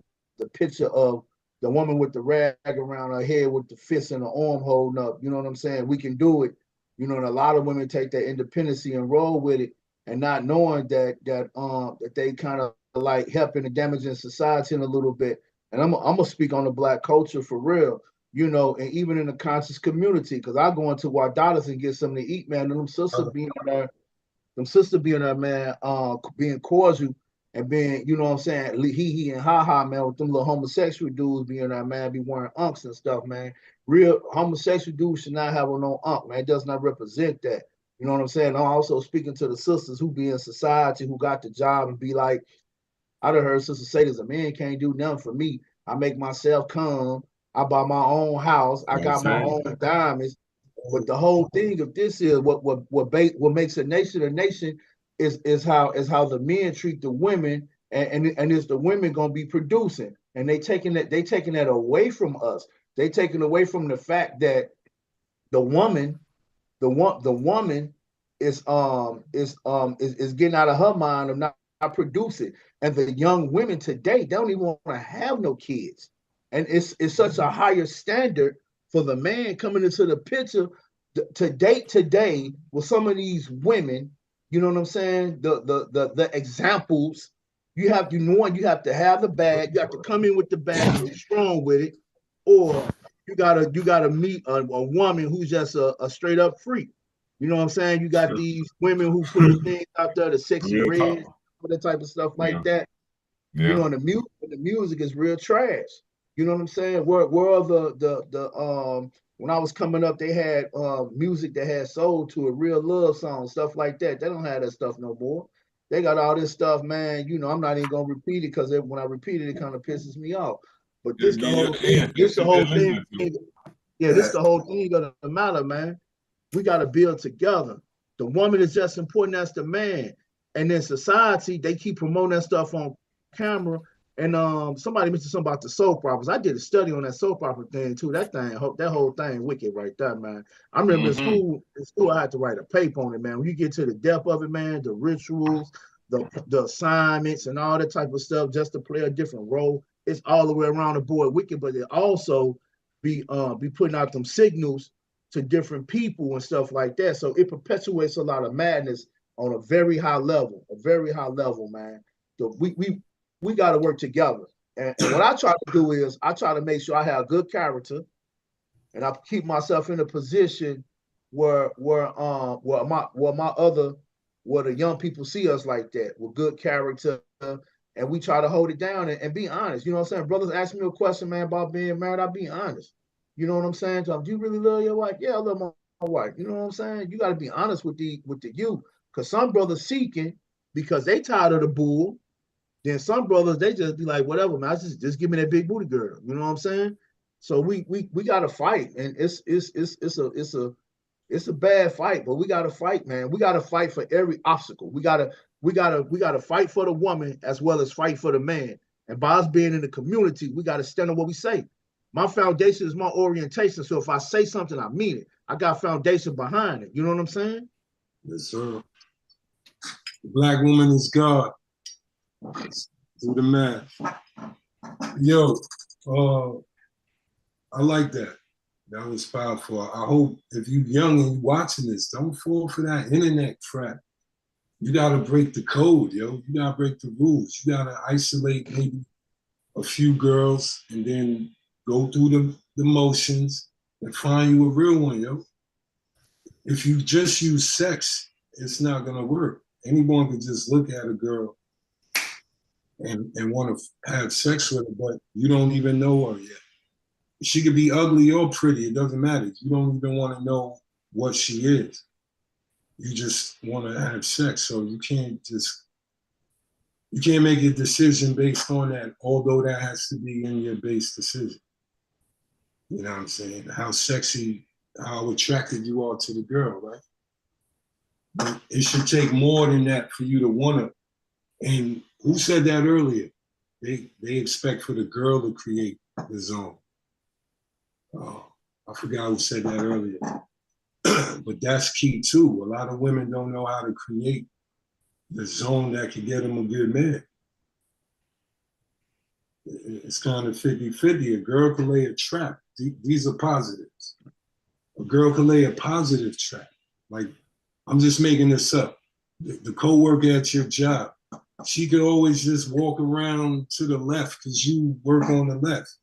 picture of the woman with the rag around her head with the fist and the arm holding up. You know what I'm saying? We can do it. You know, and a lot of women take that independency and roll with it, and not knowing that they kind of like helping and damaging society in a little bit. And I'm gonna speak on the Black culture for real. You know, and even in the conscious community, because I go into Wadadas and get something to eat, man. And them sisters being there, man, being cordial and being, you know what I'm saying, he and ha man, with them little homosexual dudes being there, man, be wearing unks and stuff, man. Real homosexual dudes should not have no unk, man. It does not represent that. You know what I'm saying? I'm also speaking to the sisters who be in society, who got the job, and be like, I done heard sisters say this, a man can't do nothing for me. I make myself come. I buy my own house. I got my own diamonds. But the whole thing of this is what makes a nation is how the men treat the women, and is the women gonna be producing, and they taking that away from us. They taking away from the fact that the woman is getting out of her mind of not producing, and the young women today, they don't even want to have no kids, and it's such a higher standard for the man coming into the picture to date today with some of these women. You know what I'm saying? The examples you have to have the bag. You have to come in with the bag and be strong with it, or you gotta meet a woman who's just a straight up freak. You know what I'm saying? You got these women who put the things out there, the sexy red, all that type of stuff like that. You know, and the music is real trash. You know what I'm saying? Where are the when I was coming up, they had music that had soul to it, real love songs, stuff like that. They don't have that stuff no more. They got all this stuff, man. You know, I'm not even gonna repeat it because when I repeat it, it kind of pisses me off. But this the whole thing. This the whole thing. Yeah, this the whole thing of the matter, man. We got to build together. The woman is just important as the man. And in society, they keep promoting that stuff on camera. And somebody mentioned something about the soap operas. I did a study on that soap opera thing too. That whole thing wicked right there, man. I remember in school I had to write a paper on it, man. When you get to the depth of it, man, the rituals, the assignments, and all that type of stuff, just to play a different role, it's all the way around the board wicked. But it also be putting out them signals to different people and stuff like that. So it perpetuates a lot of madness on a very high level, man. So we got to work together. And what I try to do is I try to make sure I have good character, and I keep myself in a position where the young people see us like that, with good character, and we try to hold it down and be honest. You know what I'm saying? Brothers ask me a question, man, about being married, I'll be honest. You know what I'm saying? Do you really love your wife? Yeah, I love my wife. You know what I'm saying? You got to be honest with the youth, because some brothers seeking because they tired of the bull. Then some brothers, they just be like, whatever, man, just give me that big booty girl. You know what I'm saying? So we got to fight, and it's a bad fight, but we got to fight, man. We got to fight for every obstacle. We got to fight for the woman as well as fight for the man. And by us being in the community, we got to stand on what we say. My foundation is my orientation. So if I say something, I mean it. I got foundation behind it. You know what I'm saying? Yes, sir. The black woman is God. Do the math. Yo, I like that. That was powerful. I hope if you're young and you're watching this, don't fall for that internet trap. You got to break the code, yo. You got to break the rules. You got to isolate maybe a few girls and then go through the motions and find you a real one, yo. If you just use sex, it's not gonna work. Anyone can just look at a girl and want to have sex with her, but you don't even know her yet. She could be ugly or pretty, it doesn't matter. You don't even want to know what she is. You just want to have sex, so you can't make a decision based on that, although that has to be in your base decision. You know what I'm saying? How sexy, how attracted you are to the girl, right? But it should take more than that for you to want to. And who said that earlier? They expect for the girl to create the zone. I forgot who said that earlier. But that's key too. A lot of women don't know how to create the zone that can get them a good man. It's kind of 50-50. A girl can lay a trap. These are positives. A girl can lay a positive trap. Like, I'm just making this up. The co-worker at your job, she could always just walk around to the left because you work on the left.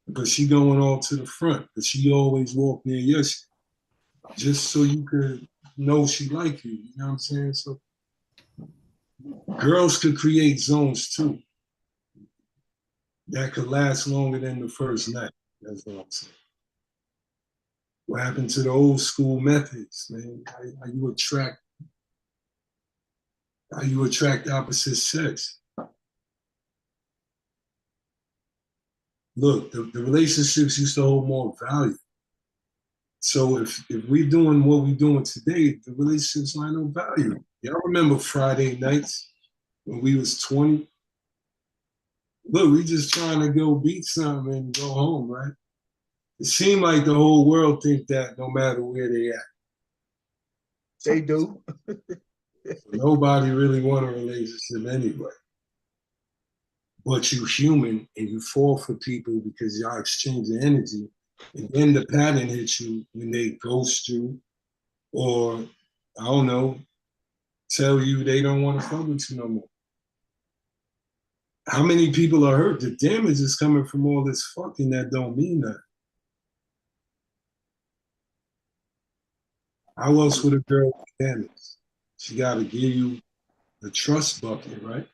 But she going all to the front because she always walk near you, just so you could know she like you. You know what I'm saying? So girls could create zones too that could last longer than the first night. That's what I'm saying. What happened to the old school methods, man? How you attract opposite sex? Look, the relationships used to hold more value. So if we're doing what we're doing today, the relationships ain't no value. Y'all remember Friday nights when we was 20? Look, we just trying to go beat something and go home, right? It seemed like the whole world think that no matter where they at. They do. Nobody really want a relationship anyway. But you human and you fall for people because y'all exchange the energy. And then the pattern hits you when they ghost you or, I don't know, tell you they don't want to fuck with you no more. How many people are hurt? The damage is coming from all this fucking that don't mean that. How else would a girl be damaged? She got to give you the trust bucket, right?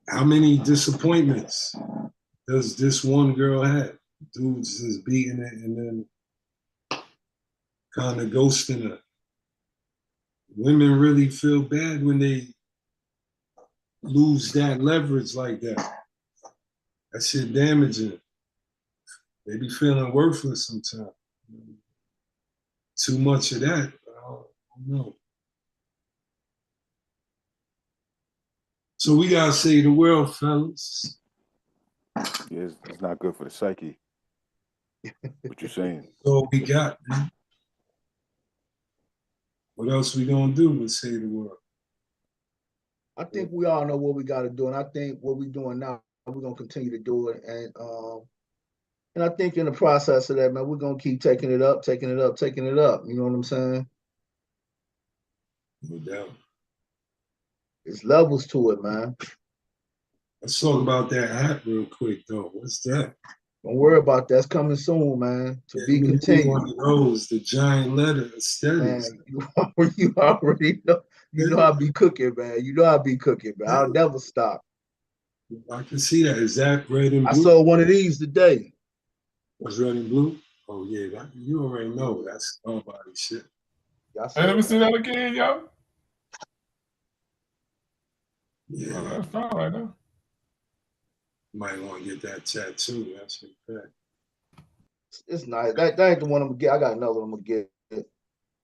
How many disappointments does this one girl have? Dudes just beating it and then kind of ghosting her. Women really feel bad when they lose that leverage like that. That shit damaging. They be feeling worthless sometimes. Too much of that, I don't know. So we gotta save the world, fellas. Yeah, it's not good for the psyche. What you saying? That's all we got, man. What else we gonna do but save the world? I think we all know what we got to do, and I think what we're doing now, we're gonna continue to do it, and I think in the process of that, man, we're gonna keep taking it up, taking it up, taking it up. You know what I'm saying? No doubt. There's levels to it, man. Let's talk about that app real quick, though. What's that? Don't worry about that. It's coming soon, man. To be continued. One of those, the giant letter aesthetics. Man, you already know. You know I be cooking, man. You know I be cooking, man. I'll never stop. I can see that. Is that red and blue? I saw one of these today. Was red and blue? Oh yeah, you already know that's all body shit. Hey, let me see that again, yo. Yeah, oh, that's fine right now. Might want to get that tattoo. That's a fact. It's nice. That ain't the one I'm gonna get. I got another one I'm gonna get.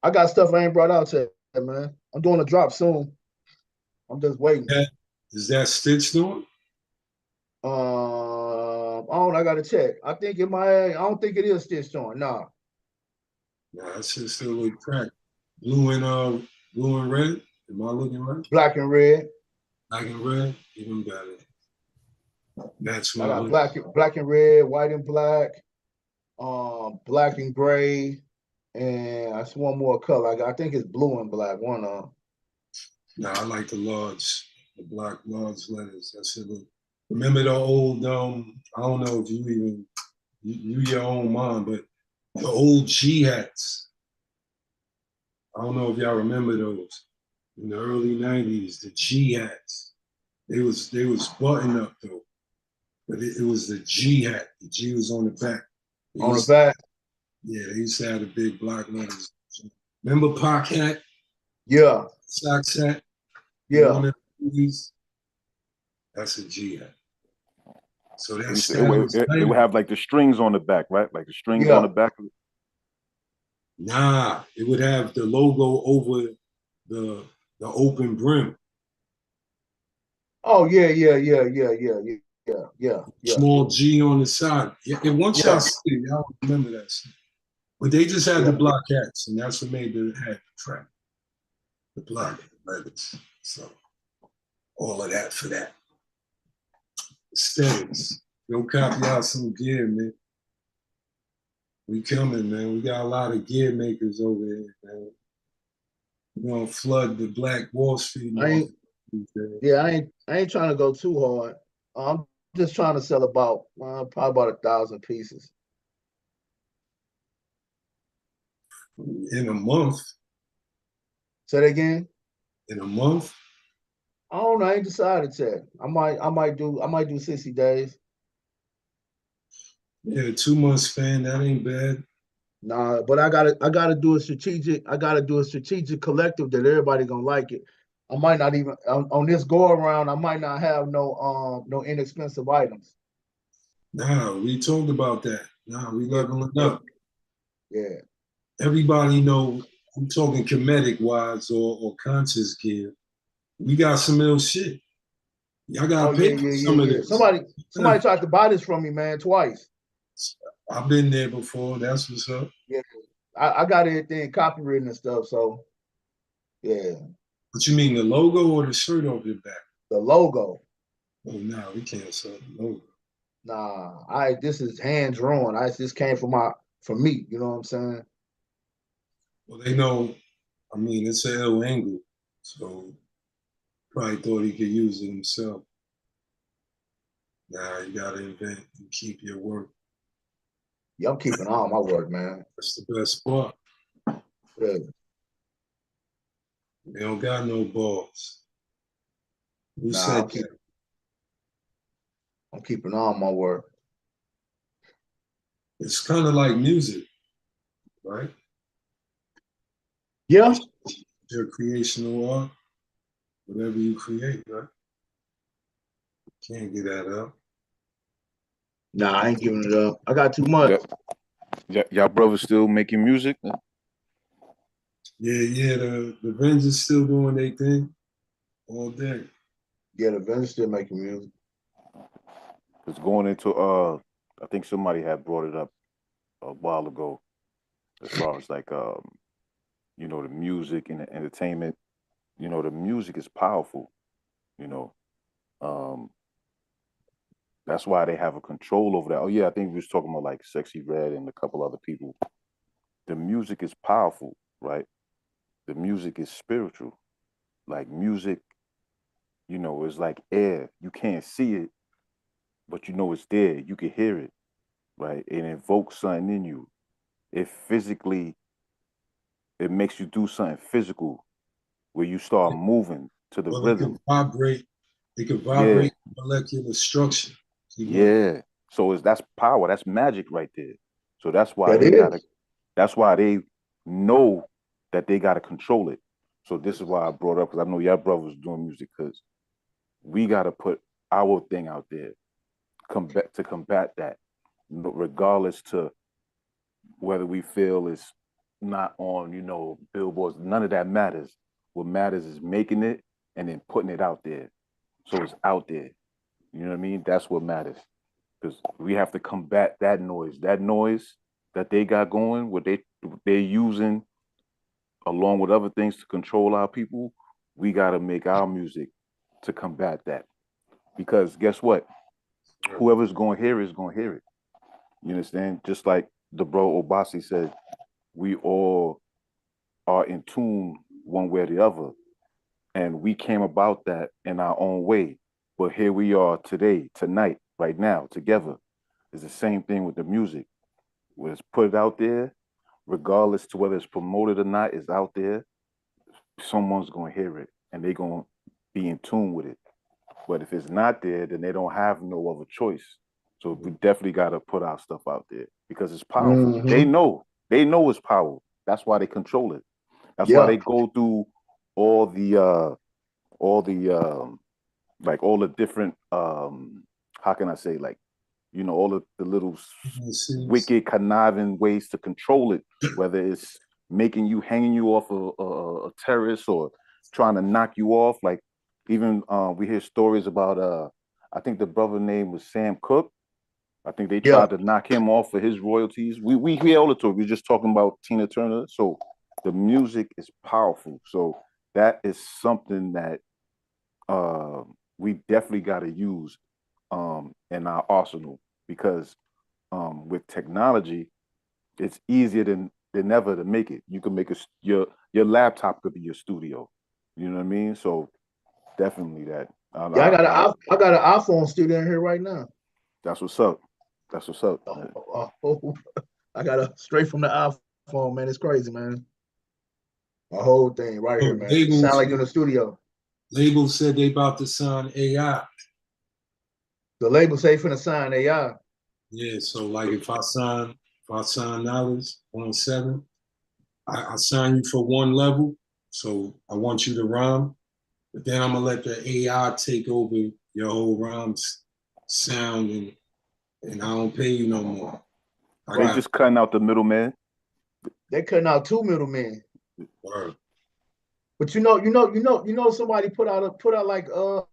I got stuff I ain't brought out yet, man. I'm doing a drop soon. I'm just waiting. Is that stitched on? I gotta check. I think it might. I don't think it is stitched on. Nah. Nah, that shit still look cracked. Blue and red. Am I looking right? Black and red. Black and red. Even better. That's I got black and red, white and black, black and gray, and that's one more color. I think it's blue and black. One of them. Nah, I like the black large letters. That shit look. Remember the old I don't know if you even you your own mind, but the old G hats. I don't know if y'all remember those in the early '90s. The G hats. They was button up though, but it was the G hat. The G was on the back. On the back. Yeah, they used to have the big black letters. Remember Pac hat? Yeah. Sox hat. Yeah. One of these. That's a G hat. So that's it would have like the strings on the back, right? Like the strings on the back of it. Nah, it would have the logo over the open brim. Oh yeah. Small G on the side. Yeah, and once y'all see it, y'all remember that shit. But they just had the block hats, and that's what made the hat track. The block letters. So all of that for that. Aesthetics. Go copy out some gear, man. We coming, man. We got a lot of gear makers over here, man. We're gonna flood the Black Wall Street. I ain't trying to go too hard. I'm just trying to sell about probably about 1,000 pieces. In a month. Say that again? In a month? I don't know. I ain't decided yet. I might do 60 days. Yeah, 2 months span, that ain't bad. Nah, but I gotta do a strategic collective that everybody gonna like it. I might not even on this go around, I might not have no inexpensive items. Nah, we talked about that. Nah, we leveling up. Yeah. Everybody know, I'm talking comedic wise or conscious gear. We got some ill shit. Y'all gotta pay for some of this. Somebody tried to buy this from me, man, twice. I've been there before. That's what's up. Yeah. I got everything copywritten and stuff, so yeah. What you mean, the logo or the shirt off your back? The logo. Oh no, we can't sell the logo. Nah, this is hand drawn. This came from me, you know what I'm saying? Well, they know, I mean, it's an ill angle, so probably thought he could use it himself. Nah, you gotta invent and keep your work. Yeah, I'm keeping all my work, man. That's the best part. Yeah. They don't got no balls. Who Nah, said that? I'm keeping all my work. It's kind of like music, right? Yeah. Your creational art, whatever you create, right? Can't get that up. Nah, I ain't giving it up. I got too much. Y'all brothers still making music? Yeah, the Avengers still doing their thing all day. Yeah, the Avengers still making music. It's going into I think somebody had brought it up a while ago, as far as like you know, the music and the entertainment. You know, the music is powerful, you know. That's why they have a control over that. Oh yeah, I think we was talking about like Sexy Red and a couple other people. The music is powerful, right? The music is spiritual. Like music, you know, is like air. You can't see it, but you know it's there. You can hear it, right? It invokes something in you. It makes you do something physical where you start moving to the rhythm. It can vibrate molecular structure. Yeah. So that's power. That's magic right there. So that's why that's why they know that they gotta control it. So this is why I brought up, because I know y'all brothers doing music, because we gotta put our thing out there, to combat that, regardless to whether we feel it's not on, you know, billboards. None of that matters. What matters is making it and then putting it out there. So it's out there. You know what I mean? That's what matters. Because we have to combat that noise. That noise that they got going, what they're using along with other things to control our people, we gotta make our music to combat that. Because guess what? Whoever's gonna hear it is gonna hear it. You understand? Just like the bro Obasi said, we all are in tune one way or the other. And we came about that in our own way. But here we are today, tonight, right now, together. It's the same thing with the music. When it's put out there, regardless to whether it's promoted or not, it's out there. Someone's gonna hear it and they're gonna be in tune with it. But if it's not there, then they don't have no other choice. So we definitely gotta put our stuff out there because it's powerful. Mm-hmm. They know it's powerful. That's why they control it. That's why they go through all the like all the different how can I say, like, you know, all of the little wicked conniving ways to control it, whether it's making you, hanging you off a terrace or trying to knock you off. Like even we hear stories about I think the brother name was Sam Cooke. I think they tried to knock him off for his royalties. We hear all the talk. We're just talking about Tina Turner. So the music is powerful. So that is something that we definitely got to use in our arsenal, because with technology, it's easier than ever to make it. You can make your laptop could be your studio. You know what I mean? So definitely that. I got an iPhone studio in here right now. That's what's up. That's what's up. I got a straight from the iPhone, man. It's crazy, man. A whole thing right here, man. It sound like you're in the studio. Label said they about to sign AI. The label say finna sign AI. Yeah, so like if I sign Knowledge on 7, I sign you for one level. So I want you to rhyme, but then I'm gonna let the AI take over your whole rhyme sound, and I don't pay you no more. They just cutting out the middleman. They cutting out 2 middlemen. Word. But somebody put out like a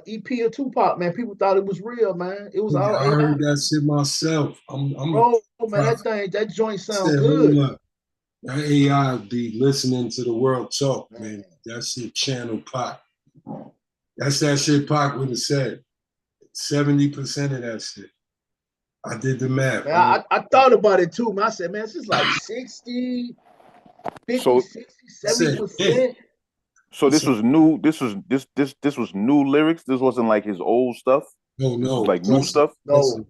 EP of Tupac, man. People thought it was real, man. It was all I heard that shit myself. I'm bro, man, that joint sound said, good. hold up. That AI be listening to the world talk, man. That shit channel Pac. That's that shit Pac would have said. 70% of that shit. I did the math. Man, I thought about it too, man. I said, man, this is like 60, 50, 60, 70%. So this was new. This was new lyrics. This wasn't like his old stuff. No, this was like new stuff. No,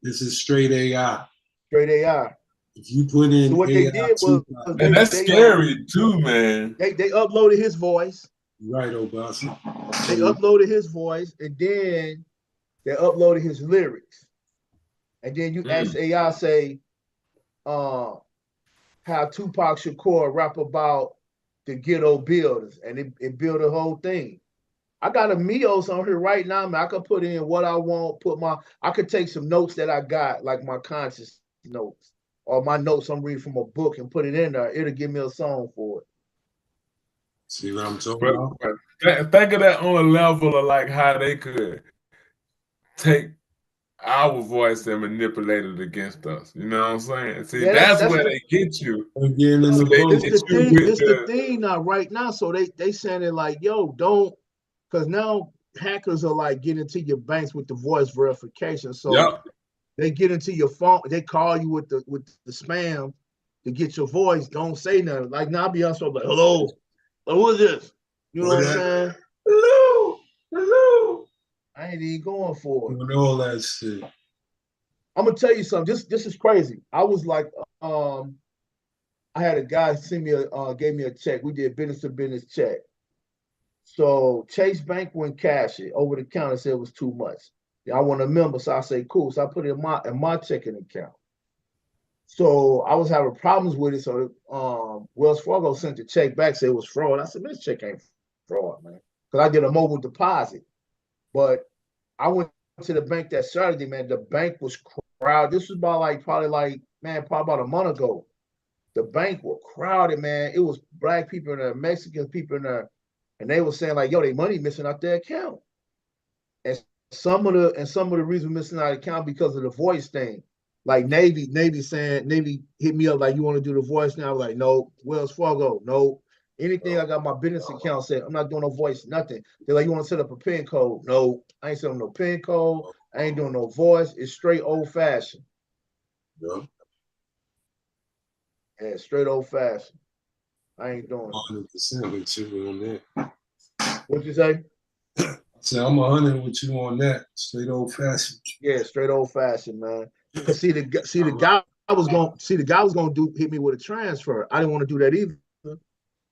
this is straight AI. Straight AI. If you put in so what AI, they did was and that's scary too, man. They uploaded his voice. Right, Obasi. They uploaded his voice, and then they uploaded his lyrics. And then you ask AI, say, how Tupac Shakur rap about the ghetto builders, and it built a whole thing. I got a Mios on here right now, man. I could put in what I want, I could take some notes that I got, like my conscious notes, or my notes I'm reading from a book and put it in there. It'll give me a song for it. See what I'm talking about? Think of that on a level of like how they could take our voice and manipulate it against us. You know what I'm saying? See, that's where they get you. Again, it's the thing now, right now. So they saying it like, yo, don't, because now hackers are like getting into your banks with the voice verification. So they get into your phone, they call you with the spam to get your voice. Don't say nothing. Like now, I'll be honest, I'm like, hello, who is this? You know what I'm saying? Hello. I ain't even going for it. Doing all that shit. I'm gonna tell you something. This is crazy. I was like, I had a guy send me gave me a check. We did business to business check. So Chase Bank wouldn't cash it over the counter. Said it was too much. I want a member, so I say cool. So I put it in my checking account. So I was having problems with it. So Wells Fargo sent the check back, said it was fraud. I said, this check ain't fraud, man, because I did a mobile deposit. But I went to the bank that Saturday, man. The bank was crowded. This was probably about a month ago. The bank was crowded, man. It was black people in there, Mexican people in there, and they were saying like, yo, they money missing out their account. And some of the reason missing out account because of the voice thing. Like Navy hit me up like, you want to do the voice now? I was like, no. Wells Fargo, no. Anything I got my business account said, I'm not doing no voice, nothing. They're like, you want to set up a PIN code? No, I ain't setting no PIN code. I ain't doing no voice. It's straight old fashioned. Yeah, straight old fashioned. I ain't doing it. 100% with you on that. What'd you say? So I'm 100 with you on that. Straight old fashioned. Yeah, straight old fashioned, man. Cause the guy was gonna hit me with a transfer. I didn't want to do that either,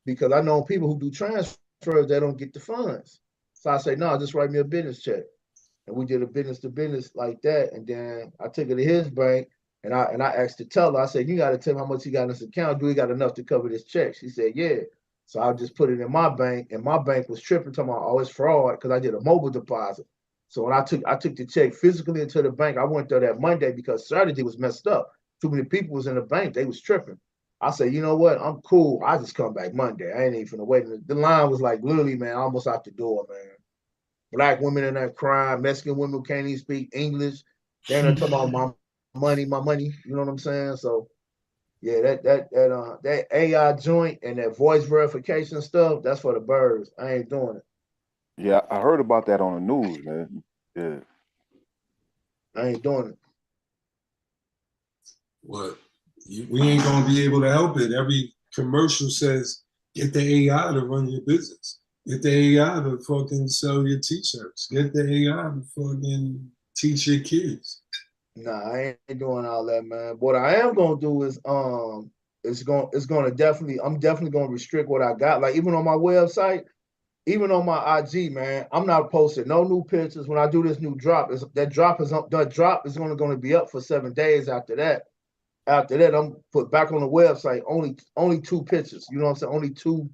because I know people who do transfers, they don't get the funds. So I say, no, just write me a business check. And we did a business to business like that. And then I took it to his bank, and I asked the teller, I said, you got to tell him how much he got in his account. Do he got enough to cover this check? She said, yeah. So I just put it in my bank, and my bank was tripping, talking about, oh, it's fraud, because I did a mobile deposit. So when I took the check physically into the bank, I went there that Monday because Saturday was messed up. Too many people was in the bank. They was tripping. I said, you know what? I'm cool. I just come back Monday. I ain't even finna wait. The line was like literally, man, almost out the door, man. Black women in there crying. Mexican women who can't even speak English. They're talking about my money. You know what I'm saying? So yeah, that AI joint and that voice verification stuff, that's for the birds. I ain't doing it. Yeah, I heard about that on the news, man. Yeah. I ain't doing it. What? We ain't gonna be able to help it. Every commercial says, get the AI to run your business. Get the AI to fucking sell your t-shirts. Get the AI to fucking teach your kids. Nah, I ain't doing all that, man. What I am gonna do is I'm definitely gonna restrict what I got. Like even on my website, even on my IG, man, I'm not posting no new pictures. When I do this new drop, that drop is only going to be up for 7 days after that. After that, I'm put back on the website, only 2 pictures. You know what I'm saying?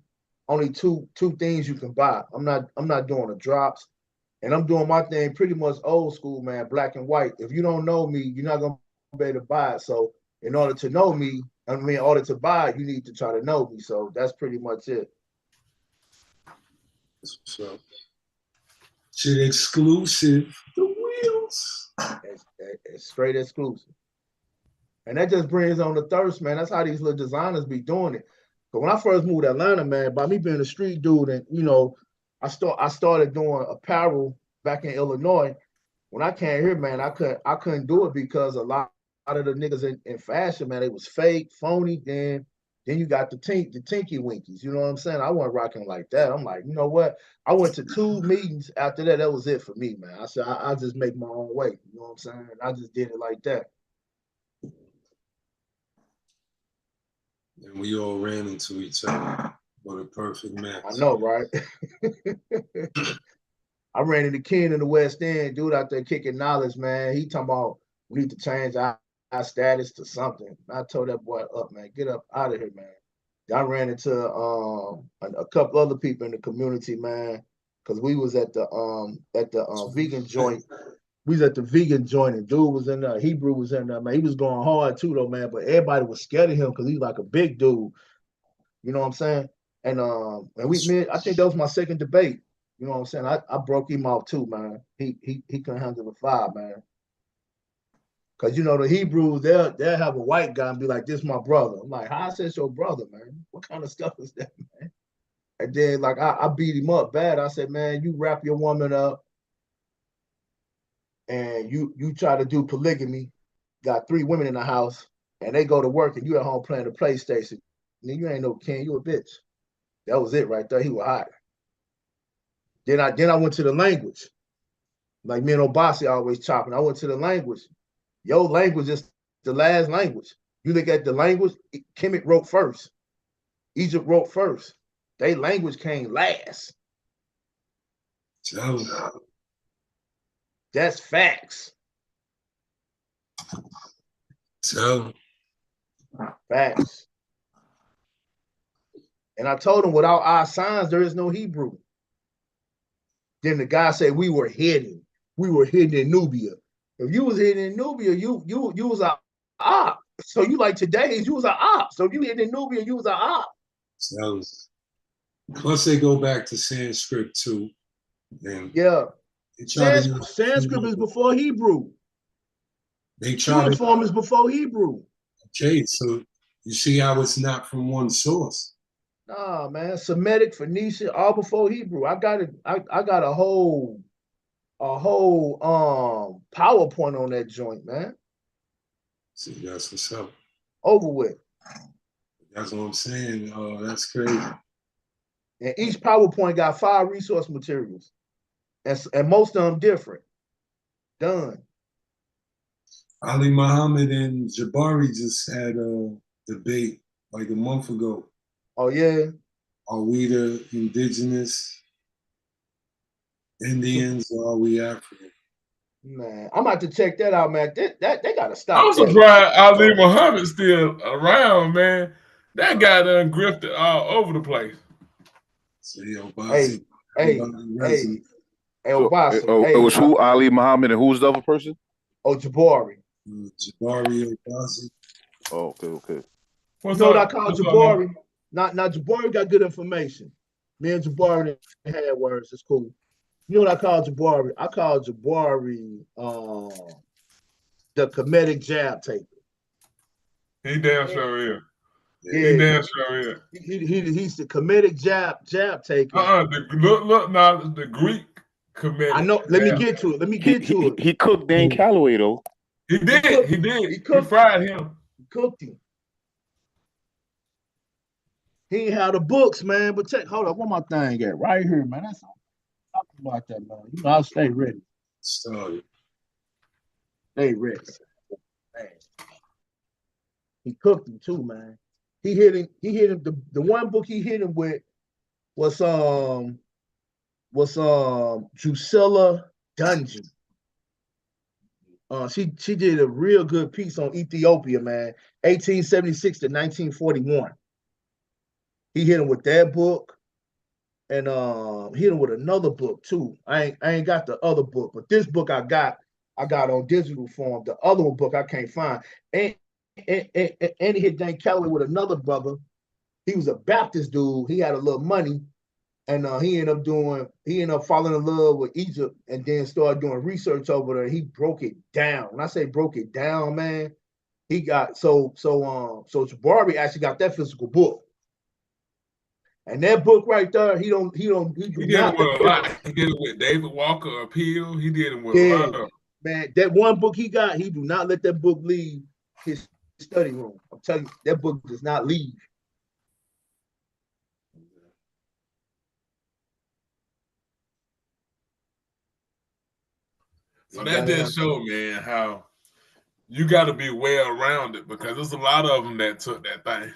Only two things you can buy. I'm not doing the drops. And I'm doing my thing pretty much old school, man, black and white. If you don't know me, you're not gonna be able to buy it. So in order to know me, I mean, in order to buy it, you need to try to know me. So that's pretty much it. So, shit exclusive. The wheels. It's straight exclusive. And that just brings on the thirst, man. That's how these little designers be doing it. But when I first moved to Atlanta, man, by me being a street dude, and you know, I started doing apparel back in Illinois. When I came here, man, I couldn't do it because a lot of the niggas in fashion, man, they was fake, phony. Then you got the tinky winkies. You know what I'm saying? I wasn't rocking like that. I'm like, you know what? I went to 2 meetings after that. That was it for me, man. I said I just make my own way. You know what I'm saying? And I just did it like that. And we all ran into each other. What a perfect match. I know, right? I ran into Ken in the West End, dude out there kicking knowledge, man. He talking about we need to change our status to something. I told that boy up, man, get up out of here, man. I ran into a couple other people in the community, man, because we was at the vegan joint. We was at the vegan joint, and dude was in there. Hebrew was in there, man. He was going hard too, though, man. But everybody was scared of him because he's like a big dude. You know what I'm saying? And I think that was my second debate. You know what I'm saying? I broke him off too, man. He couldn't handle the fire, man. Cause you know the Hebrews, they'll have a white guy and be like, "This is my brother." I'm like, "How is this your brother, man? What kind of stuff is that, man?" And then like I beat him up bad. I said, "Man, you wrap your woman up, and you try to do polygamy. Got 3 women in the house, and they go to work, and you at home playing the PlayStation. And then you ain't no king. You a bitch." That was it right there. He was hot. Then I went to the language. Like me and Obasi always chopping. I went to the language. Your language is the last language. You look at the language, Kemet wrote first. Egypt wrote first. They language came last. That's facts. Facts. And I told him without our signs, there is no Hebrew. Then the guy said we were hidden. We were hidden in Nubia. If you was hidden in Nubia, you was a op. So you like today's, you was a op. So if you hidden in Nubia, you was a op. Plus they go back to Sanskrit too. And yeah. Sanskrit is before Hebrew. They try Cuneiform is before Hebrew. Okay, so you see how it's not from one source. Nah, man. Semitic, Phoenician, all before Hebrew. I got a whole PowerPoint on that joint, man. See, that's what's up. Over with. That's what I'm saying. That's crazy. And each PowerPoint got 5 resource materials. And most of them different. Done. Ali Muhammad and Jabari just had a debate like a month ago. Oh, yeah? Are we the indigenous Indians or are we African? Man, I'm about to check that out, man. They gotta stop. I'm surprised Ali Muhammad's still around, man. That guy done grifted all over the place. Hey, Obasi. It was who? Ali Muhammad and who's the other person? Oh, Jabari. Jabari Obasi. Oh, okay. You know what I call Jabari? Now Jabari got good information. Me and Jabari had words. It's cool. You know what I call Jabari? I call Jabari the comedic jab taker. He damn sure is. Yeah. He damn sure is. He's the comedic jab taker. Look now, the Greek comedic. I know. Let me get to it. He cooked Dan Calloway though. He did. He fried him. He cooked him. He ain't had the books, man. But hold up, where my thing at? Right here, man. That's all. Talk about that, man. You know, I'll stay ready. Stay ready. Man. He cooked him too, man. He hit him. The one book he hit him with was Drusilla Dungeon. She did a real good piece on Ethiopia, man. 1876 to 1941. He hit him with that book, and hit him with another book too. I ain't got the other book, but this book I got on digital form. The other book I can't find. And and he hit Dan Calloway with another brother. He was a Baptist dude. He had a little money, and he ended up falling in love with Egypt, and then started doing research over there. He broke it down. When I say broke it down, man, he got so Jabari actually got that physical book. And that book right there, he do did not. it with a lot. He did it with David Walker Appeal. He did it with a lot of. Man, that one book he got, he do not let that book leave his study room. I'm telling you, that book does not leave. So that just showed, man, how you got to be well-rounded, because there's a lot of them that took that thing.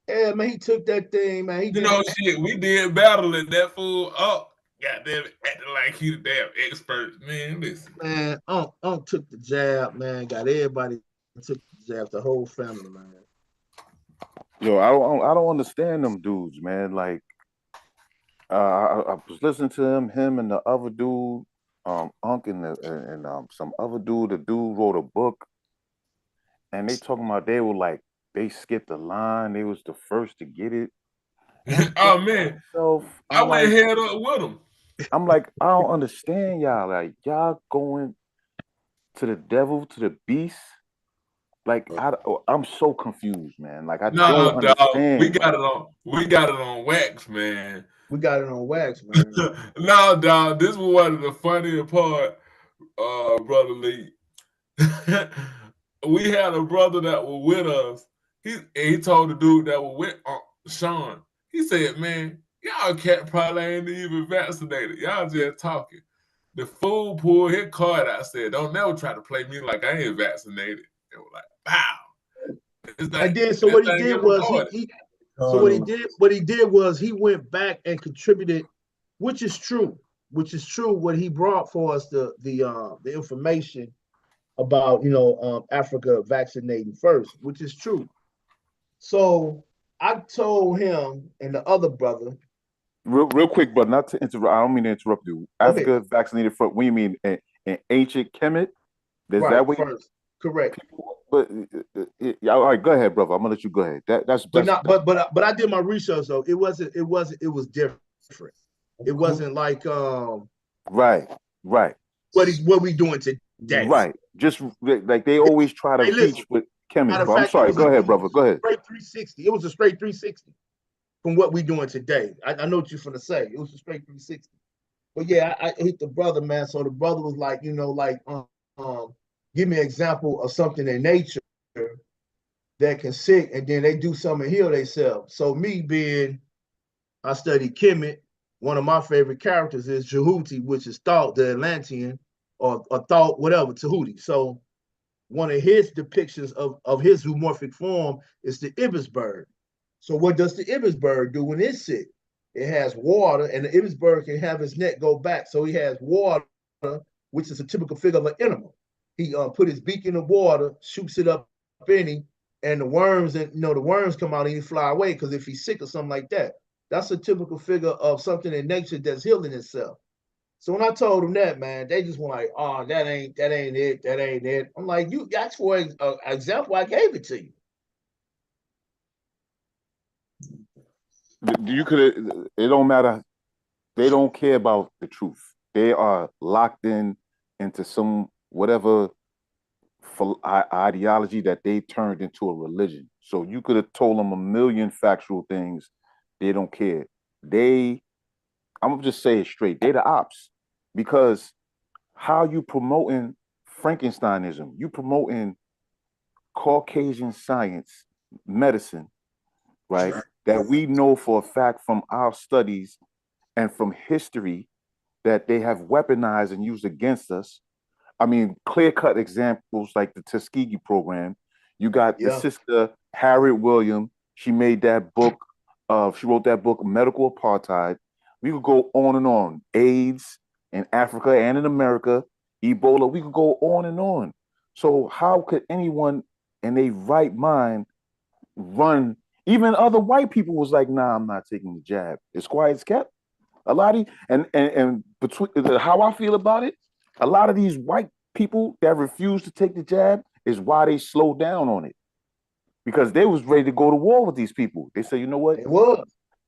Yeah, man, he took that thing, man. Shit, we did battle it. That fool up. Goddamn it, acting like he the damn expert. Man, listen. Man, Unc took the jab, man. Got everybody took the jab, the whole family, man. Yo, I don't understand them dudes, man. Like, I was listening to him and the other dude, Unc and some other dude. The dude wrote a book, and they talking about they skipped the line. They was the first to get it. Oh man, I went head up with them. I'm like, I don't understand y'all. Like, y'all going to the devil, to the beast. Like, I'm so confused, man. Like, I don't understand. We got it on wax, man. We got it on wax, man. No, dog. This was one of the funniest part, Brother Lee. We had a brother that was with us. He told the dude that was with Sean. He said, "Man, y'all cat probably ain't even vaccinated. Y'all just talking." The fool pulled his card out. Said, "Don't never try to play me like I ain't vaccinated." It was like, wow. And then, so what he did was what he did was he went back and contributed, which is true. What he brought for us the information about Africa vaccinating first, which is true. So I told him and the other brother. Real quick, but not to interrupt. I don't mean to interrupt you. Africa vaccinated first. What do you mean? In ancient Kemet? Right, that way first. Correct. But all right, go ahead, brother. I'm gonna let you go ahead. But I did my research though. It was different. It wasn't like right. What we doing today? Right. Just like they always try to teach with chemistry. I'm sorry. Go ahead, brother. Go ahead. Straight 360. It was a straight 360 from what we doing today. I know what you're gonna say. It was a straight 360. But yeah, I hit the brother, man. So the brother was like, give me an example of something in nature that can sick, and then they do something and heal themselves. So me being, I studied Kemet. One of my favorite characters is Jehuti, which is Thought, the Atlantean, or Thought, whatever, Tahuti. So one of his depictions of his zoomorphic form is the ibis bird. So what does the ibis bird do when it's sick? It has water, and the ibis bird can have his neck go back. So he has water, which is a typical figure of an animal. He put his beak in the water, shoots it up in him, and the worms come out and he fly away, because if he's sick or something like that. That's a typical figure of something in nature that's healing itself. So when I told them that, man, they just were like, "Oh, that ain't it." I'm like, "You asked for an example, I gave it to you." It don't matter. They don't care about the truth. They are locked into some whatever ideology that they turned into a religion. So you could have told them a million factual things. They don't care. I'm gonna just say it straight. They the ops, because how you promoting Frankensteinism? You promoting Caucasian science, medicine, right? That we know for a fact from our studies and from history that they have weaponized and used against us. I mean, clear-cut examples like the Tuskegee program. You got the sister Harriet Williams. She made that book. She wrote that book, Medical Apartheid. We could go on and on. AIDS in Africa and in America, Ebola. We could go on and on. So how could anyone in their right mind run? Even other white people was like, "Nah, I'm not taking the jab." It's quiet as kept. A lot of and between how I feel about it, a lot of these white people that refuse to take the jab is why they slowed down on it. Because they was ready to go to war with these people. They said, you know what? It was.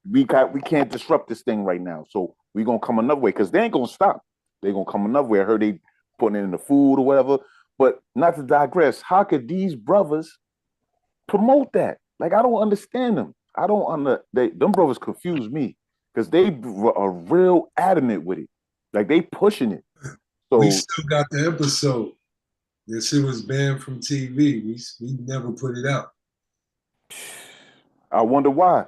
We can't disrupt this thing right now. So we gonna come another way because they ain't gonna stop. They gonna come another way. I heard they putting it in the food or whatever. But not to digress, how could these brothers promote that? Like, I don't understand them. Them brothers confuse me because they are real adamant with it. Like, they pushing it. So we still got the episode. This shit was banned from TV. We never put it out. I wonder why.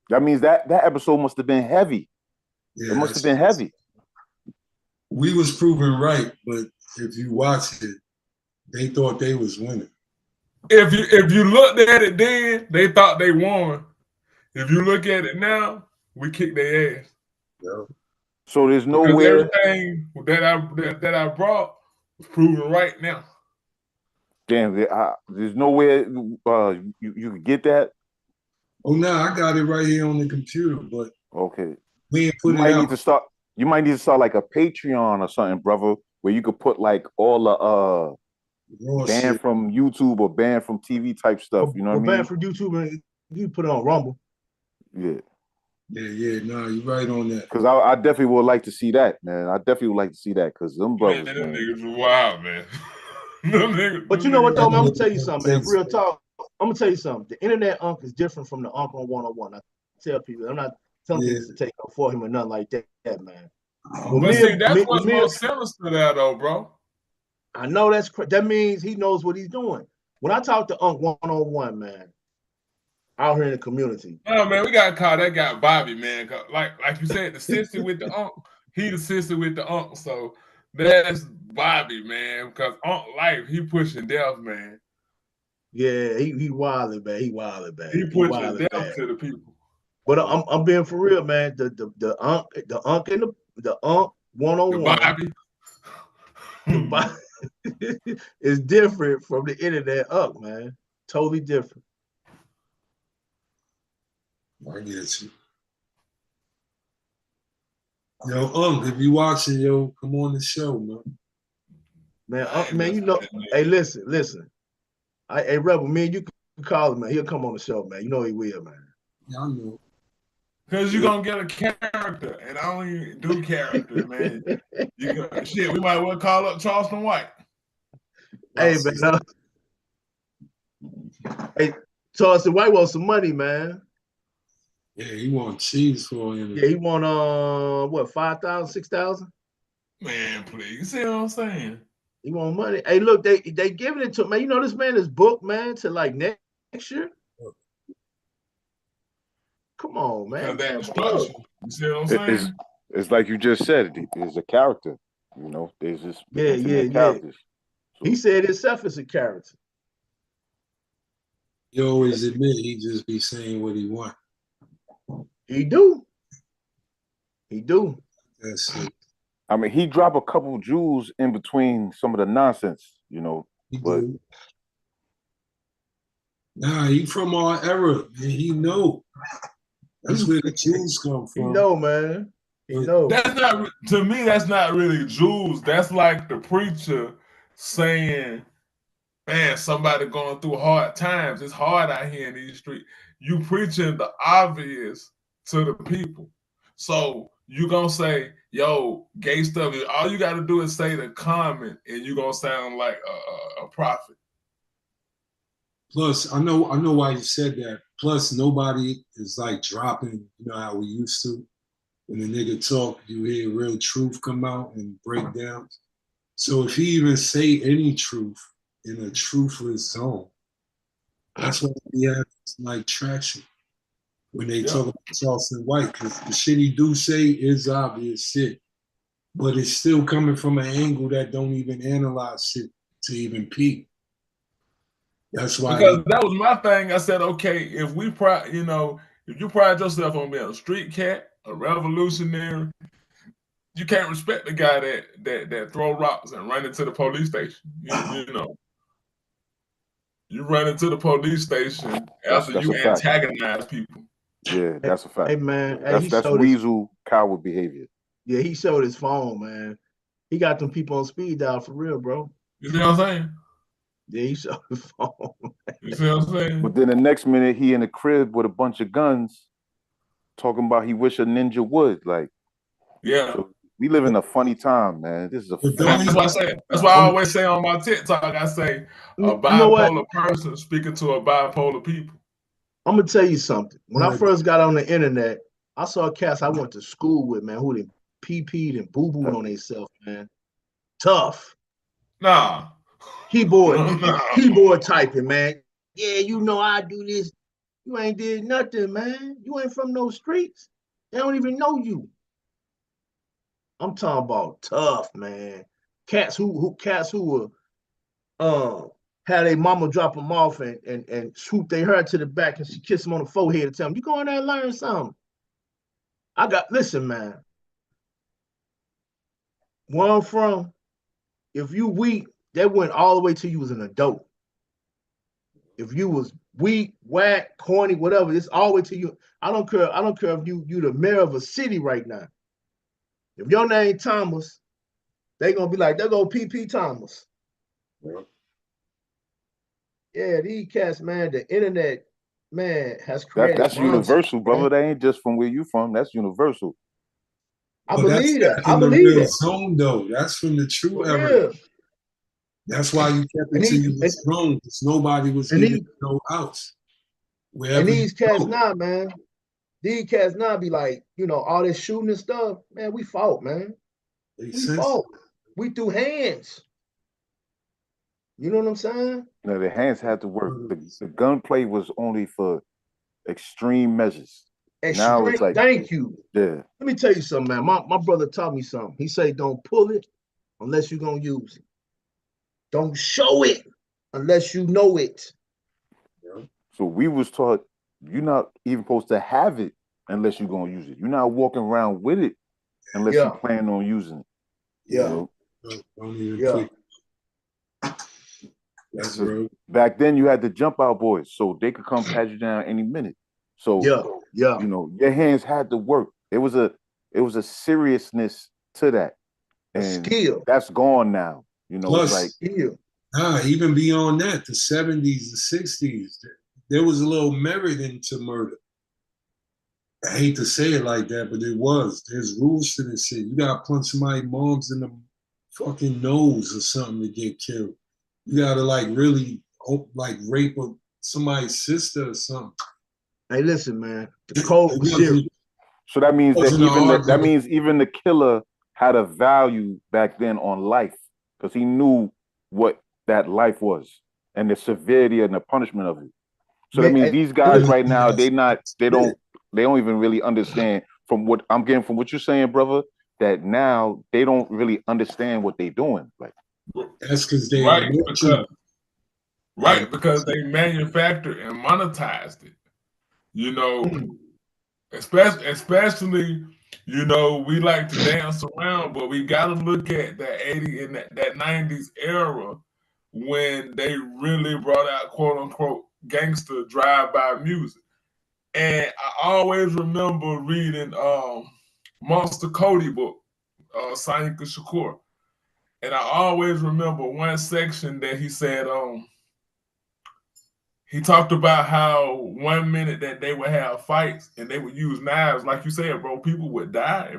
That means that episode must have been heavy. Yeah, it must have been heavy. We was proven right, but if you watch it, they thought they was winning. If you looked at it then, they thought they won. If you look at it now, we kicked their ass. Yeah. So there's nowhere everything that I brought was proven right now. Damn, there's nowhere you could get that. Oh no, I got it right here on the computer, but okay, we ain't put it out. You might need to start like a Patreon or something, brother, where you could put like all the banned from YouTube or banned from TV type stuff. You know what I mean? Banned from YouTube, and you put it on Rumble. Yeah. Yeah. No, you're right on that. Because I definitely would like to see that, man. I definitely would like to see that because them brothers, man, them niggas are wild, man. But you know what, though? I'm gonna tell you something, man. Real talk. I'm gonna tell you something. The internet unk is different from the unk on 101. I tell people, I'm not telling people to take up for him or nothing like that, man. But see, that's what's more sinister there, though, bro. I know that means he knows what he's doing. When I talk to Unk 101, man, out here in the community. Oh man, we gotta call that guy Bobby, man. Like you said, the sister with the Unk, he the sister with the Unk. So that's Bobby, man. Because Unk Life, he pushing death, man. Yeah, he wilding, man. He wilding, man. He pushing death to the people. But I'm being for real, man. The Unk and the Unk 101. The Bobby is different from the internet Unk, man. Totally different. I get you. Yo, Unk, if you watching, yo, come on the show, man. Man, Unk, man, you know, hey, listen. Hey, Rebel, man, you can call him, man. He'll come on the show, man. You know he will, man. Yeah, I know. Because you're going to get a character, and I don't even do character, man. Shit, we might well call up Charleston White. Hey, man. Hey, Charleston White wants some money, man. Yeah, he want cheese for him. Yeah, he want, what, 5,000, 6,000? Man, please. You see what I'm saying? He want money. Hey, look, they giving it to him, man. You know this man is booked, man, to like next year. Come on, man. You see what I'm saying? It's like you just said. It's a character. You know, there's just characters. So. He said himself is a character. He always admit he just be saying what he want. He do. That's it. I mean, he dropped a couple jewels in between some of the nonsense, you know. Nah, he from our era, and he know. That's where the jewels come from. He know, man. He know. That's not, to me, that's not really jewels. That's like the preacher saying, man, somebody going through hard times. It's hard out here in these streets. You preaching the obvious to the people. So you gonna say, yo, gay stuff. All you gotta do is say the comment, and you gonna sound like a prophet. Plus, I know why you said that. Plus, nobody is like dropping, you know how we used to. When the nigga talk, you hear real truth come out and break down. So if he even say any truth in a truthless zone, that's why he has like traction. When they talk about Charleston White, because the shit he do say is obvious shit, but it's still coming from an angle that don't even analyze shit to even peak. That's why. Because that was my thing. I said, okay, if you pride yourself on being a street cat, a revolutionary, you can't respect the guy that throw rocks and run into the police station. You know, you run into the police station after you antagonize people. Yeah, that's a fact. Hey, man. That's weasel coward behavior. Yeah, he showed his phone, man. He got them people on speed dial for real, bro. You see what I'm saying? Yeah, he showed his phone. You see what I'm saying? But then the next minute, he in the crib with a bunch of guns, talking about he wish a ninja would. Like, yeah. So we live in a funny time, man. This is a that's why I say. That's why I always say on my TikTok, I say a bipolar person speaking to a bipolar people. I'm gonna tell you something. When I first got on the internet, I saw cats I went to school with, man, who did pee-peed and boo-booed on themselves, man. Tough. Nah. Keyboard typing, man. Yeah, you know I do this. You ain't did nothing, man. You ain't from those streets. They don't even know you. I'm talking about tough, man. Cats who were had a mama drop them off and swoop their hair to the back and she kiss them on the forehead and tell them, you go in there and learn something. Listen, man. Where I'm from, if you weak, that went all the way till you was an adult. If you was weak, whack, corny, whatever, it's all the way to you. I don't care if you the mayor of a city right now. If your name Thomas, they gonna be like, there go PP Thomas. Yeah, these cats, man, the internet, man, has created. That's universal, brother. That ain't just from where you from. That's universal. I believe that. I believe that. Zone, though. That's from the true era. That's why you kept it till you was grown, because nobody was giving no outs. And these cats now, man, these cats now be like, you know, all this shooting and stuff, man, we fought, man. We fought. We threw hands. You know what I'm saying? No, the hands had to work. The gunplay was only for extreme measures. Now it's like, thank you. Yeah. Let me tell you something, man. My brother taught me something. He said, don't pull it unless you're going to use it. Don't show it unless you know it. So we was taught you're not even supposed to have it unless you're going to use it. You're not walking around with it unless you plan on using it. Yeah. Don't even That's real. Back then you had the jump out boys, so they could come pat you down any minute. So you know, your hands had to work. It was a seriousness to that. And skill. That's gone now. You know, Plus, it's like even beyond that, the 70s, the 60s, there was a little merit into murder. I hate to say it like that, but it was. There's rules to this shit. You gotta punch somebody's moms in the fucking nose or something to get killed. You gotta like really rape somebody's sister or something. Hey, listen, man. The code was serious. So that means that even the killer had a value back then on life, because he knew what that life was and the severity and the punishment of it. So that means these guys right now, they don't even really understand from what I'm getting from what you're saying, brother, that now they don't really understand what they're doing. Like that's because they because they manufactured and monetized it. You know, especially, you know, we like to dance around, but we got to look at that 80s and that 90s era when they really brought out quote unquote gangster drive-by music. And I always remember reading Monster Cody book, Sayinka Shakur. And I always remember one section that he said, he talked about how 1 minute that they would have fights and they would use knives. Like you said, bro, people would die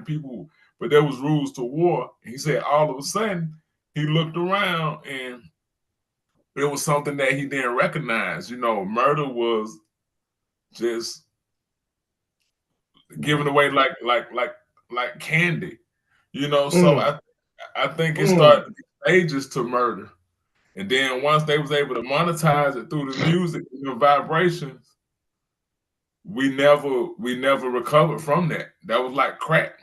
but there was rules to war. And he said all of a sudden he looked around and it was something that he didn't recognize. You know, murder was just given away like candy. You know, so I think it started stages to murder. And then once they was able to monetize it through the music and the vibrations, we never recovered from that. That was like crack.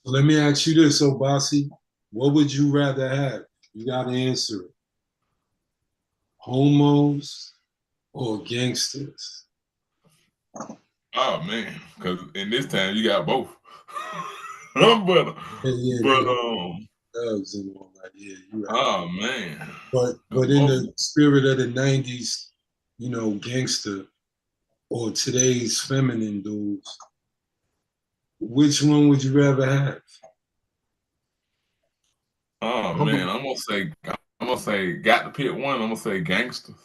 Let me ask you this, Obasi. What would you rather have? You got to answer it. Homos or gangsters? Oh man, because in this time you got both. Thugs and all that. Yeah, you're right. Oh man. But in the spirit of the 90s, you know, gangster or today's feminine dudes, which one would you rather have? Oh man, I'm gonna gonna say got to pick one. I'm gonna say gangsters.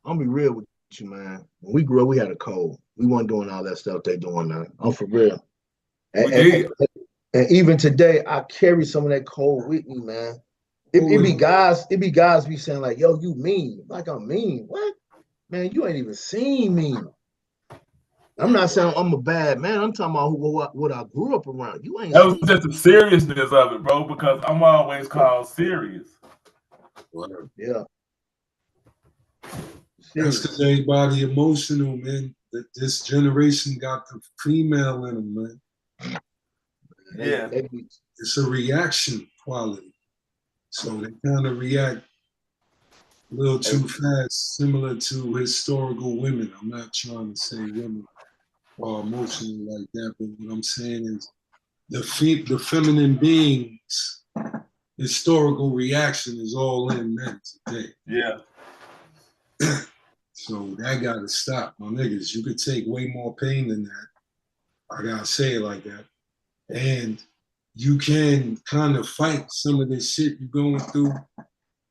I'm gonna be real with you, man. When we grew up, we had a code. We weren't doing all that stuff they doing now. I'm for real. And even today, I carry some of that code with me, man. It be guys be saying like, "Yo, you mean?" Like I'm mean. What? Man, you ain't even seen me. I'm not saying I'm a bad man. I'm talking about what I grew up around. You ain't. That was just the seriousness of it, bro. Because I'm always called serious. Yeah. That's because everybody emotional, man. This generation got the female in them, man. Yeah. It's a reaction quality. So they kind of react a little too fast, similar to historical women. I'm not trying to say women are emotional like that, but what I'm saying is the feminine beings, historical reaction is all in men today. Yeah. So that gotta stop, my niggas. You could take way more pain than that. I gotta say it like that. And you can kind of fight some of this shit you're going through,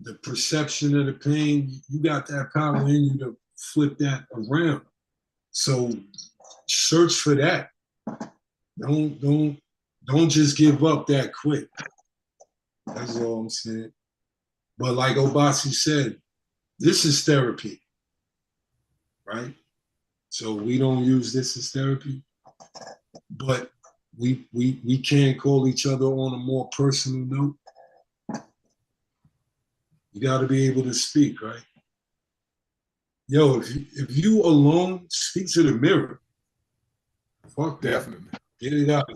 the perception of the pain. You got that power in you to flip that around. So search for that. Don't just give up that quick. That's all I'm saying. But like Obasi said, this is therapy, right? So we don't use this as therapy, but we can call each other on a more personal note. You got to be able to speak, right? Yo, if you alone, speak to the mirror. Fuck that. Definitely. Get it out.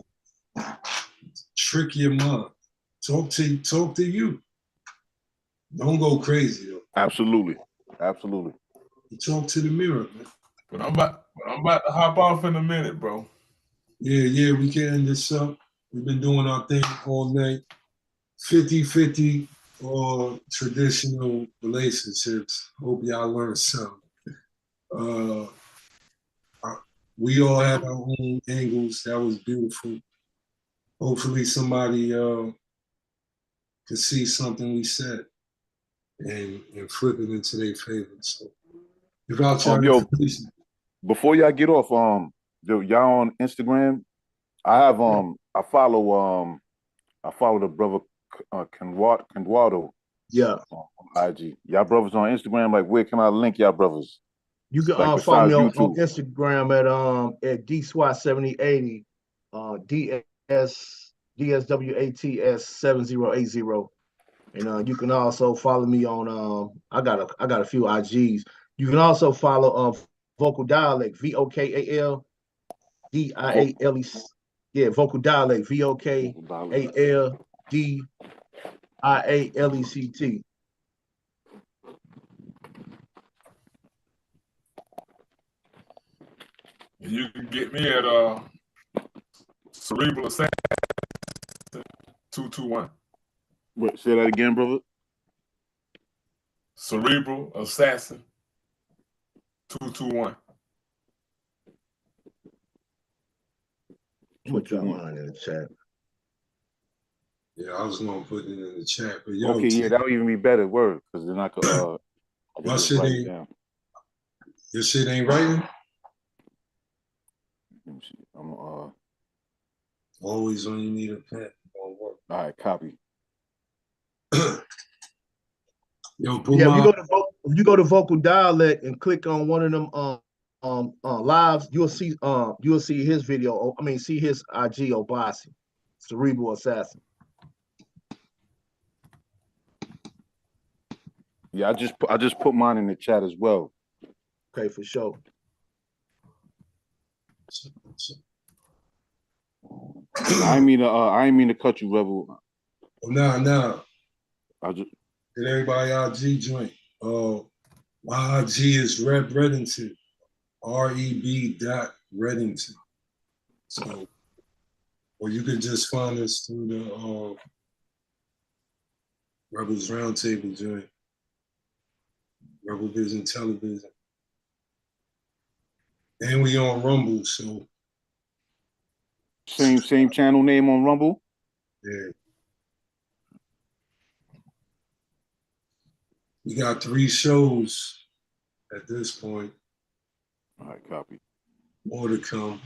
Trick your mind. Talk to you. Don't go crazy though. Absolutely. Talk to the mirror, man. But I'm about to hop off in a minute, bro. Yeah, we can end this up. We've been doing our thing all night. 50-50 or traditional relationships. Hope y'all learned something. We all had our own angles. That was beautiful. Hopefully somebody could see something we said and flip it into their favor. So give out your information. Before y'all get off, y'all on Instagram, I follow the brother Conduado. Yeah. On IG. Y'all brothers on Instagram, like where can I link y'all brothers? You can like follow me on Instagram at DSWAT7080, DSWATS7080. And you can also follow me on I got a few IGs. You can also follow Vocal Dialect, VOKAL DIALE. Yeah, Vocal Dialect, VOKALDIALECT. You can get me at Cerebral Assassin 221. Wait, say that again, brother. Cerebral Assassin 221. I'm gonna drop mine in the chat. Yeah, I was gonna put it in the chat, but yo, okay, yeah, that would even be better word because then I could my shit ain't down. Your shit ain't writing. I'm always when you need a pen. All right, copy. Yo, if you go to Vocal Dialect and click on one of them lives, you'll see his video. I mean, see his IG Obasi, Cerebral Assassin. Yeah, I just put mine in the chat as well. Okay, for sure. I ain't mean to cut you, Rebel. No. I just did everybody IG joint. My IG is Reb Reddington, REB.Reddington. So, or you could just find us through the Rebels Roundtable joint, Rebel Vision Television. And we on Rumble, so. Same channel name on Rumble? Yeah. We got 3 shows at this point. All right, copy. More to come.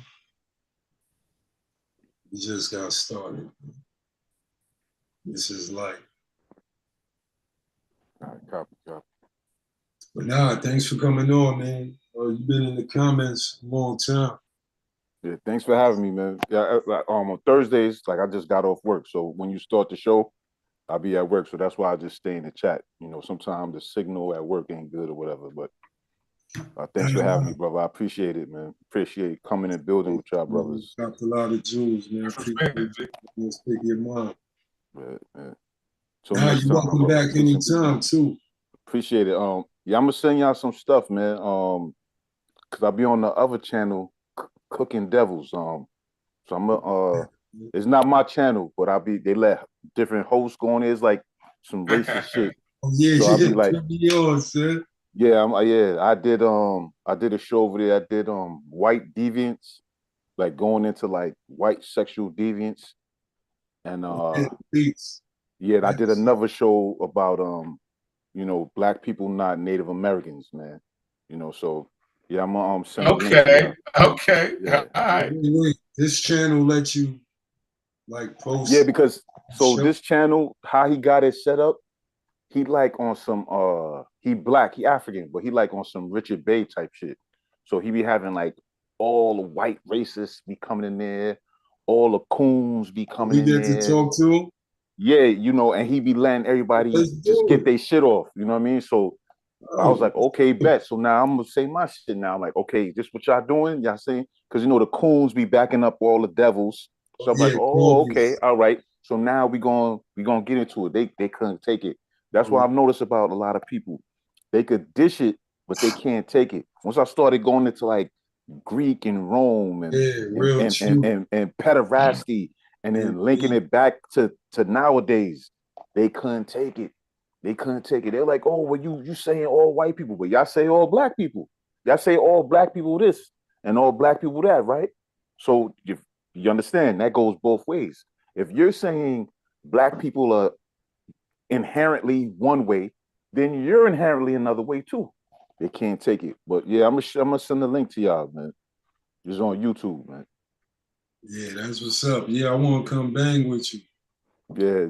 We just got started. This is life. All right, copy. But nah, thanks for coming on, man. You've been in the comments a long time. Yeah, thanks for having me, man. Yeah, on Thursdays, like I just got off work, so when you start the show, I'll be at work, so that's why I just stay in the chat. You know, sometimes the signal at work ain't good or whatever, but thanks for having me, brother. I appreciate it, man. Appreciate coming and building with y'all brothers. Dropped a lot of jewels, man. I appreciate you. Speak your mind. Yeah. So Now you're welcome back anytime too. Appreciate it. Yeah, I'm gonna send y'all some stuff, man. Cause I'll be on the other channel, Cooking Devils. So I'm it's not my channel, but they let different hosts go on. It's like some racist shit. Oh, yeah, so I'll be like, yours, sir. Yeah, I did a show over there. I did white deviants, like going into like white sexual deviants. And yeah, I did another show about Black people not Native Americans, man. So yeah, I'm sending links. Okay. Yeah. All right. Wait. This channel lets you like post. Yeah, because this channel, how he got it set up, he like on some he Black, he African, but he like on some Richard Bey type shit. So he be having like all the white racists be coming in there, all the coons be coming in there. You get to talk to him? Yeah, and he be letting everybody just get their shit off. You know what I mean? So I was like, okay, bet. So now I'm gonna say my shit now. I'm like, okay, this what y'all doing? Y'all saying? Because the coons be backing up all the devils. So I'm like, oh, okay, all right. So now we gonna get into it. They couldn't take it. That's what I've noticed about a lot of people. They could dish it, but they can't take it. Once I started going into like Greek and Rome and pederasty, and then linking it back to nowadays, they couldn't take it. They're like, oh, well, you saying all white people, but y'all say all Black people. Y'all say all Black people this and all Black people that, right? So if you understand, that goes both ways. If you're saying Black people are inherently one way, then you're inherently another way too. They can't take it. But yeah, I'm gonna send the link to y'all, man. It's on YouTube, man. Yeah, that's what's up. Yeah, I want to come bang with you. Yeah,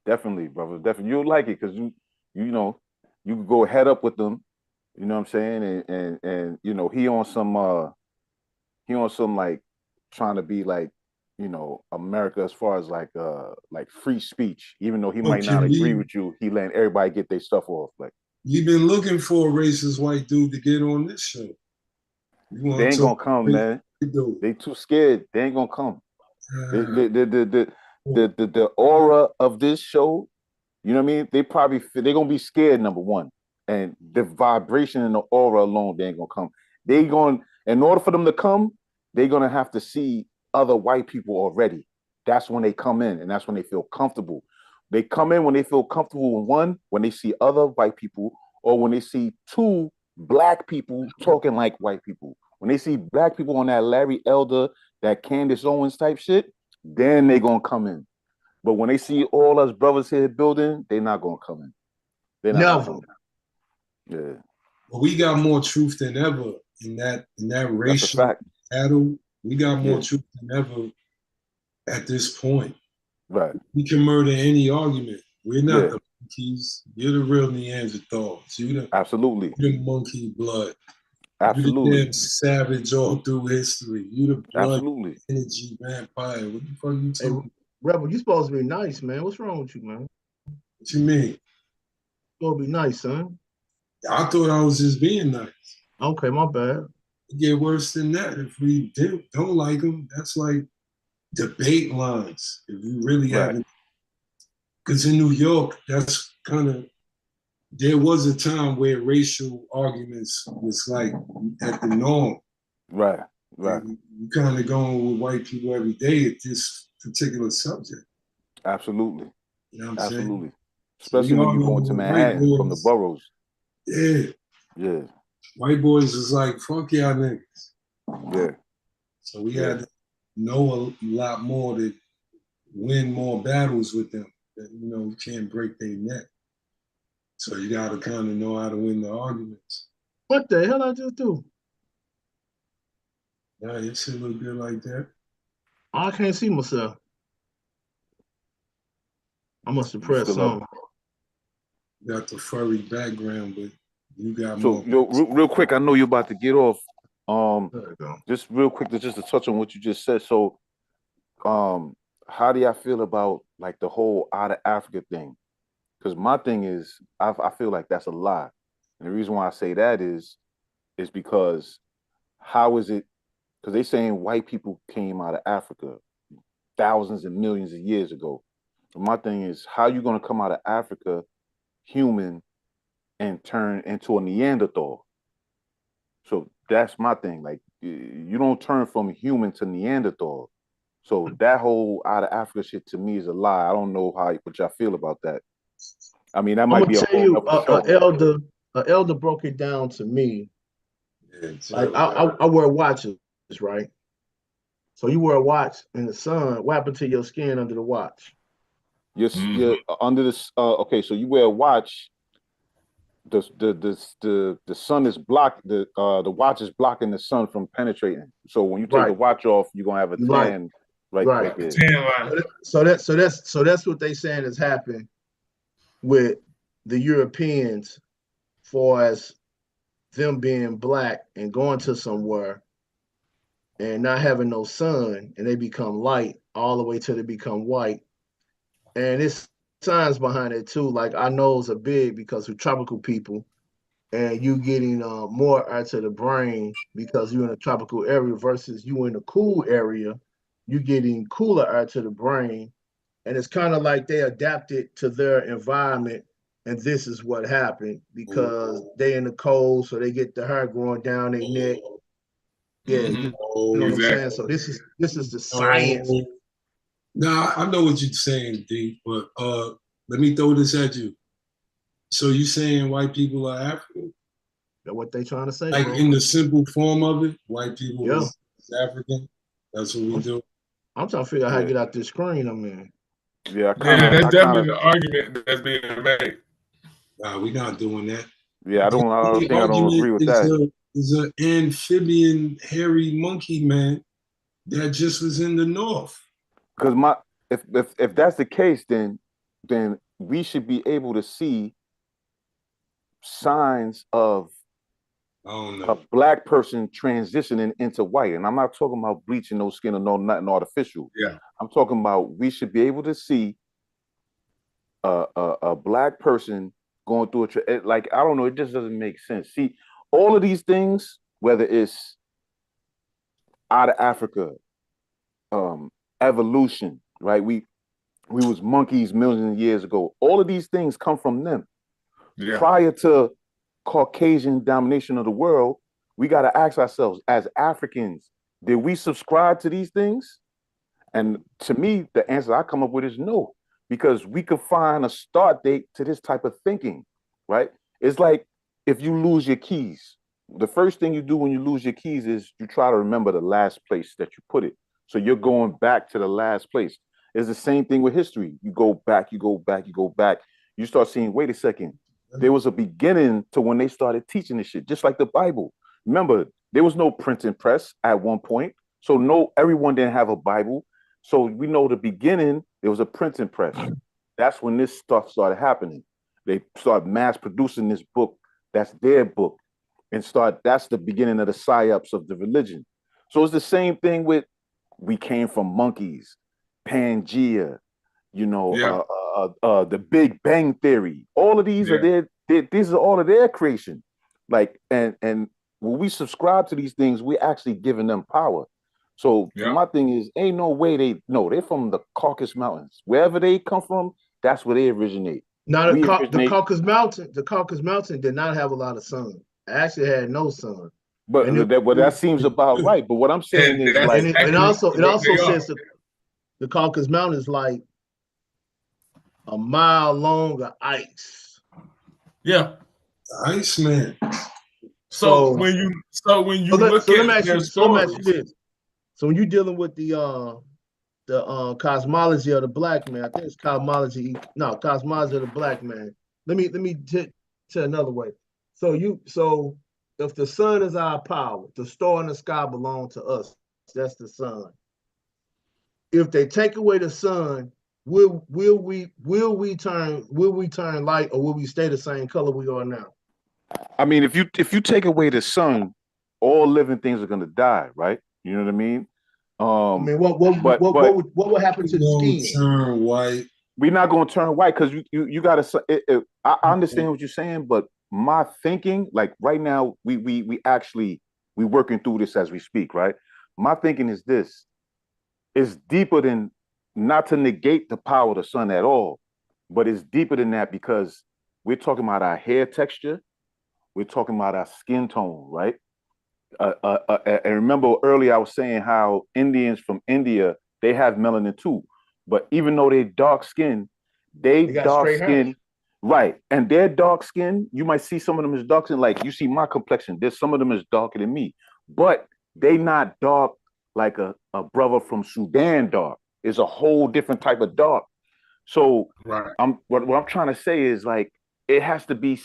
definitely, brother. Definitely, you'll like it because you can go head up with them. You know what I'm saying? And he on some like trying to be like America as far as like free speech. Even though he might not agree with you, he letting everybody get their stuff off. Like, you've been looking for a racist white dude to get on this show. They ain't gonna come, man. They too scared. They ain't gonna come. The aura of this show, you know what I mean? They gonna be scared, number one. And the vibration and the aura alone, they ain't gonna come. In order for them to come, they're gonna have to see other white people already. That's when they come in, and that's when they feel comfortable. They come in when they feel comfortable with one, when they see other white people, or when they see 2 Black people talking like white people. When they see Black people on that Larry Elder, that Candace Owens type shit, then they gonna come in. But when they see all us brothers here building, they're not gonna come in. They're not gonna come in. Yeah. Well, we got more truth than ever in that racial battle. We got more truth than ever at this point. Right. We can murder any argument. We're not the monkeys. You're the real Neanderthals. Absolutely. You're the monkey blood. Absolutely. You're the damn savage all through history. You the blood energy vampire. What the fuck you talking? Hey, Rebel, you supposed to be nice, man. What's wrong with you, man? What you mean? You supposed to be nice, son. I thought I was just being nice. Okay, my bad. It get worse than that. If we don't like them, that's like debate lines. If you really haven't, because in New York, that's kind of, there was a time where racial arguments was like at the norm. Right. You kind of going with white people every day at this particular subject. Absolutely. You know what I'm saying? Especially when you go into Manhattan from the boroughs. Yeah. White boys is like, fuck y'all niggas. Yeah. So we had to know a lot more to win more battles with them. That, you can't break their neck. So you gotta kind of know how to win the arguments. What the hell I just do? Yeah, it should look good like that. I can't see myself. I must have pressed something. You got the furry background, but you got so, more. Real quick, I know you're about to get off. Just real quick, just to touch on what you just said. So, how do y'all feel about like the whole out of Africa thing? Because my thing is, I feel like that's a lie. And the reason why I say that is because how is it? Because they saying white people came out of Africa thousands and millions of years ago. But my thing is, how you gonna come out of Africa human and turn into a Neanderthal? So that's my thing. Like, you don't turn from human to Neanderthal. So that whole out of Africa shit to me is a lie. I don't know what y'all feel about that. I mean, that might be a whole elder. An elder broke it down to me. Yeah, like I wear watches, right? So you wear a watch in the sun. What happened to your skin under the watch? You're under this. Okay, so you wear a watch. The sun is blocked. The watch is blocking the sun from penetrating. So when you take the watch off, you're gonna have a tan right there. Tan line. So that's what they saying has happened with the Europeans, for as them being black and going to somewhere and not having no sun, and they become light all the way till they become white. And it's science behind it too. Like our nose are big because we're tropical people, and you getting more out to the brain because you're in a tropical area versus you in a cool area, you getting cooler out to the brain. And it's kind of like they adapted to their environment, and this is what happened because they in the cold, so they get the hair growing down their neck. Yeah, you know what I'm saying. So this is the science. Nah, I know what you're saying, D, but let me throw this at you. So you saying white people are African? That's what they trying to say. Like, bro. in the simple form of it, white people is African. That's what we do. I'm trying to figure out how to get out this screen I'm in. Yeah, that's definitely the argument that's being made. Nah, we're not doing that. Yeah, I don't agree with that. Is an amphibian hairy monkey man that just was in the north. Because if that's the case, then we should be able to see signs of a black person transitioning into white. And I'm not talking about bleaching no skin or nothing artificial. Yeah. I'm talking about we should be able to see a black person going through like, I don't know, it just doesn't make sense. See, all of these things, whether it's out of Africa, evolution, right? We was monkeys millions of years ago. All of these things come from them. Yeah. Prior to Caucasian domination of the world, we got to ask ourselves, as Africans, did we subscribe to these things? And to me, the answer I come up with is no, because we could find a start date to this type of thinking, right? It's like if you lose your keys, the first thing you do when you lose your keys is you try to remember the last place that you put it. So you're going back to the last place. It's the same thing with history. You go back, you go back, you go back. You start seeing, wait a second, there was a beginning to when they started teaching this shit, just like the Bible. Remember, there was no printing press at one point. So everyone didn't have a Bible. So we know the beginning, there was a printing press. That's when this stuff started happening. They start mass producing this book. That's their book. And that's the beginning of the psyops of the religion. So it's the same thing with, we came from monkeys, Pangea, the Big Bang Theory. All of these are these are all of their creation. Like, and when we subscribe to these things, we're actually giving them power. So my thing is, ain't no way they're from the Caucasus Mountains. Wherever they come from, that's where they originate. Now the Caucasus Mountain did not have a lot of sun. It actually had no sun. But that seems about right. But what I'm saying is, like, it also says the Caucasus Mountain is like a mile long of ice. Yeah, ice, man. So when you look at their stories, let me ask you this. So when you're dealing with the cosmology of the black man, I think it's cosmology of the black man. let me to another way. So if the sun is our power, the star in the sky belong to us. That's the sun. If they take away the sun, will we turn light, or will we stay the same color we are now? I mean, if you take away the sun, all living things are gonna die, right? You know what I mean? I mean, what would happen to the skin? Turn white. We're not gonna turn white because you gotta. I understand what you're saying, but my thinking, like right now, we actually working through this as we speak, right? My thinking is this: it's deeper than, not to negate the power of the sun at all, but it's deeper than that because we're talking about our hair texture, we're talking about our skin tone, right? And remember earlier I was saying how Indians from India, they have melanin too, but even though they dark skin, they dark skin, right? And their dark skin, you might see some of them is dark skin, like you see my complexion. There's some of them is darker than me, but they not dark like a brother from Sudan dark. It's a whole different type of dark. So right. What I'm trying to say is like it has to be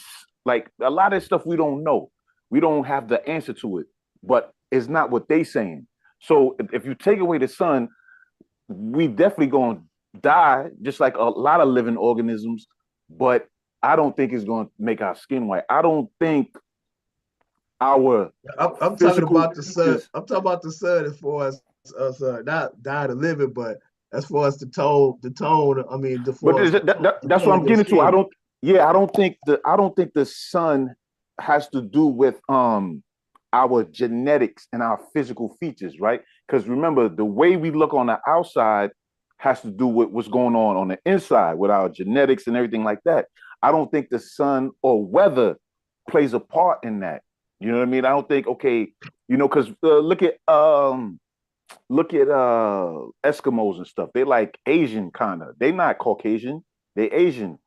like a lot of stuff we don't know. We don't have the answer to it, but it's not what they saying. So if you take away the sun, we definitely going to die, just like a lot of living organisms. But I don't think it's going to make our skin white. I don't think our. I'm talking about the sun. I'm talking about the sun as far as not die to live it, but as far as the tone. I mean, that's what I'm getting to. I don't think the sun has to do with our genetics and our physical features, right? Because remember, the way we look on the outside has to do with what's going on the inside with our genetics and everything like that. I don't think the sun or weather plays a part in that. You know what I mean? I don't think, okay, you know, because look at Eskimos and stuff. They like Asian kind of. They not Caucasian. They Asian,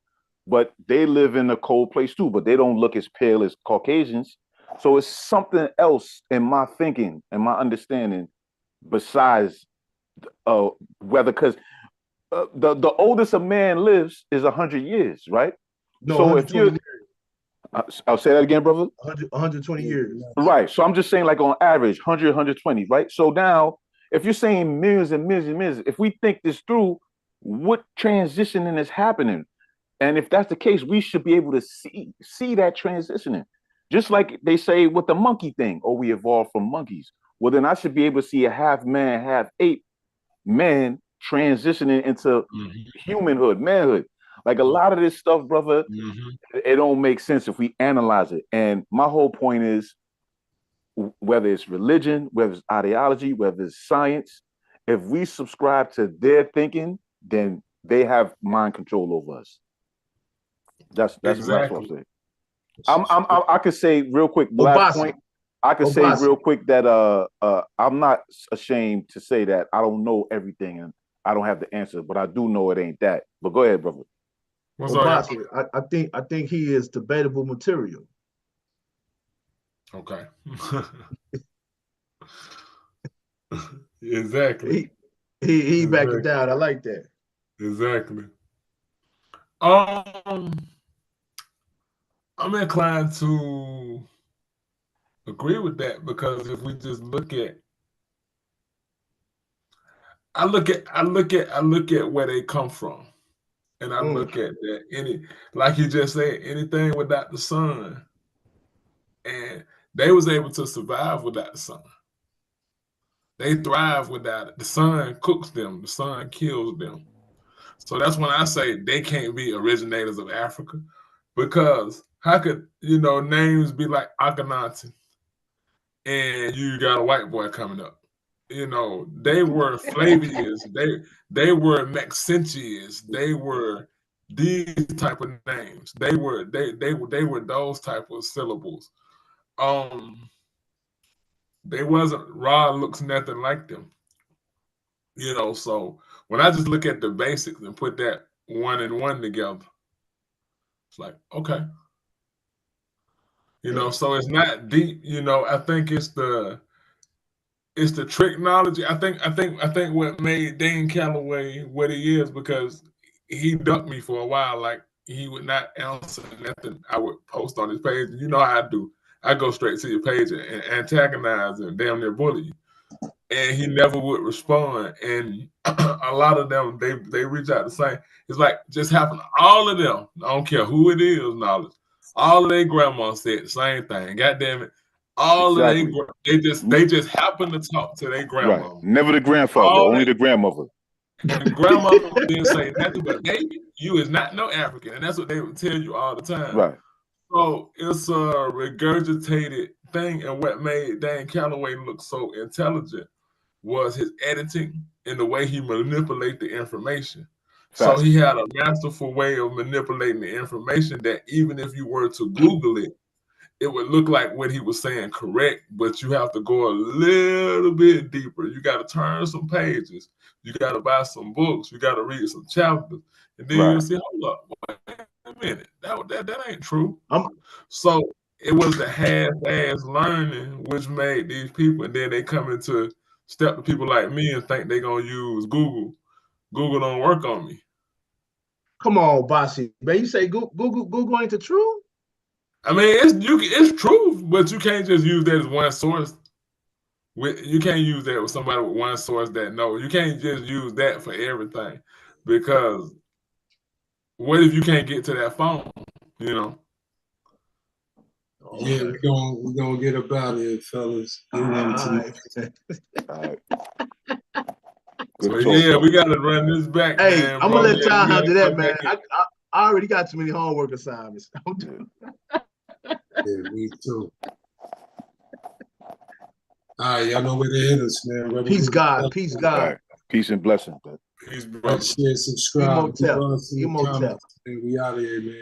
but they live in a cold place too. But they don't look as pale as Caucasians. So it's something else in my thinking and my understanding besides weather. Because the oldest a man lives is 100 years, right? No, so if you, I'll say that again, brother. 120 years. Right. So I'm just saying, like on average, 100, 120, right? So now, if you're saying millions and millions and millions, if we think this through, what transitioning is happening? And if that's the case, we should be able to see that transitioning. Just like they say with the monkey thing, or we evolved from monkeys. Well, then I should be able to see a half man, half ape man transitioning into humanhood, manhood. Like a lot of this stuff, brother, it don't make sense if we analyze it. And my whole point is, whether it's religion, whether it's ideology, whether it's science, if we subscribe to their thinking, then they have mind control over us. That's exactly what I'm saying. I could say real quick, last point. I could say real quick that I'm not ashamed to say that I don't know everything and I don't have the answer, but I do know it ain't that. But go ahead, brother. I think he is debatable material. Okay. Exactly. He back it down. I like that. Exactly. I'm inclined to agree with that because if we just look at, I look at where they come from, and I look at that like you just said, anything without the sun, and they was able to survive without the sun. They thrive without it. The sun cooks them. The sun kills them. So that's when I say they can't be originators of Africa, because how could, names be like Akhenaten and you got a white boy coming up? They were Flavius, they were Maxentius, they were these type of names. They were those type of syllables. They wasn't, Ra looks nothing like them. So when I just look at the basics and put that one and one together, it's like, okay. So it's not deep, I think it's the technology. I think what made Dane Calloway what he is, because he ducked me for a while. Like, he would not answer nothing I would post on his page. You know how I do. I go straight to your page and antagonize and damn near bully you. And he never would respond. And a lot of them, they reach out to say, it's like just happened. All of them, I don't care who it is, knowledge. All of their grandma said the same thing. God damn it. All exactly. of they just happen to talk to their grandma. Right. Never the grandfather, only the grandmother. And grandmother didn't say nothing but, baby, you is not no African. And that's what they would tell you all the time. Right. So it's a regurgitated thing. And what made Dan Calloway look so intelligent was his editing and the way he manipulated the information. So he had a masterful way of manipulating the information that even if you were to Google it, it would look like what he was saying correct, but you have to go a little bit deeper. You got to turn some pages. You got to buy some books. You got to read some chapters. And then you'll see, hold up, wait a minute, that ain't true. So it was the half-ass learning which made these people, and then they come into step to people like me and think they're going to use Google. Google don't work on me. Come on, Bossy. Man, you say Google ain't the truth? I mean, it's true, but you can't just use that as one source. You can't use that with somebody with one source that knows. You can't just use that for everything, because what if you can't get to that phone? You know. Yeah, we're gonna get about it, fellas. All right. So yeah, we gotta run this back. Hey, man, I'm gonna let y'all handle that, man. I already got too many homework assignments. Yeah, me too. All right, y'all know where to hit us, man. Peace, God. Peace, God. Right. Peace and blessings. Peace, brother. Share, subscribe. And we out of here, man.